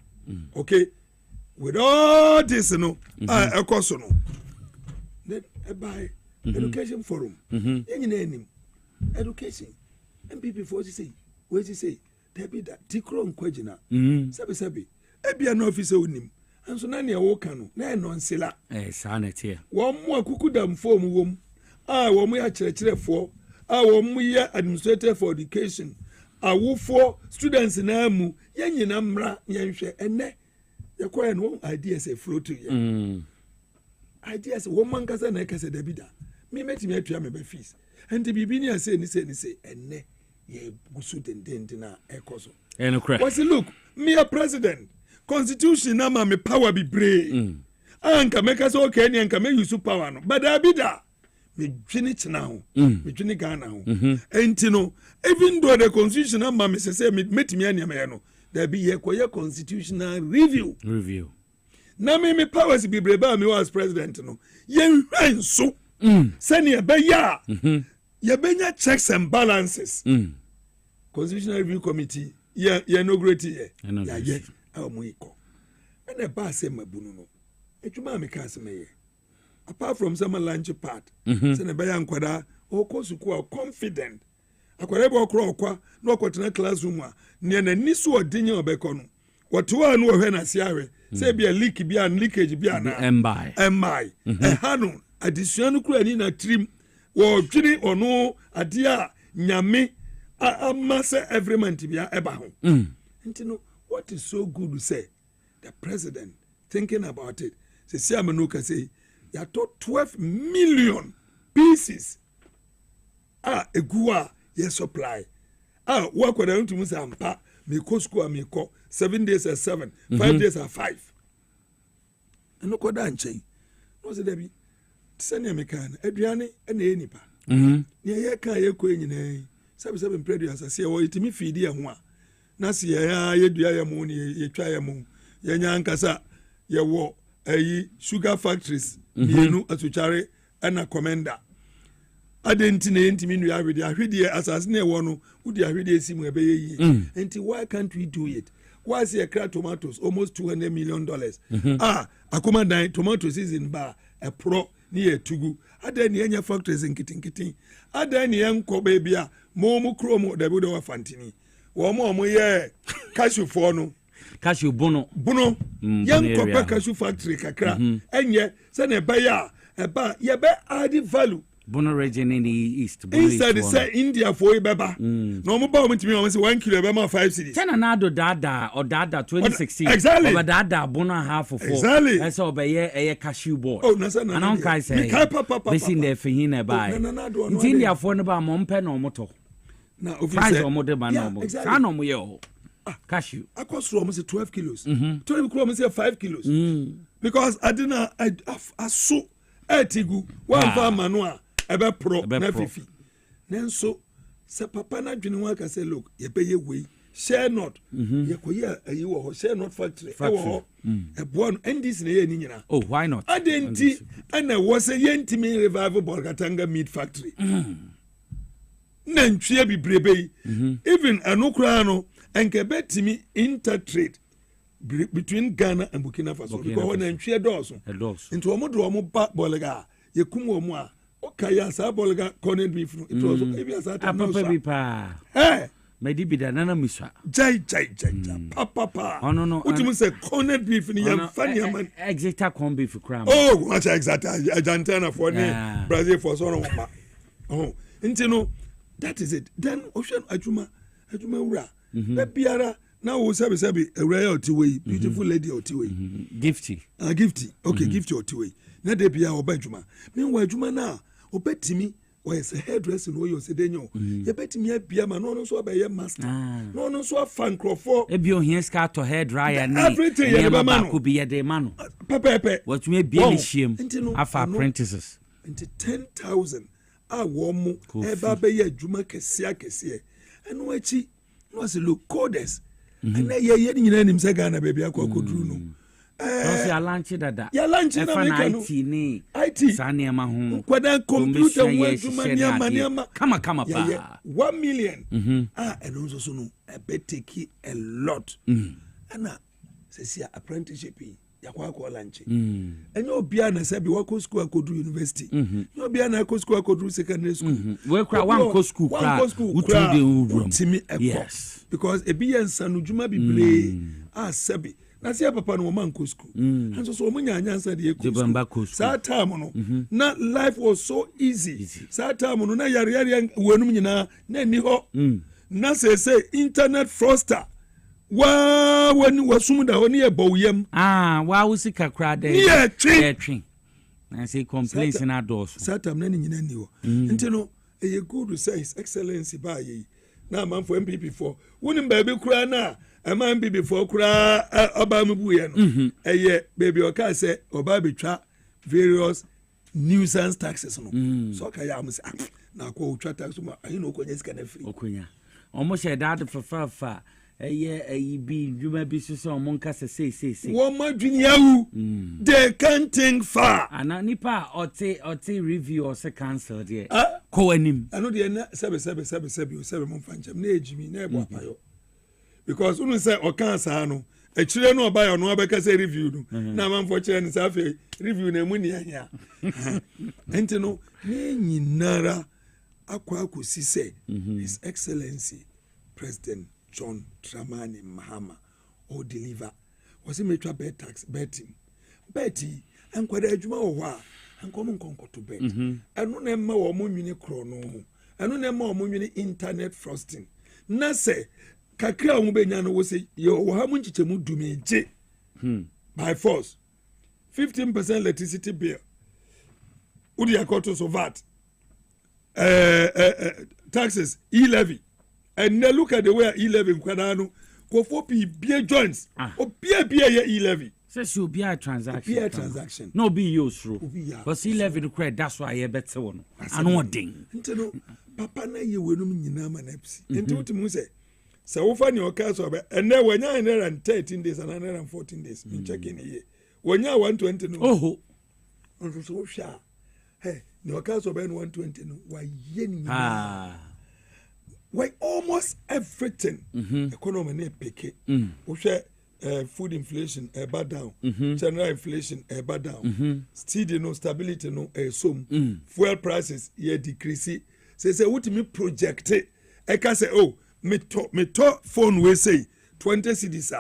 okay with all this no e cost no then buy education forum yɛnyina anim education MPP for say we say Debbie that tikro nkwagina sɛbesɛbe ebia no office onim anso na ne wo ka no na ɛno nsela sanity wo mo akuku dam form wom wo mo ya kyerɛkyerɛfo wo mo ya administrator for education awofo students na mu yɛnyina mmra yɛnhwɛ ɛnɛ yɛkɔɛ no ideas e flow to you ideas wo man kasa na kasa Debbie da me metimi atua me ba fees enti bibi ni ase ni se ɛnɛ ye gusu dendende na ekoso what's look me a president constitution na ma me power be brave anka make us okay ni anka me use power no but abida me dwini china ho me dwini Ghana ho enti no even though the constitution na ma me say me metimi aniam ye no there be ye koye constitutional review na me powers be brave ba me was president no ye hwan so sani e be ya ye benya checks and balances constitutional review committee ye no great ye ya ye amu iko ene ba se mabunu no etuma me ka se me apart from some lunch part se ne be ya nkwada o kosuku confident akwara be okro okwa na okotena classroom a ne na niso odinye obeko no woto anu ohwe na se awe se bia leak bia leakage bia na embai hanu addition kura ni na trim wo twini ono ade a nyame amasa every month bia eba ho ntino what is so good to say the president thinking about it say see amano say ya to 12 million pieces egua ye supply work with them to musa ampa me ko school me ko 7 days at 7 5 days at 5 no ko da nchen no se debi sani american aduane na enipa ne ye kan ye ko nyina sabe preduance se wo itimi feed ye ho a na se ye dua ye mo ne ye twa ye mo ye nya nkasa ye wo ayi sugar factories mienu atuchare na commander adenti na entimi nua ahwede asase na wo no udi ahwede esimu ebe ye enti why can't we do it? Why see a crowd tomatoes almost $200 million? Akoma dan tomato season ba a pro ni etugu adani enya factories nkitinkitin adani enko baby a mo mu kromo da bi do fantini wo mo ye cashew for no cashew bono yenko pe cashew factory kakra enye se na ba ya eba ye be add value Bono region in the east. Inside say India for beba. No mo ba mo timi o say 1 kilo be ma 5 cedis. Tena na do dada 2016. Exactly. Over dada bono half of 4. Exactly. That's all be a cashew board. Oh, na say na. And on kai say. Be seen there for hin e buy. India for no ba mo mpe no moto. Na office. Price o mo de ba no mo. Sa no mo ye o. Cashew. Akosro mo say 12 kilos. 12 kilo mo say 5 kilos. Because I didn't I so etigu one farmer no ebe pro na fifi nenso se papa na dwene wa ka say look ye be ye we share not ye koye ayi wo share not factory e wo e bo no ndis na ye ni nyina oh why not adenti ana wo say ye ntimi revival Bolgatanga meat factory na ntwie bibrebe even anokura no enke betimi intertrade between Ghana and Burkina Faso because when ntwie doso into omodo omo ba Bolga ye kum omo a okay, yes, I bolga corned beef. It was maybe as I pa. Hey, maybe be the nana misa. Jai, papa. Oh no. What you say corned beef in your funny man. Exacta corned beef cram. Oh, what exact Argentina for Brazil for so long. Oh, intino. That is it. Then Ocean Ajuma ura. That biara now we sabi a rare Otiway, beautiful lady Otiway. Gifty. Gifty. Okay, gifty Otiway. Na de bia obadwuma. Meanwhile Juma na obetimi or as a hairdresser no you say denyo ye betimi abia ma no so abaye master no so afan crofo e bi ohia ska to hair dryer ni everything ye be ma ko bi ye de ma no pepe what me bia ni hiem afa apprentices into 10,000 a wo mu e ba be ye adwuma kese eno achi no se look coders ana ye nyina nim se Ghana baby akokoduru no Don't say lunch dada. Ya lunch na make no. IT. Sani ama hu. Kwada computer wema Kama pa. 1 million. And also so no a bet take a lot. Ana se sia apprenticeship yakwa lunch enyo obia na say be wako school akodu university enyo obia na ako school akodu secondary school we kra one ko school kra utu de ubrum yes because e bi ensanu juma bible sebi na say papa no man ko school and so omunya anyansa de ko sa time no na life was so easy sa time no na yare wenum nyina na ni ho na say internet fraudster when wasum da honi e bowiem wa wusi kakra de ye twi na say complaints na doors satam na nyina ni ho ntino e good to say his excellency ba ye na man for MPP4 wonim ba bi kura na man MPP4 kura oba mbu ye no eye baby o ka say oba betwa various nuisance taxes no so ka ya am say na ko utwa tax ma ayi no ko nyesika na free okonya omo she dad fafafa eye bi dwuma bi so monka say wo madwini awu they can't think far ana nipa ote review or say cancel there ko anim ano de na sebe mo fanchem na ejimi na ebo apayo because unu say o cancer no echire no oba yo no abeka say review no na man for chire ni say afi review na mu ni ahia enti no ni nyinara akwakosi say his excellency President John Dramani Mahama or deliver was he metwa bed tax betting betty and kwada adwuma wo ho a ankom nkonko to bet eno na emma wo mo nwini kro no ho eno na emma wo mo nwini internet frosting na se kakra wo benya no wo se yo wo ha mo nchichemu dumeje by force 15% electricity bill udi akoto so VAT taxes e-levy. And now look at the way e-levy kwanano go for be joints or be e-levy. Says you be a transaction. No be used through. Because e-levy the credit that's why I bet so one. I know ding. Into papa na ye wenum nyina manepsi. Into what mu say. So we find your case over and then when you 113 days and 114 days in checking a year. When you 120 no. Oh. On so sha. Hey, no case over 120 no. Why yen why almost everything economy na peke we share food inflation bad down general inflation bad down still no stability no fuel prices ye decrease say what me project e ka say oh me to phone we say 20 cedis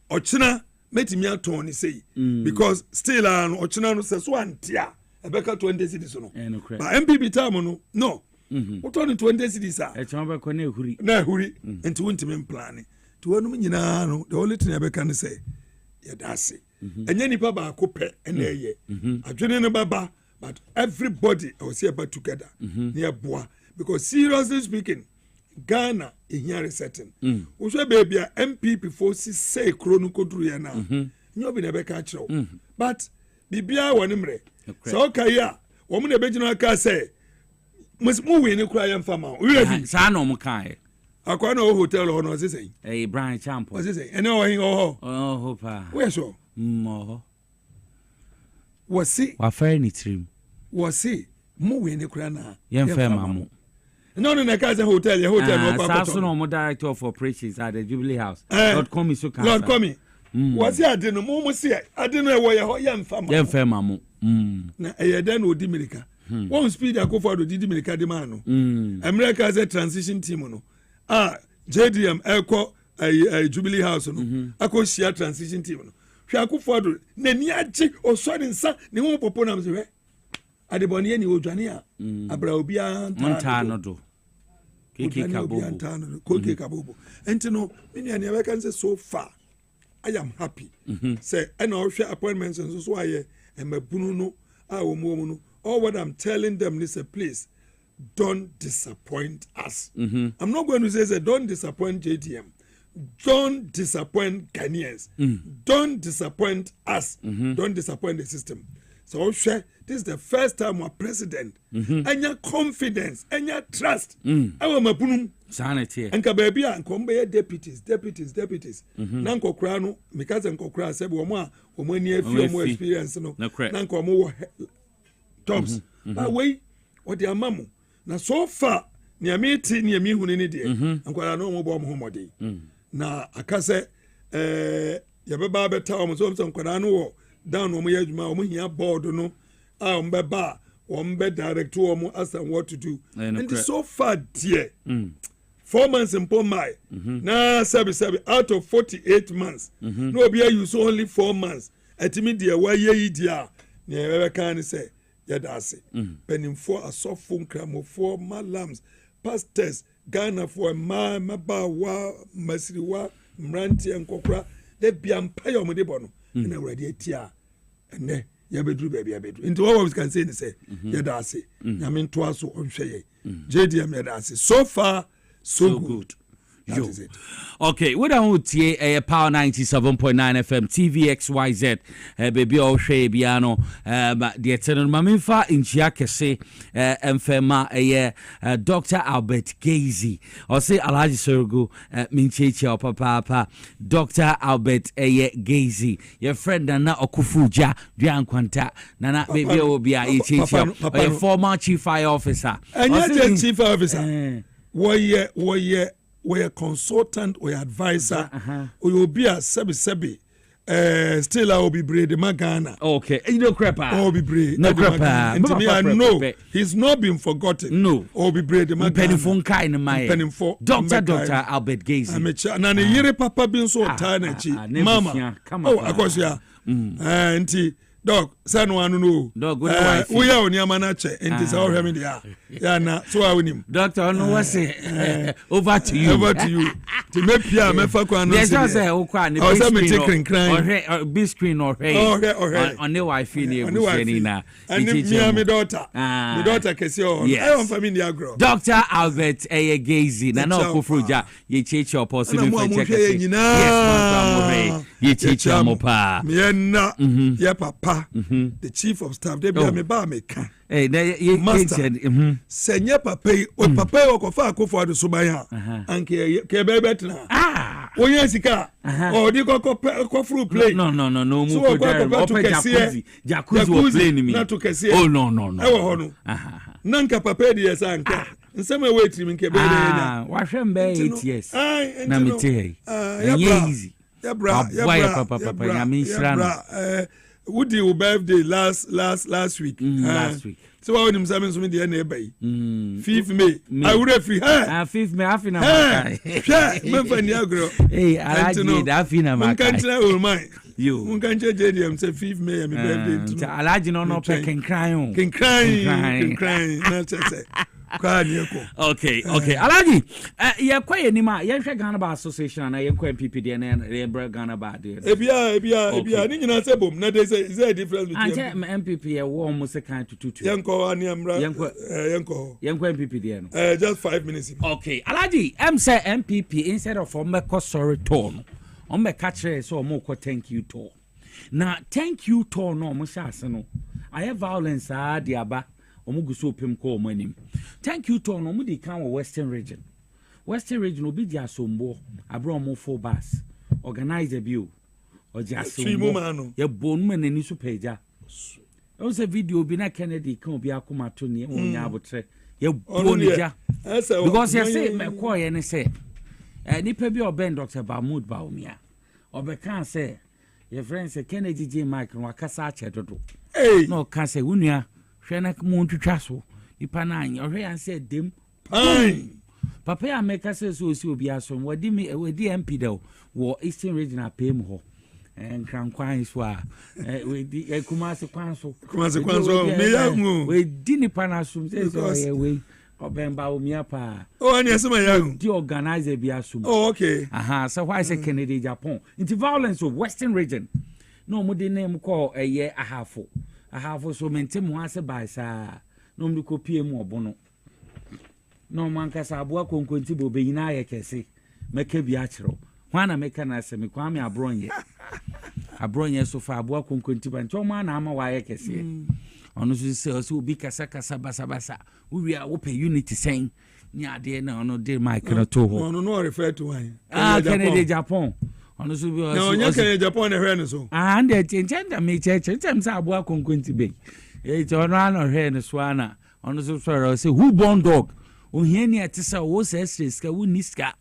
ochina metimi aton ni say because still ochina no say so antia e beka 20 cedis no but MPP time no what on 20 cities are? It's not about huri. Na huri. And to win plan. To one nyina no, the only thing I can say, yeah, that's it. And then baba coupe and there ye. I didn't baba, but everybody I was here about together near Bois. Because seriously speaking, Ghana in here is certain. Which baby MP before say chrono kodru now. You be never catch you. But Bibia wanimre. So okay, yeah. Woman the original car say. Mu we ni kura yam fama we ready sa no mo kai akwa no hotel ho no say eh Brian Champo say ene o hin ho oh pa we so mo wasi wa fair ni trim wasi mu we ni kura na yam fama mo no na ka say hotel no pa sa so no mo director of operations at the Jubilee House Lord come so can Lord come wasi ade no mo si ade no e wo ye ho yam fama mo na e ye den odi America one speed akofo do didi America de man no America as a transition team no JDM eko Jubilee House no akoshia transition team no hwe akofo do na ni agi osori nsa ne ho popo na mse adeboni ye ni odwane a abra obi anta no do keke kabobo entino mini ani abeka nse so far I am happy say and ohwe appointments so aye emabunu no omo no. All what I'm telling them is please don't disappoint us. I'm not going to say don't disappoint JDM. Don't disappoint Ghanaians. Don't disappoint us. Don't disappoint the system. So this is the first time our president and your confidence and your trust. Our mapunum sanity. And kabebia and kombe deputies. Nanko krano because nanko kra sebe omo near few more experience no. Nanko omo tops but way what the amamu na so far near meeting near me who need it and quite no more bomb homody na akase yɛbɛba bɛta wɔn so wɔn nkwadaa no wɔ down wɔn yɛ adwuma wɔn hia board no a wɔn bɛba wɔn bɛ direct wɔn as and what to do and so far dear 4 months in Pomai na sebi out of 48 months no obi use only 4 months etimi deɛ wɔayɛ yi deɛ na yɛbɛka ne sɛ yɛda ase penimfoɔ asɔfo nkramofoɔ malams pastors Ghana for ma mabawa masiriwa mranti nkokra de bia mpaye omde bono na awrade atia ene ya bedru baabi abedru nti what we can say ni say yɛda ase nyame nto aso onhwɛ yɛ JDM yɛda ase so far so good. Yo. Okay, we don't tie Power 97.9 FM TVXYZ baby o hwe biano the eternal maminfa inchia kese emfema Dr. Albert Gazy or say Alhaji Sorgo minchechi o papa Dr. Albert Gazy your friend na okufuja dwan kwanta nana baby o bia ichechi your former chief fire officer and chief fire officer we consultant or advisor or you'll be a sebi still I will be brave the Magana. Okay, you know crapper. Or be brave. No crapper. And to me I know he's not been forgotten. No. Or be brave the Magana. Penny phone kind of my Dr. Albert Gazy. I'm a child. Nana yere papa been so tired. Mama. Oh, of course yeah. And dog, son one no. Dog, we are on Yamanache, and it's all him in the yeah, na so I win him. Doctor, no, what's it? Over to you. Over to you. To make Pia, me fuck one. Yes, I say, Okwan, I was taking crying. Or big screen or hey. On the wife in here, and me daughter. My daughter can see all. I want family agro. Dr. Albert Gazy, Nana Kufruja, ye cheche or possible for check. Yes, ye cheche mopa. Miena, ya papa. The chief of staff they be me ba me ka eh master senye papa o papa o ko fa akofo ado so ban ha anke ke be betna oyin sika o di ko fru play no mo ko jacuzzi o play ni mi oh no e wo ho no nanka papa di esa anka nsema wait mi nke be na wa hwem be 8 years na me te easy ya bra Woody your birthday last week. Last week. So I want him some the neighbor. 5th May. I would have free. 5th May. I feel my Hey, I did. I feel my guy. You can't change JDM. Say 5th May. My birthday. I like no can cry. Can cry. Not say. Okay. Alaji, ye kwa nima ye hwe Ghana Bar Association na ye kwa MPP na ye bra Ghana Bar de. Ebia ni nyina se bom na there is a difference between MPP ye wo mo se kan tututu. Yenko ani amra. Yenko MPP de no. Just 5 minutes. Okay. Alaji, say MPP instead of make sorry tone. On me catch so mo ko thank you to. Na thank you to no mo sha ase no. I have violence diaba. Omuguso pem ko omanim. Thank you to no mudi kan Western region obi dia sombo abro mo 4 bus organize a bill oja sombo ye bonu manani so peja o se video bi na Kennedy kan obi akoma to ne onya abotre ye bonu ja because you say me call ye ne say nipa bi oben Dr. Mahmoud Baumia obekan say your friend say Kennedy J Mike no akasa ache dodo no kan say unua hwena mo ntwitwa so ipa na anya hwe an say dem papa ya make say so obi asom wadi MP da wo Eastern Regional PM ho nkran so a we kumase kwan so me ya hu we di ni pa na asom say so we obemba omia pa ani asema ya hu di organizer bi asom okay so why say Kennedy Japan into violence of Western region no mo de name call ahafo so mentem ho ase by sa no mdu ko PM obono no man kasa aboa konkonti bo be nyina ye kese meka bi akiro hwana meka na ase me kwame abronye so fa aboa konkonti ba ncho ma na ama wa ye kese ono so se obi kasa basa we are open unity saying ni ade na ono de mic na to ho ono no refer to one Kennedy Japan ono so bi no nya Kennedy Japan na hwe no so and the change me cheche sa aboa konkonti be ono ano hwe no so ana ono so say who born dog ohiani atisa wo se stress ka wo niska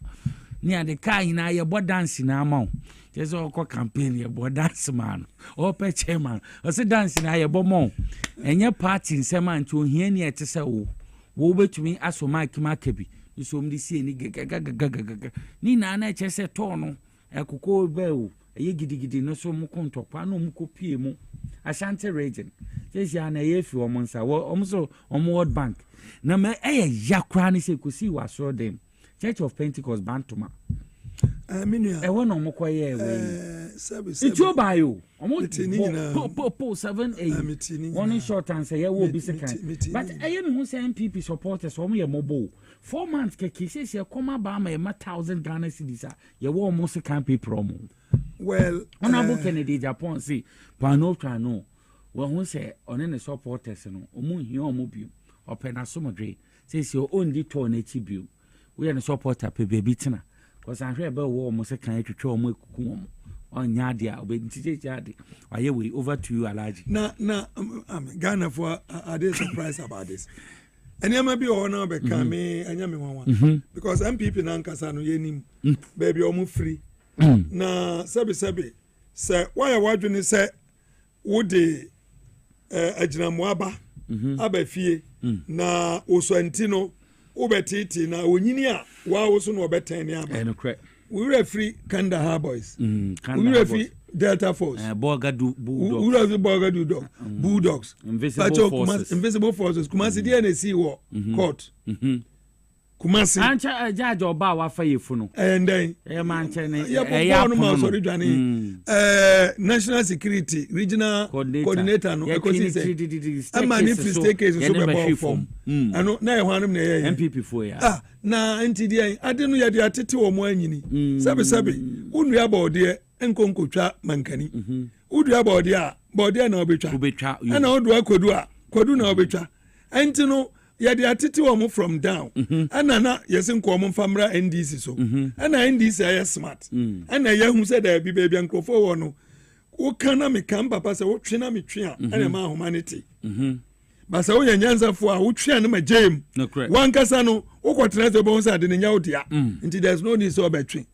near the car in a board dancing amount. There's all campaign about dance man or pet chairman or say dancing I bomb and your party in some man to hear near to say, oh, woe to me as for Mike Maccabi. You saw me see any gaga. Nina and I just said, Tono, a cocoa bell, a yiggy no so muconto, pano muco piemo, a shanty region. Just yan a year for months, I was also on World Bank. No, my a yakrani say could see what saw them. Church of Pentecost Bantuma. I mean, I want no more quiet. It's your bio. Almost 7-8. One short answer, I will be second. But I am who say MPP supporters for me a mobile. 4 months, Kaki says you come about my 1,000 Ghana cedis. You will almost a campy promo. Well, Honorable Kennedy Japan say, Pano Trano. Well, who say on any supporters and your mobile or Penasumagre says your own detour native view. We are a supporter, baby tina. Because I heard about war almost a kind to throw more on Yadia, Yadi. I way over to you, Alaji. Now, I'm Ghana for a day surprised about this. And you may be honor become me and Yami one. Because MPP Nankasano Yenim, baby, almost free. Now, Sabi, say, why are you say, would the Ajinamwaba, Abefie, na Uswantino. Obetiti na onyinia wa wo so no obeten ya ba we referee Kandahar boys we referee Delta Force Bogadu Bulldogs we referee Bogadu Bulldogs Invisible Forces Kumasi dey na see wo court Kumasi ancha judge oba wa fa yefu no and then manche ne ya no sorry dwane national security regional coordinator no because say manifest case so be form ano na e hwanum na ye MPP fo ya na anti dey ade no ye dey atete wo mo anyini sabe unu ya bode enkonkotwa mankani udu ya bode na obetwa na odu akodu na obetwa anti no ya dey atete wo from down na yesin ko mo famra NDC so na NDC ya smart na ya hu say da bi baby ankrofo wo no wo kana me kan papa say wo twe na me twe a na ma humanity basa wo nyanza fo a wo twe na ma jam wan kasa no wo kwotena se bo nsa de nya wo dia nti there's no need so betwe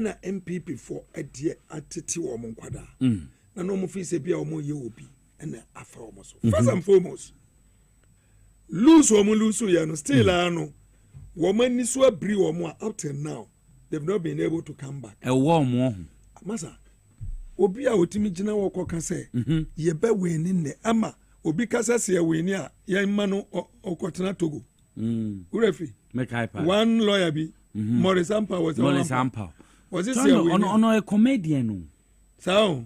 na MPP for adie atete wo mo nkwada na no mo fi se bia wo mo ye obi na afa wo so first and foremost lose ya no still ano woman ni so abri wo mo up till now they've not been able to come back e wo mo masa obi a otimi gina wo koka se ye ba weni ne ama obi kasa se we ni a ye ma no okotena Togo urefi one lawyer bi Maurice Ampa was it say ono a comedian no sao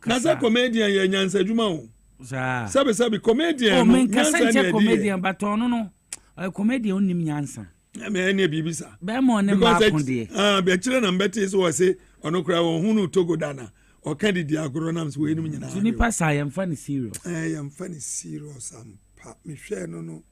na za comedian ye nyansa djuma o sabe comedian no nyansa comedian but ono no a comedian onim nyansa me ne bibisa be mo ne ma konde be chire na mbete so wase ono kra won hunu Togo dana o candidate agronams we enim nyina so ni pass I am funny serious am funny serious am pa me hwe no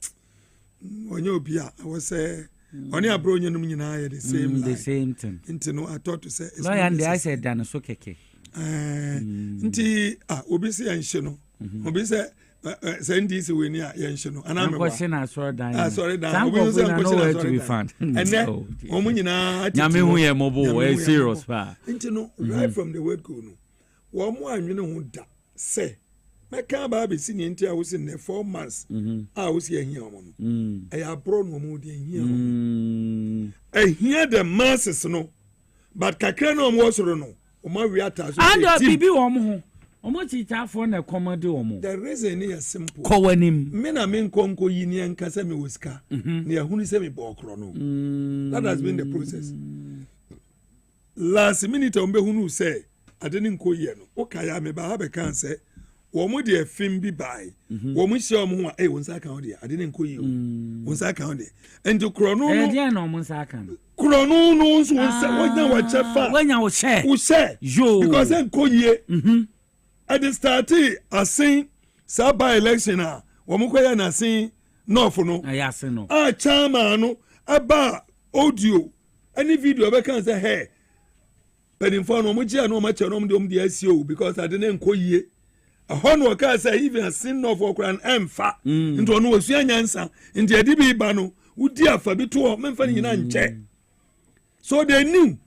onye obi a I was say oni abro onye num nyina ya the same thing into no I thought to say no and I said dan so keke nti obi se yan hye no obi se NDC we ni a yan hye no ana me question asoro dan obi se question asoro dan and then omu nyina nyame hu ye mobo we serious pa nti no right from the word go no wo mu anwene hu da say meka ba be si ni nti a wo si ne 4 months a wo si ahia omo no e abro no mu de ahia omo ahia the masses no but kakra no omo soro no omo wi ata so and bibi wo mo ho omo chicha for na comedy omo the reason is simple ko wanim me na me nkonko yi ni nkasa me woska na ehunu se me bokro no that has been the process last minute ombe hunu se adeni nkoye no okaya me ba ha be kan se wo mu de film bi bai wo mu hye omo ho wonsa kan de adeni nkoye wonsa kan de enti krono no dia no wonsa kan krono no so wonsa wonya wa chefa wonya wo she because nkoye at the start asin sa by election a wo mu koya na asin north no ayasin no chama no aba audio any video be kan say hey but for no mu gia no ma che no mu de asio because adeni nkoye ahono waka say even sin north okran emfa into no wasua nyansa into edi bi ba no udi afa bi to memfa ni nyina nche So they knew.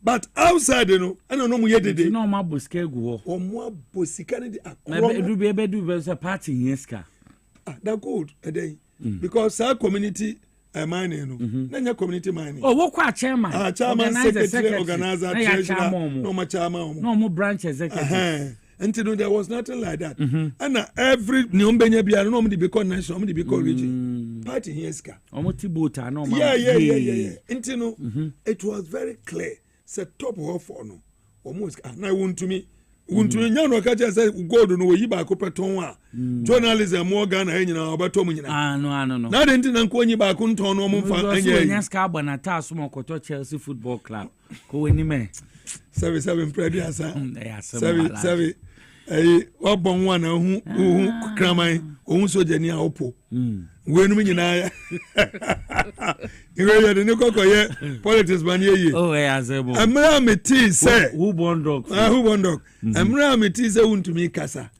But outside, you know, I don't know where they did. No, my boske go. Or more bosicani. Maybe do a party in Yeska. That good a day. Because our community mining, no, community mining. Oh, what quite chairman? Chairman, secretary, organizer, treasurer, no more chairman, no more branch executive. Until there was nothing like that. And every Nyombenya be normally because national, normally because region. Party in Yeska. Omotibota, no man. Yeah. Until it was very clear. Set top of no almost now want to me nyano kacha say God no yi ba ko peton a journalism mo Ghana nyina obeto mu nyina no na de ntina nko nyi ba ko nton no mo fa anya nya ska gba na ta so mo koto Chelsea Football Club ko weni me 7 predia sa obon wa na hu kraman ohun soje ni a opo wenu nyina iwe de ni kokoye politics ban ye amra meti say who bondok amra meti say untumi kasa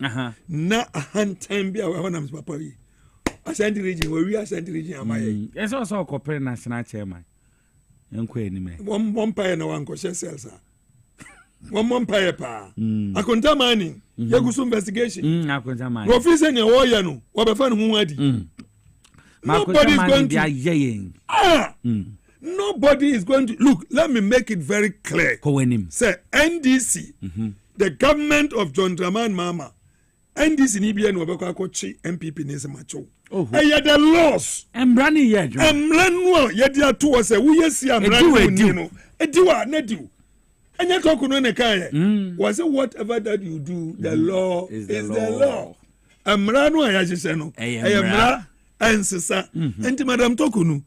na ahantan bia wa na papa yi Ashanti region we Ashanti region amaye yes also corporate national chairman enko eni me one pay na wan ko shells one month pa akonta mani yagusu investigation akonta mani officer ne wo ya no wo be fa no hu adi nobody is going to nobody is going to look. Let me make it very clear. Say NDC, the government of John Dramani Mahama, NDC ni bia no obekwa kochi MPP ni se macho. Hey, the laws. Embrani ye. Embrano ye dia to was say we see embrano ni no. Ediwa na diu. Anya talk no ne kan was it whatever that you do, the law is the law. Embrano ayajise no. Embrano ensisa enti madam tokunu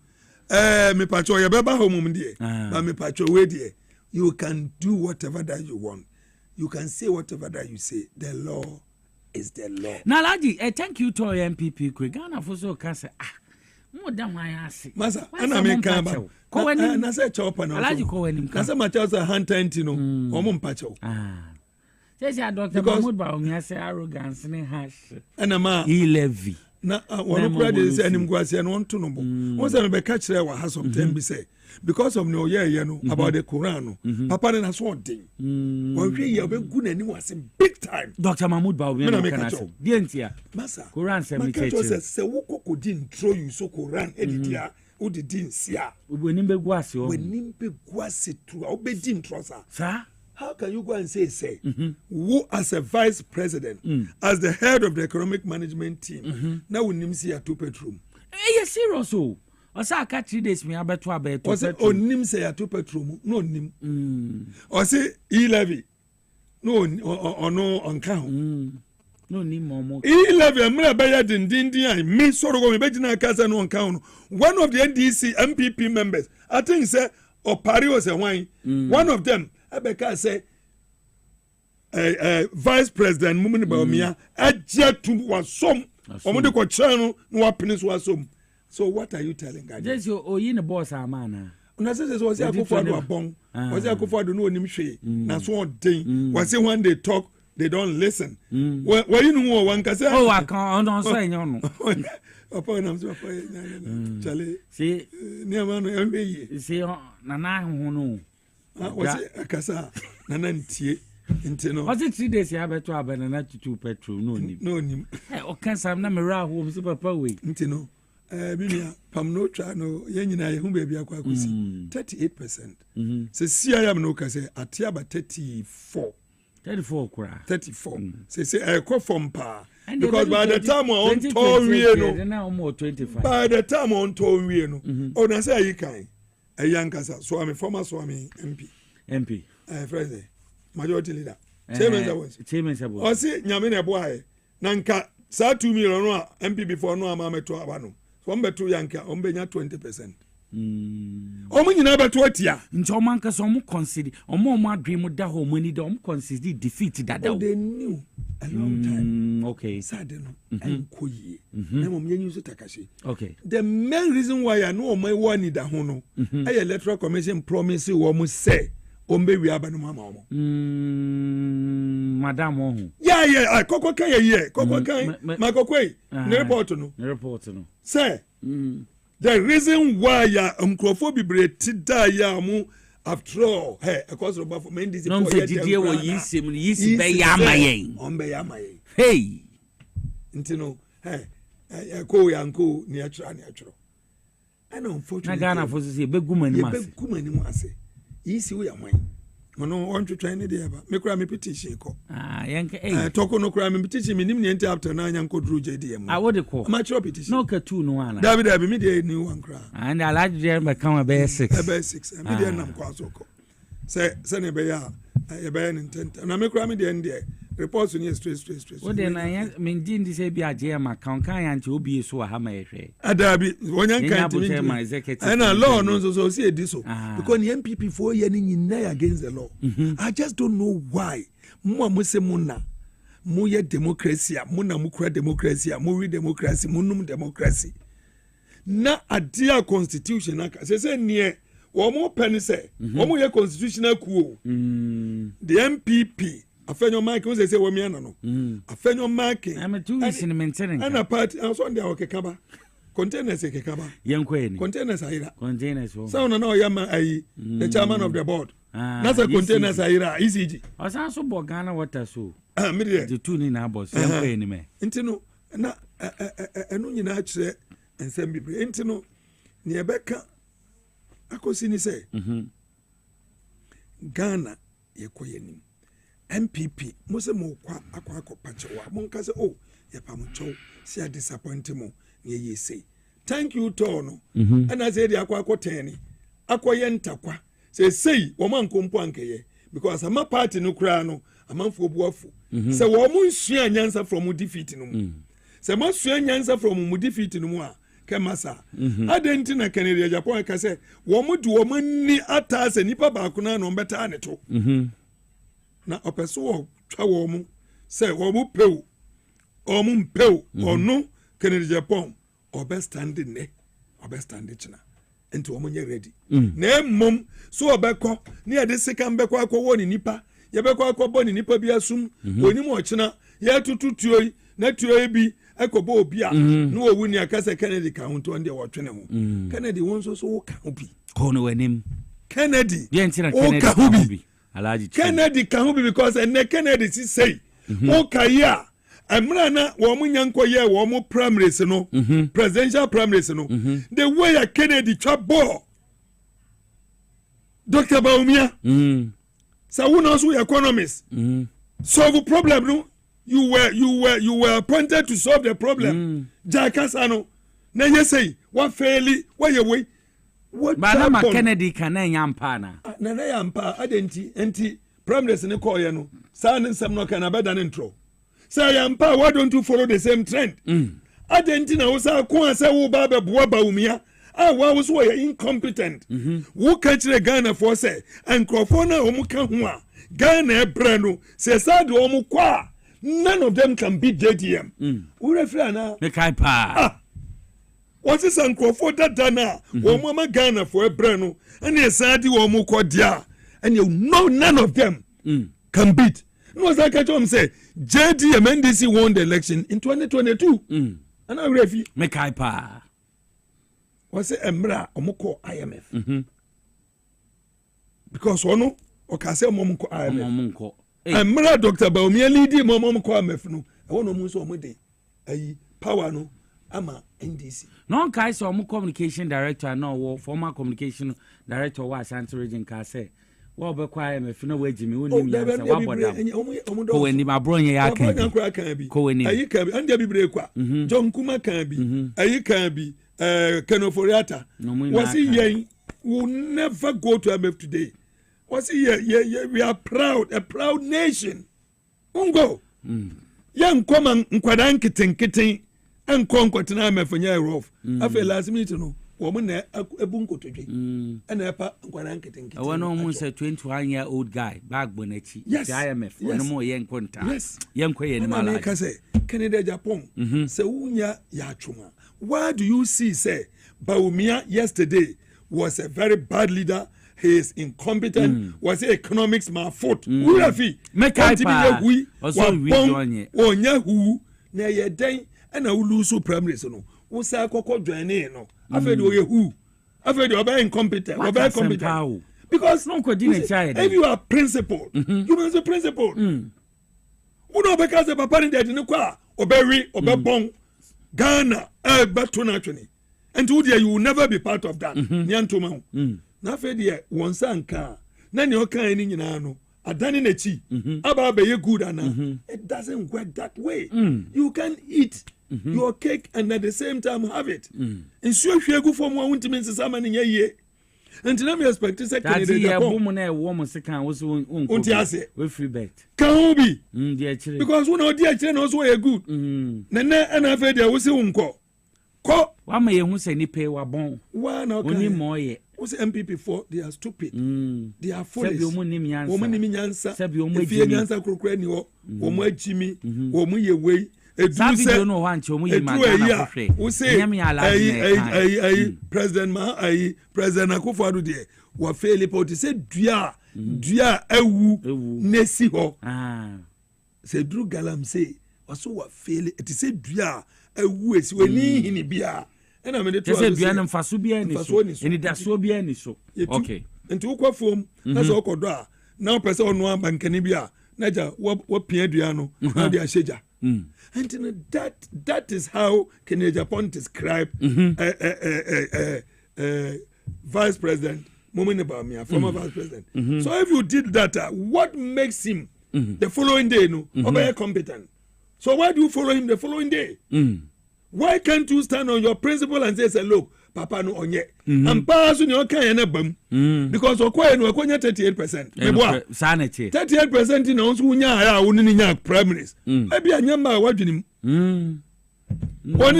me pacho ye beba home die but me pacho we die you can do whatever that you want, you can say whatever that you say, the law is the law. Now Laji, thank you to MPP kwe Ghana for so can say mo da wan ase masa ana me kan ba na say chopper na Laji ko wanim kan say macho say hantanti no o mo mpacho say Dr. Mahmoud ba o mi say arrogance ne hash ana ma levy na one kura dey say anim gwase no nto no bo won say be catch there wa has of time be say because of no yeah no about the Quran no papa na so odin won hwe ye obegu na nim ase big time Dr. Mahmoud ba obi na kana say die ntia masa Quran say me cheche say wo kokodi intro you so Quran editia wo di nsia obonim be gwase o wenim be gwase tu obedi intro sa. How can you go and say, who as a vice president, as the head of the economic management team, now we need see a 2-bedroom? Hey, serious oh. I say I catch 3 days me abeto abeto. Or say nim say a 2-bedroom, no nim. Or say e-levy, no or no on count. No nim more. E-levy, I'm gonna buy din me soro go me bejina kasa no on count. One of the NDC MPP members, I think say or Paris was a wine. One of them. Abeka say vice president Mumini Baumia ajet to wasom omode ko chanu no wapene so wasom. So what are you telling God? Just you yin boss amana. Una say was akofo do abon. Was akofo do no onim hwe. Na so odin. Was say when they talk they don't listen. Where you know one can say I can't say no. Papa na so papa na chale. See ni amano embe. See na na hu no. Was it akasa nanantie ntino was it 3 days ya beto abanana tutu petrol no nim o kan sam na mera ho msi papa we ntino bibia pam no twa no yenyina ye hu bebia kwa kosi 38% se sia yam no ka se atia ba 34 kura 34 se ko from pa because by the time on to wie no na almost 25 by the time on to wie no o na say yi kan Yankasa, so I'm a former Swami MP. Friend, majority leader. Chairman Sabo. O si nyamene boy. Nanka sa 2 million no MP before no ama meto abano. So mbeto yanka ombenya 20%. Omo nyina beto atia. Nti o manka so omo consider omo adwem da ho mani da omo consider defeat dada. They knew a long time. Okay. Sade no enkoyi. Na mom yenyu so takashi. Okay. The main reason why I know my one need da ho no. Ay electoral commission promise wo mo say ombe wi aba no mama omo. Madam ohu. Yeah, kokko kan ye. Kokko kan. Makokwe. Ne report no. Report no. Say the reason why ya nkrofo bibreti da ya mu after all hey because of for men this no say didie wo yisi be ya amayen on be ya amayen hey ntino hey ko yanko ni atwa and unfortunately na Ghana for say be gumani mu ase yisi wo ya man ono want to try ni there ba me kura me petition ko yanka toko no kura me petition me nim ni enti after na yanko dru JDM what they call ma chiro petition no ka two no ana David me dey ni one kura and alaji there be come be 6 me dey nam kwa so ko say ne be ya e be ni intent na me kura me dey there reports ni straight what dey na ya me ndi say bi aje ma kan ya nti obi so ha ma ehwe adabi wonyan kan ti and law no so see ediso because the MPP for year ni nyina against the law. I just don't know why mo say muna mo ye democracy muna mo kura democracy mo read democracy mo num democracy na adia constitution aka say nie wo mo pen say wo mo ye constitutional coup the MPP afenyo mark we say wo me no afenyo mark I'm 2 weeks in maintaining and a party and so on there okekaba containers ekekaba yenkweni containers ayira containers so no yama ayi the chairman of the board that's a containers ayira ECG osanso bo Ghana water so me the two ni na boss yenkweni me ntino na enu nyina kire ensem bibre ntino ne ebeka akosi ni say Ghana yekoyenim MPP mose mo kwa akwa pachewa mo nka say oh ye pa mo chow see a disappoint mo ye say thank you to no and I say the akwa teni akoye ntakwa say wo man kompo ankeye because ama party no kra no amanfo buafo say wo mo nsua nyansa from defeat no mu say mo sua nyansa from mu defeat no mu a kemasa adenti na Kennedy Japan ka say wo mo du wo ni ata se nipa ba ko na no beta ne to na opeso wo twa wo mu say wo mu pew o mu pew onu Kennedy Japan obestanding ne obestanding china enti wo munye ready na mom so obekọ na ye sika mbekọ akọ ni nipa ye bekọ akọ bo ni nipa bi asum oni mo china ye tututuoi na tuoi bi ekobo obi a no owu ni akase Kennedy ka hunto nde wo twene ho Kennedy won so wo ka obi ko no wanim Kennedy ye ntina Kennedy ka obi alaji Kennedy ka obi because ene Kennedy si say wo ka ya amra na wo mu nyanko ye wo mu primaries no presidential primaries no the way a Kennedy chabo Dr. Baumia so who knows who economist solve problem no you were appointed to solve the problem Jakasano na you say what fairly why you way what Banama Kennedy can yampa na yampa adenti enti primaries ne call ye no sa nsem no kana beda ne intro. Say Yampa, why don't you follow the same trend? Adentina was a coin say wo baba Baumia. Why was why incompetent? Who catch the Ghana for say and Crofona Omuka Ghana Brano says sad Omukwa. None of them can beat JDM. Who refer now? The Kaipa. What is Uncrofor that Dana? Mama Ghana for a Brano and a Sadi Omukwa dia. And you know none of them can beat. No, as I catch him say, JDM NDC won the election in 2022. And I refi. Mekaipa. Was it Emra Omoko IMF? Because one okase Omoko IMF. Emra Dr. Baumia leadi Omoko IMF no. I want to move so much day. Power no. Ama NDC. Non kai so communication director no former communication director wa Ashanti region ka say. Well, be quiet, me fino we Jimmy. We need answer. What about them? Ko eni ma bro nye ya kan bi. Ko eni. Ayi kan bi. Ande bi bre kwa. John Kuma kan bi. Ayi kan bi. Kenoforiata. Was he here? Will never go to MF today. Was he here? We are proud, a proud nation. Ungo. Young common nkwadan kitten. Enko tena MF nya rough. Afa last minute no. Woman na ebunko todwe na epa nkwana nketen I want almost a 21-year-old guy back bonechi yes. IMF no more yenkonta yes yenko ye ni mala ka say Canada Japan say unya ya atwuma. Why do you see say Baumia yesterday was a very bad leader? He is incompetent. Was he economics man foot urafi make I pa also onya hu na ye den and I will lose primaries no wo say kokko join in no afei de oye who afei de obe incompetent obe competent because if you are principled you must be principled wo no be ka say papa ni de ne kwa obe bon Ghana beto na twene and you will never be part of that niantoma na afei de won sanka na ne o kan ni nyina no adani na chi aba be good ana it doesn't work that way you can eat your cake and at the same time have it nsuo hwegu fom wa wuntimi nsesa ma ne ye and na me expect say can dey that boom na e wo mo se kan wo so unti ase we free bet kan bi dey chire because when dey chire na so ye good na na afei dey wo se unko ko wa ma ye hu se ni pay wa bon wa na oni mo ye what's MPP4 they are stupid they are foolish sebi omo nim yansa omo nim yansa sebi omo ejimi yansa krokra ni wo omo ajimi omo ye wei edu se no wa nche omo yi magana kohwe wo say ai president Akufo-Addo de wa fail pot say dua awu nesi ho say dru galam say waso wa fail it say dua awu esi wani hini bia ena me de to say dua na mfaso bia ni so eni daso bia ni so okay enti ukwa fom na so okodo a na pese onu abankani bia na ja wo pia dua no na dia sheja and that is how Kenya Japan describe vice president Mumini Bamia, former vice president. So if you did that, what makes him the following day very competent? So why do you follow him the following day? Why can't you stand on your principle and say look, Papa no onye and pass on your kind of bum because okoye no akonya 38%. 38% in once unya ya uninya primaries. Maybe anyamba wadwini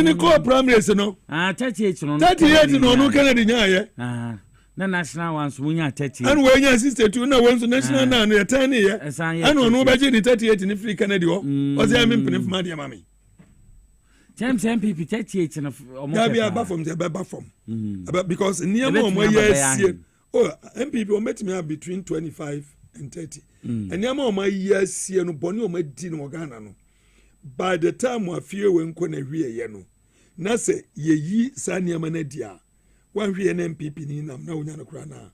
ni ko primaries no 38 no 38 no Canada nya ye na national ones unya 30 and we nya 62 na we national na no 10 ye and no beje ni 38 ni free Canada o say am mpene fuma de mama James MPP 38 na omo be aba from the baba from because niam omo yes MPP o met me between 25 and 30 and niam omo yes no boni omo di no Ghana no by the time we feel when ko na hwie ye no na se ye yi sa niam na dia wan hwie na MPP ni nam na onya no kra na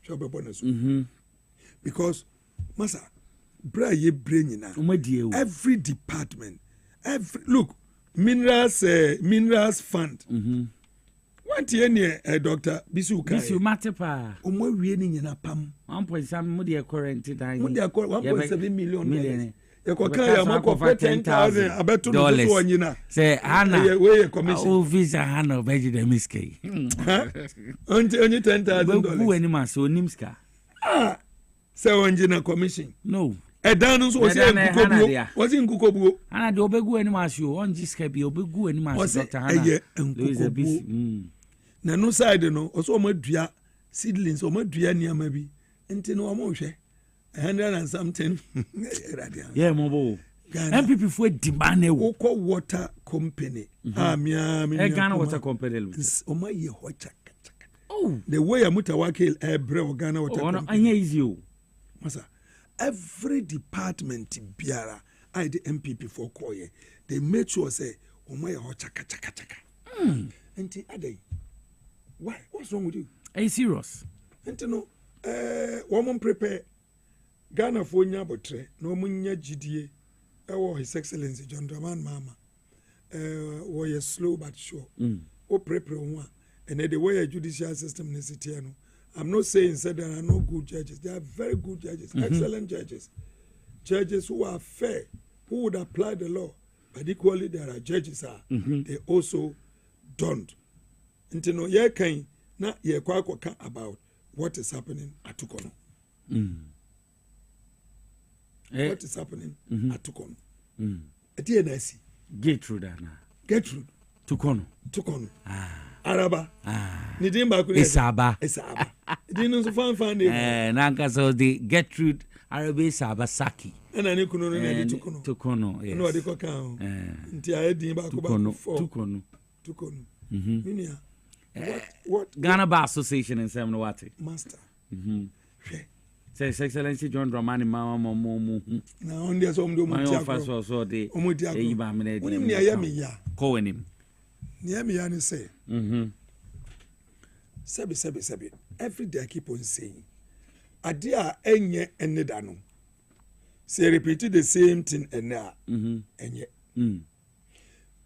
hwe be bonus because masa bra ye brain na every department look minerals fund want ye ne Dr. Bisu Matepa omo wie ni nyina pam 1.7 mo de current dan mo de 1.7 million ye ko kan ya mo ko $10,000 abeto no so nyina say hana we commission o visa hana beji de miske only $10,000 ku ani ma so nimska say onjina commission no edan so was in kukobuo ana de obegu ani ma so onji ska bi obegu ani ma so Dr. Hana na no side no so omadua seedlings omadua niama bi enti no omo hwe 100 and something yeah mobo MPP for demand Oko water company Ghana water company oma ye ho chaka the way amuta wakil ebre Ghana water company anya easy masa every department biara I the MPP for koye they make sure say oma ye ho chaka enti adai why what's wrong with you are you serious enti no woman prepare Ghana for nya botre no munya gidie His Excellency John Dramani Mahama was slow but sure o prepare one and the way a judicial system is it no I'm not saying said there are no good judges. There are very good judges, excellent judges who are fair, who would apply the law, but equally there are judges they also don't until no ye can na ye kwa about what is happening at Tukono. What is happening at Tukono? DNC. Gertrude. Tukono. Araba. Nidimba kule. Isaba. Dinu so fan nanka so the Gertrude Araba Isaba Saki. Ena ni kuno na di Tukono. Tukono, yes. No ade ko kan. Nti aye din ba ko ba Tukono. Minia. What? Ghana Bar Association in Sam Nwate. Master. Say Excellency John Dramani Mahama na on dey so mdo mo tia so dey omo dia e ba me na dey onim ne ya me ya ko wenim near me and say, Sebi, every day I keep on saying, Adia enye enedano. Say repeated the same thing and now, enye.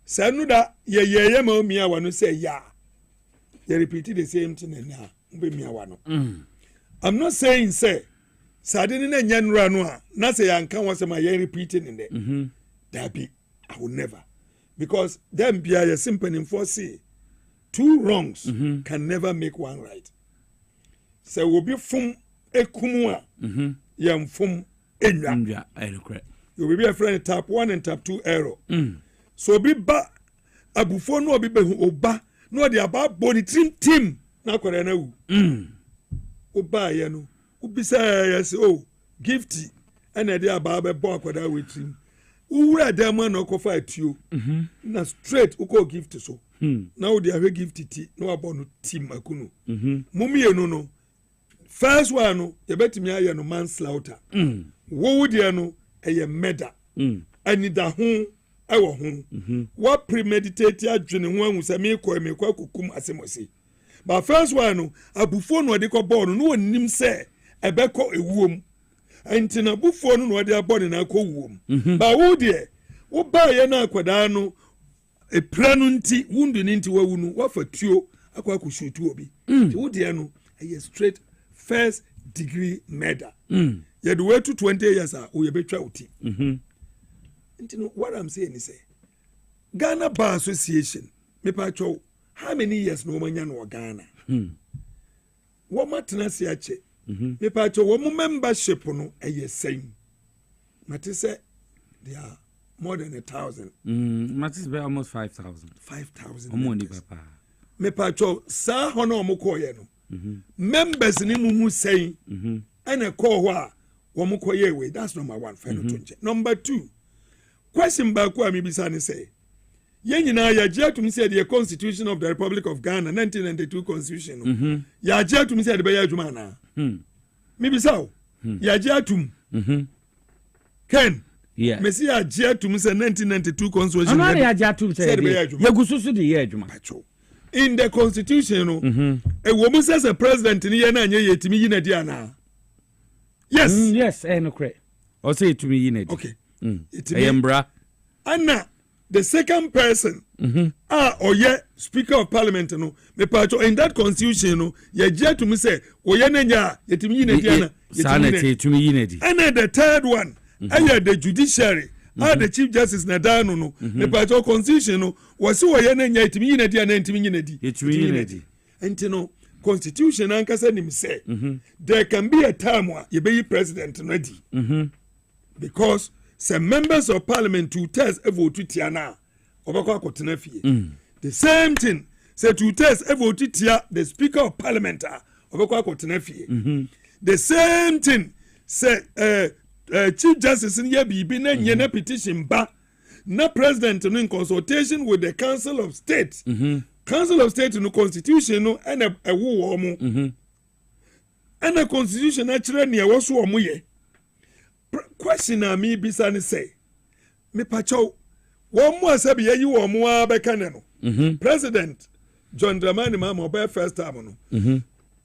Sanuda ye mo mia wanu say ya. You repeated the same thing and now, be mia wano. I'm not saying say, Sadin and yan ranwa, not say I can't was my repeating in there. That be, I will never. Because them be a simple enforce. Two wrongs can never make one right. So will be from a kumua, yam from enya. You will be a friend tap 1 and tap 2 error. So be ba abufo no be oba no the about body team na kwara na wu. Oba ye no ubi say yes oh gifty and the about be bo kwara with him. Uwura dem na okofa atuo. Na straight uko gift so. Now they have gift ti no about team akunu. Mummy no first one no you betimi aye no manslaughter. Wo de no eye murder. Anida ho ewo ho. What premeditate adwene ho ahu se me kwa kukum asemosi. But first one no abufo no de ko ball no onim se ebeko ewuom. Enti na abufo no de abɔ na akɔ wuom. Ba wo de wo ba ye na akwada no e pranu nti wundu nti wawu no wafatuo akwa akushutu obi. Wo de no a straight first degree murder. You do wait to 20 years or you be trouty. What I'm saying is say Ghana Bar Association, me pacho, how many years no man no Ghana? What matters yache? Me pacho, what membership no a year same. Matisse, they are more than 1,000. Matisse be almost 5,000. 5,000. Omoni papa. Me pacho, sa hono mokoye no. Members ni mumu saying, and a call wa womukoye way. That's number one. Number two, question back where me bisani say. Yenina ya jia to me say the Constitution of the Republic of Ghana 1992 Constitution. Ya jia to me say the beya jumana. Me bisao. Ya jia to Ken. Yeah. Me see ya jia to me say 1992 Constitution. Amana ya jia to say the beya gususu the year juma. In the Constitution, a woman says a president in Yana yetimi yina diana. Yes. Yes, no credit. Or say to me yina. Okay. Embra. Anna, the second person, or Speaker of Parliament, no, me pacho in that Constitution, no, ye to me say, o yenenya yetimi yina diana. Sanity to me yina di. And the third one, the judiciary. The Chief Justice Nadano no the pato constitution no was so yenenya itimi yina di na intimi yina di enti no constitution anka say nim say there can be a time where you be president no di because some members of parliament to test a vote tiana obako akotena fie the same thing say to test a vote tia the speaker of parliament obako akotena fie the same thing say Chief Justice in Yabi na nyene petition ba na president in consultation with the Council of State. Council of State no constitution no and a wo mo. And the constitution actually near was wo mo ye. Question na me bisa ni say. Me pacho wo mo asabi ye wo mo abeka ne no. President John Dramani Mahama oba first time no.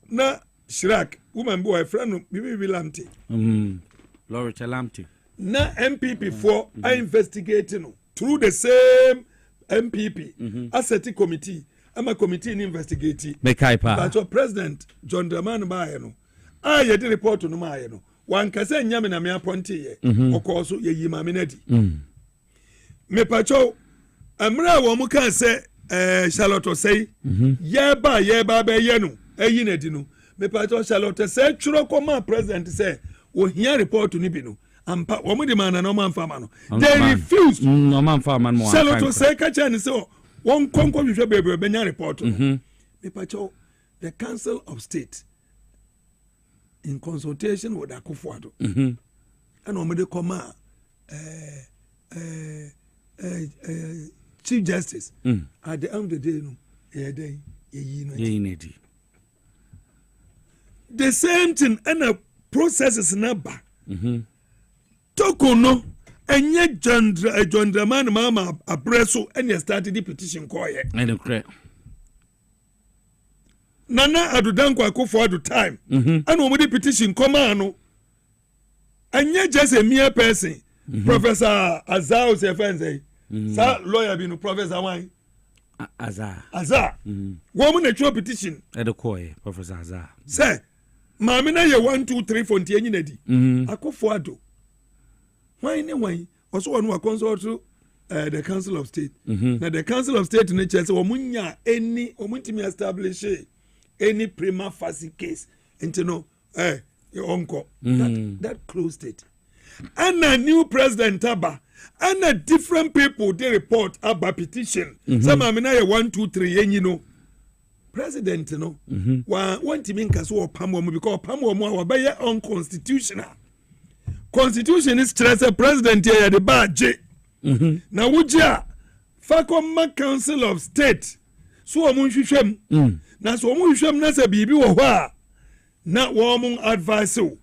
Na Shirak woman boy friend no bibi lamte. Laura Chalamti. Na MPP for investigating through the same MPP asset committee. I'm a committee in investigating. But your president John Dramani Mahama no. The report to no Mahama no. One kase nyame na me appointee ye. Okoso ye yi mame nadi. Me pacho amra wo mu kan se Charlotte say ye ba be ye no. Eyi nadi no. Me pacho Charlotte say churo koma president say o here report to Nibino. Ampa woman man and no man farmer. They refused. No man farmer more. Sell to say catch and so one conquer with your baby Benya report. The Council of State in consultation with Akufuado. And Omede Koma Chief Justice at the end of the day no the same thing and a processes number. Toko no enye John Dramani mama apreso ene started the petition koye ene kre Nana Adudankwa Akufo-Addo time and omudi petition come no enye just a mere person Professor Azar say sir lawyer be no Professor why Azar woman na tro petition koye Professor Azar say maame na ye 1 2 3 for ntie nyina di Akufo-Addo why also one who consult the Council of State now the Council of State na chese omunya any omuntimi establish any prima facie case into no your uncle that closed it and a new president aba and a different people they report about petition some amina 1 2 3 you know president no want to mean kaso pamo because pamo mo obey unconstitutional constitution is stress a president here the badge na wujia fakoma Council of State so omunhwehwem na so omunhwehwem na se bibi wo ho a na wo mun advise o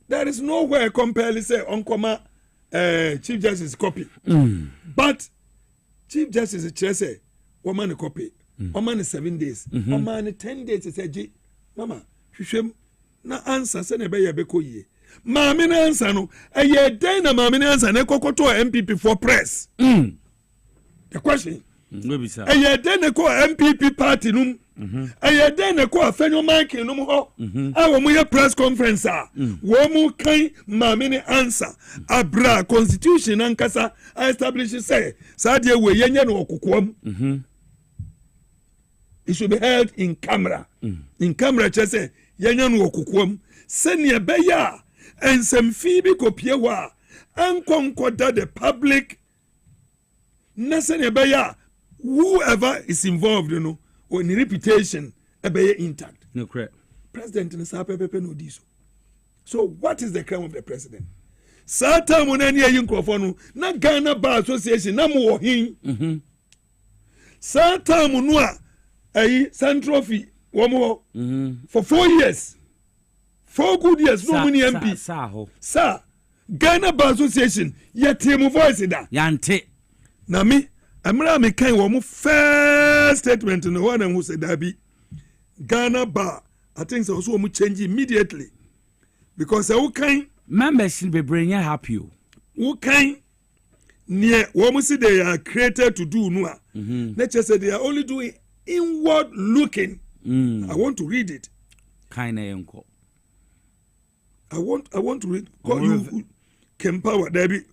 there is nowhere compel say onkoma Chief Justice copy but Chief Justice say woman copy woman 7 days woman 10 days say ji mama hwehwem na answer say na be ye beko yie maame na answer no eye den na maame na answer na kokoto MPP for press the question eye den ko MPP party num eye den ko afenyo marking num ho a wo mo ye press conference a wo mo kan maame na answer abra constitution ankasa establish say sadie we yenye no okokoam it should be held in camera chese yenye no okokoam sene beya ensem fi bi kopie wa ankonkoda the public nasene beya whoever is involved you know or in reputation be intact no correct president in sa pepe no diso so what is the crime of the president sata mo na ne yin krofo no na Ghana Bar Association na mo wo hin sata mo no a central fee wo mo for 4 years 4 good years no money MP sir Ghana Bar Association yet him voice da yante na me amra me kan wo mo first statement no one who said that be Ghana Bar I think so also mo change immediately because who kan members be bring happy who kan near wo mo see they are created to do no let's just say they are only doing inward looking I want to read it kind of yanko I want to read you can power there be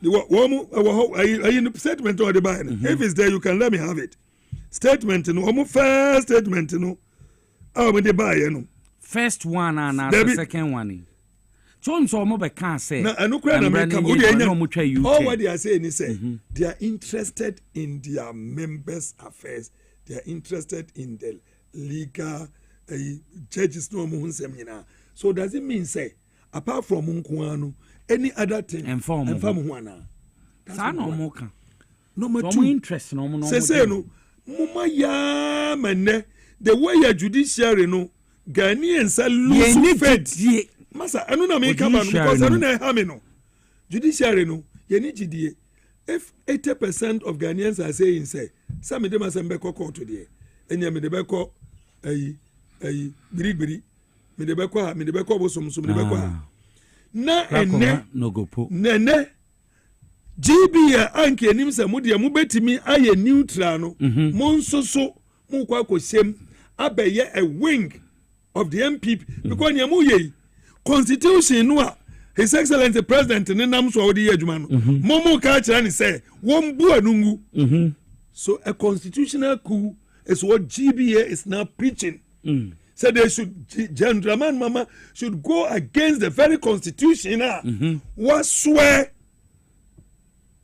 the statement or the buy if it's there you can let me have it statement no first statement no we dey buy no first one and the second one so mo be can say na anukura na make come all what they are saying is say they are interested in their members affairs they are interested in the legal judges no mo hunsem nyina so does it mean say apart from nkuanu any other thing inform who ana sa no mo kan number 2 so interest no mo say no mama ya mane the way your judiciary no Ghanaians are losing faith masa anu na me come because anu na ha me no judiciary no ye ni gidie if 80% of Ghanaians are saying say some dem asembe court there enya me de be ko biri me de be ko bosom me de be ko na ene nogopo nene GBA anke nim se mo de mo betimi aye neutral no mo nsoso mo kwa kosem abeye a wing of the MPP because nyamo ye constitution no a His Excellency President ne nam so odi adwuma no momo ka kira ni say won bu anungu so a constitutional coup is what GBA is now preaching so they should gentleman mama should go against the very constitution was swear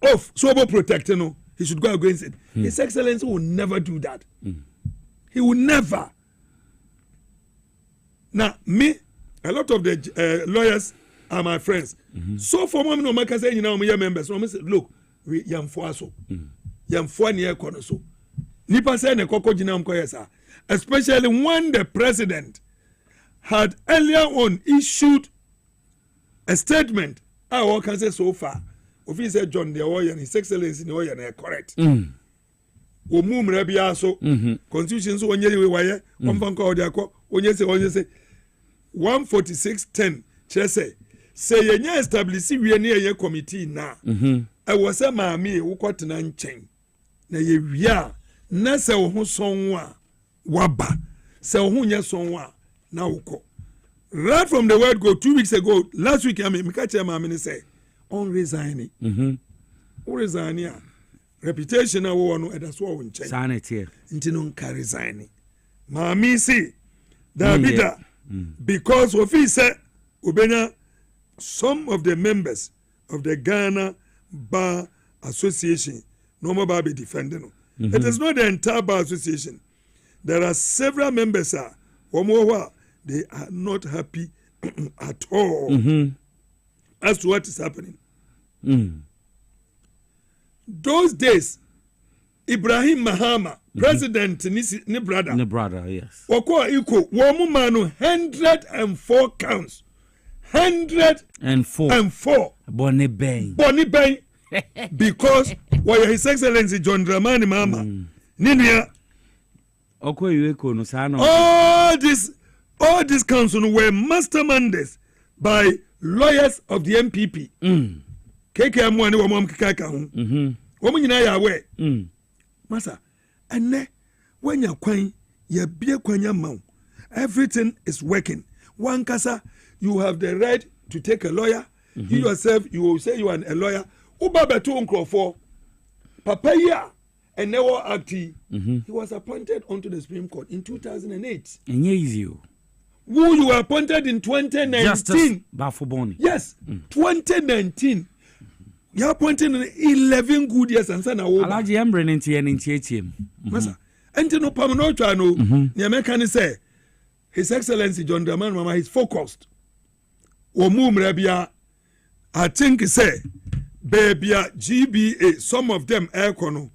off so protect no he should go against it His Excellency will never do that he will never now me a lot of the lawyers are my friends so for me no make say you know me members so me say look we yam for aso yam for near corner so nipa say ne kokko gina am koyesa especially when the president had earlier on issued a statement I can say so far Ofi say John the Oya His Excellency the Oya na correct. Omumre bia so constitution so onye we waye omfanka odi akọ onye say 146:10 chese say yenya establish wie na ye committee na e wo say maami e wo kwotena nchen na ye wia na say wo ho sonwa waba say wo ho nye sonwa na woko right from the word go 2 weeks ago last week me catch maami say on resigning o resigning reputation na wo no that's what won change sanity nti no nka resigning maami say Davida because of he said ubenya some of the members of the Ghana Bar Association no more be defending it is not the entire bar association. There are several members they are not happy at all as to what is happening. Those days, Ibrahim Mahama, president, ni brother, yes. Wako iko, wamumanu 104 counts. 104. Bonnie Bain. Because why His Excellency John Dramani Mahama, Ninia. All these councils were masterminded by lawyers of the MPP. KK Mwani wa mwamkikaka woman yina ya we masa ene when you kwan ya bie kwanya ma everything is working one kasa you have the right to take a lawyer you yourself you will say you are a lawyer uba beto nkrofo papa ya and never acti he was appointed onto the Supreme Court in 2008 and easy who you were appointed in 2019 Justice Bafuboni yes 2019 you are appointed in 11 good years and sana wo alaji embre nti en nti etiem masa enti no pam no twa no ne American say His Excellency John Dramani Mahama is focused omumre bia I think say baby GBA some of them econo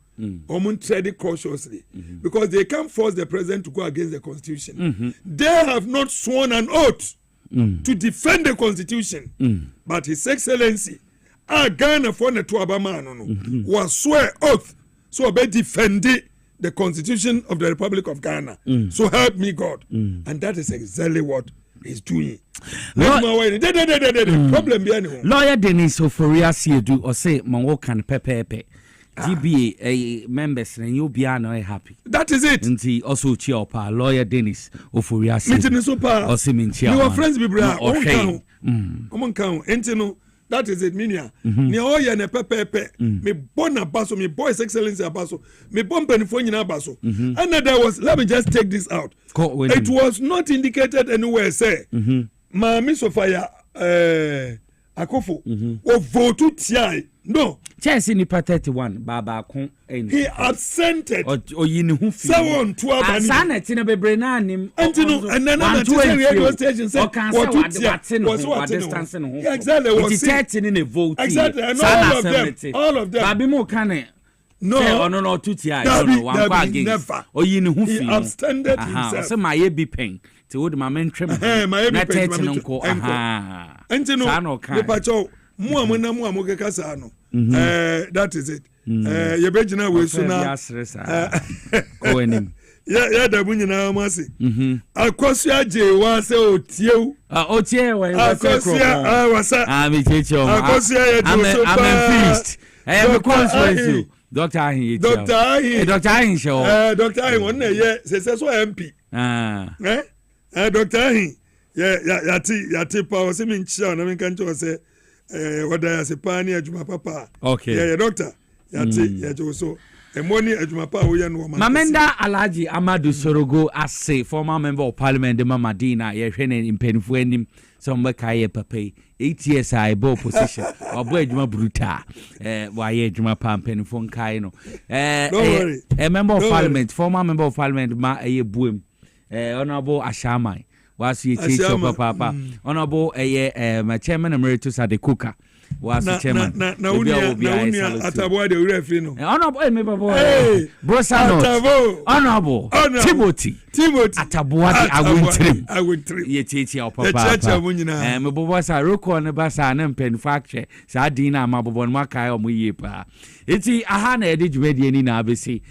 tread cautiously because they can't force the president to go against the constitution. They have not sworn an oath to defend the constitution, but His Excellency Ghana for the Tuabamano was swear oath so be defend the constitution of the Republic of Ghana. So help me God, and that is exactly what he's doing. Problem be Lawyer Dennis Oforia Siedu or say Mongo can pepe. GBA members and you be happy. That is it. And he also cheer up Lawyer Dennis Oforia Siedu or Simin Chia. You are friends with Bra. That is it, Minia. Ni oya ne pepe. Me bona baso, me boy His Excellency abaso, me bon penifoni na baso. And there was, let me just take this out. It was not indicated anywhere. Say, Maami Sofia Akofo o vote tiai. No. Chelsea ni pa 31 baba kon he absented o yini hu fi someone to abani sana tina bebre na nim antino and then na radio station say what distance no exactly was 30 in a vote exactly and all of them babi mo kan no no tutia no one kwa against o yini hu fi he absented himself say my be pen ti wo de ma mentwem na 30 no ko antino le pacho mu kekasa no that is it ye bejina we so na ko enim ya da bunyina amase akosu aje wa se otiew otie we akosu wasa me cheche o akosu ya do so I'm feast me conference Dr. Ahin Dr. Ahin show Dr. Ahin won na ye se so MP Dr. Ahin yati pa o se min chia na min kan cho se wada ya sepani adwuma papa okay yeah doctor yati ya so emoni adwuma pa wo ye no ma Mamenda Alhaji Amadu Sorogo ase former member of parliament de Mamadina ye hwene impenfo anim so mbeka ye papa 8 years I bo position obo adwuma bruta wa ye adwuma pa impenfo nkai no a member of parliament former member of parliament ma ye buem honorable Ashamai was ye teacher papa honorable my chairman emeritus Adekoka was the chairman. Na unia atabo de referee no. Honorable me babo. Brosano. Honorable Timothy atabo de agwintrim. Ye chechi o papa. Me bobo sa roko ne ba sa na mpanufacture sa dina mabobo no makai o mo yie pa. Iti aha na edi dwedi ani na abesi.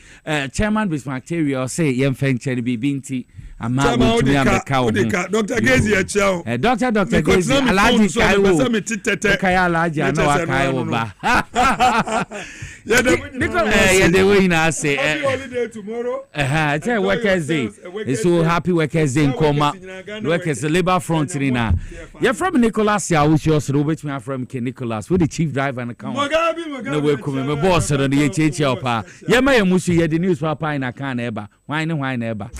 Chairman Bismarcteria say yemfenche ne bibinti ama mo tumi ameka o. Dr. Gezi a chao. Dr. Gezi alaji kai kai alaji na wa kai o ba. Yeah, the way na say holiday tomorrow. It's a workers day. It's so happy workers day in coma. Workers labor front in na. You're from Nicholas ya who shows so which me from Nicholas with the chief driver and account. No we come me boss on the HH pa. Yeah, my musu ye the news papa in account eba. Why no eba.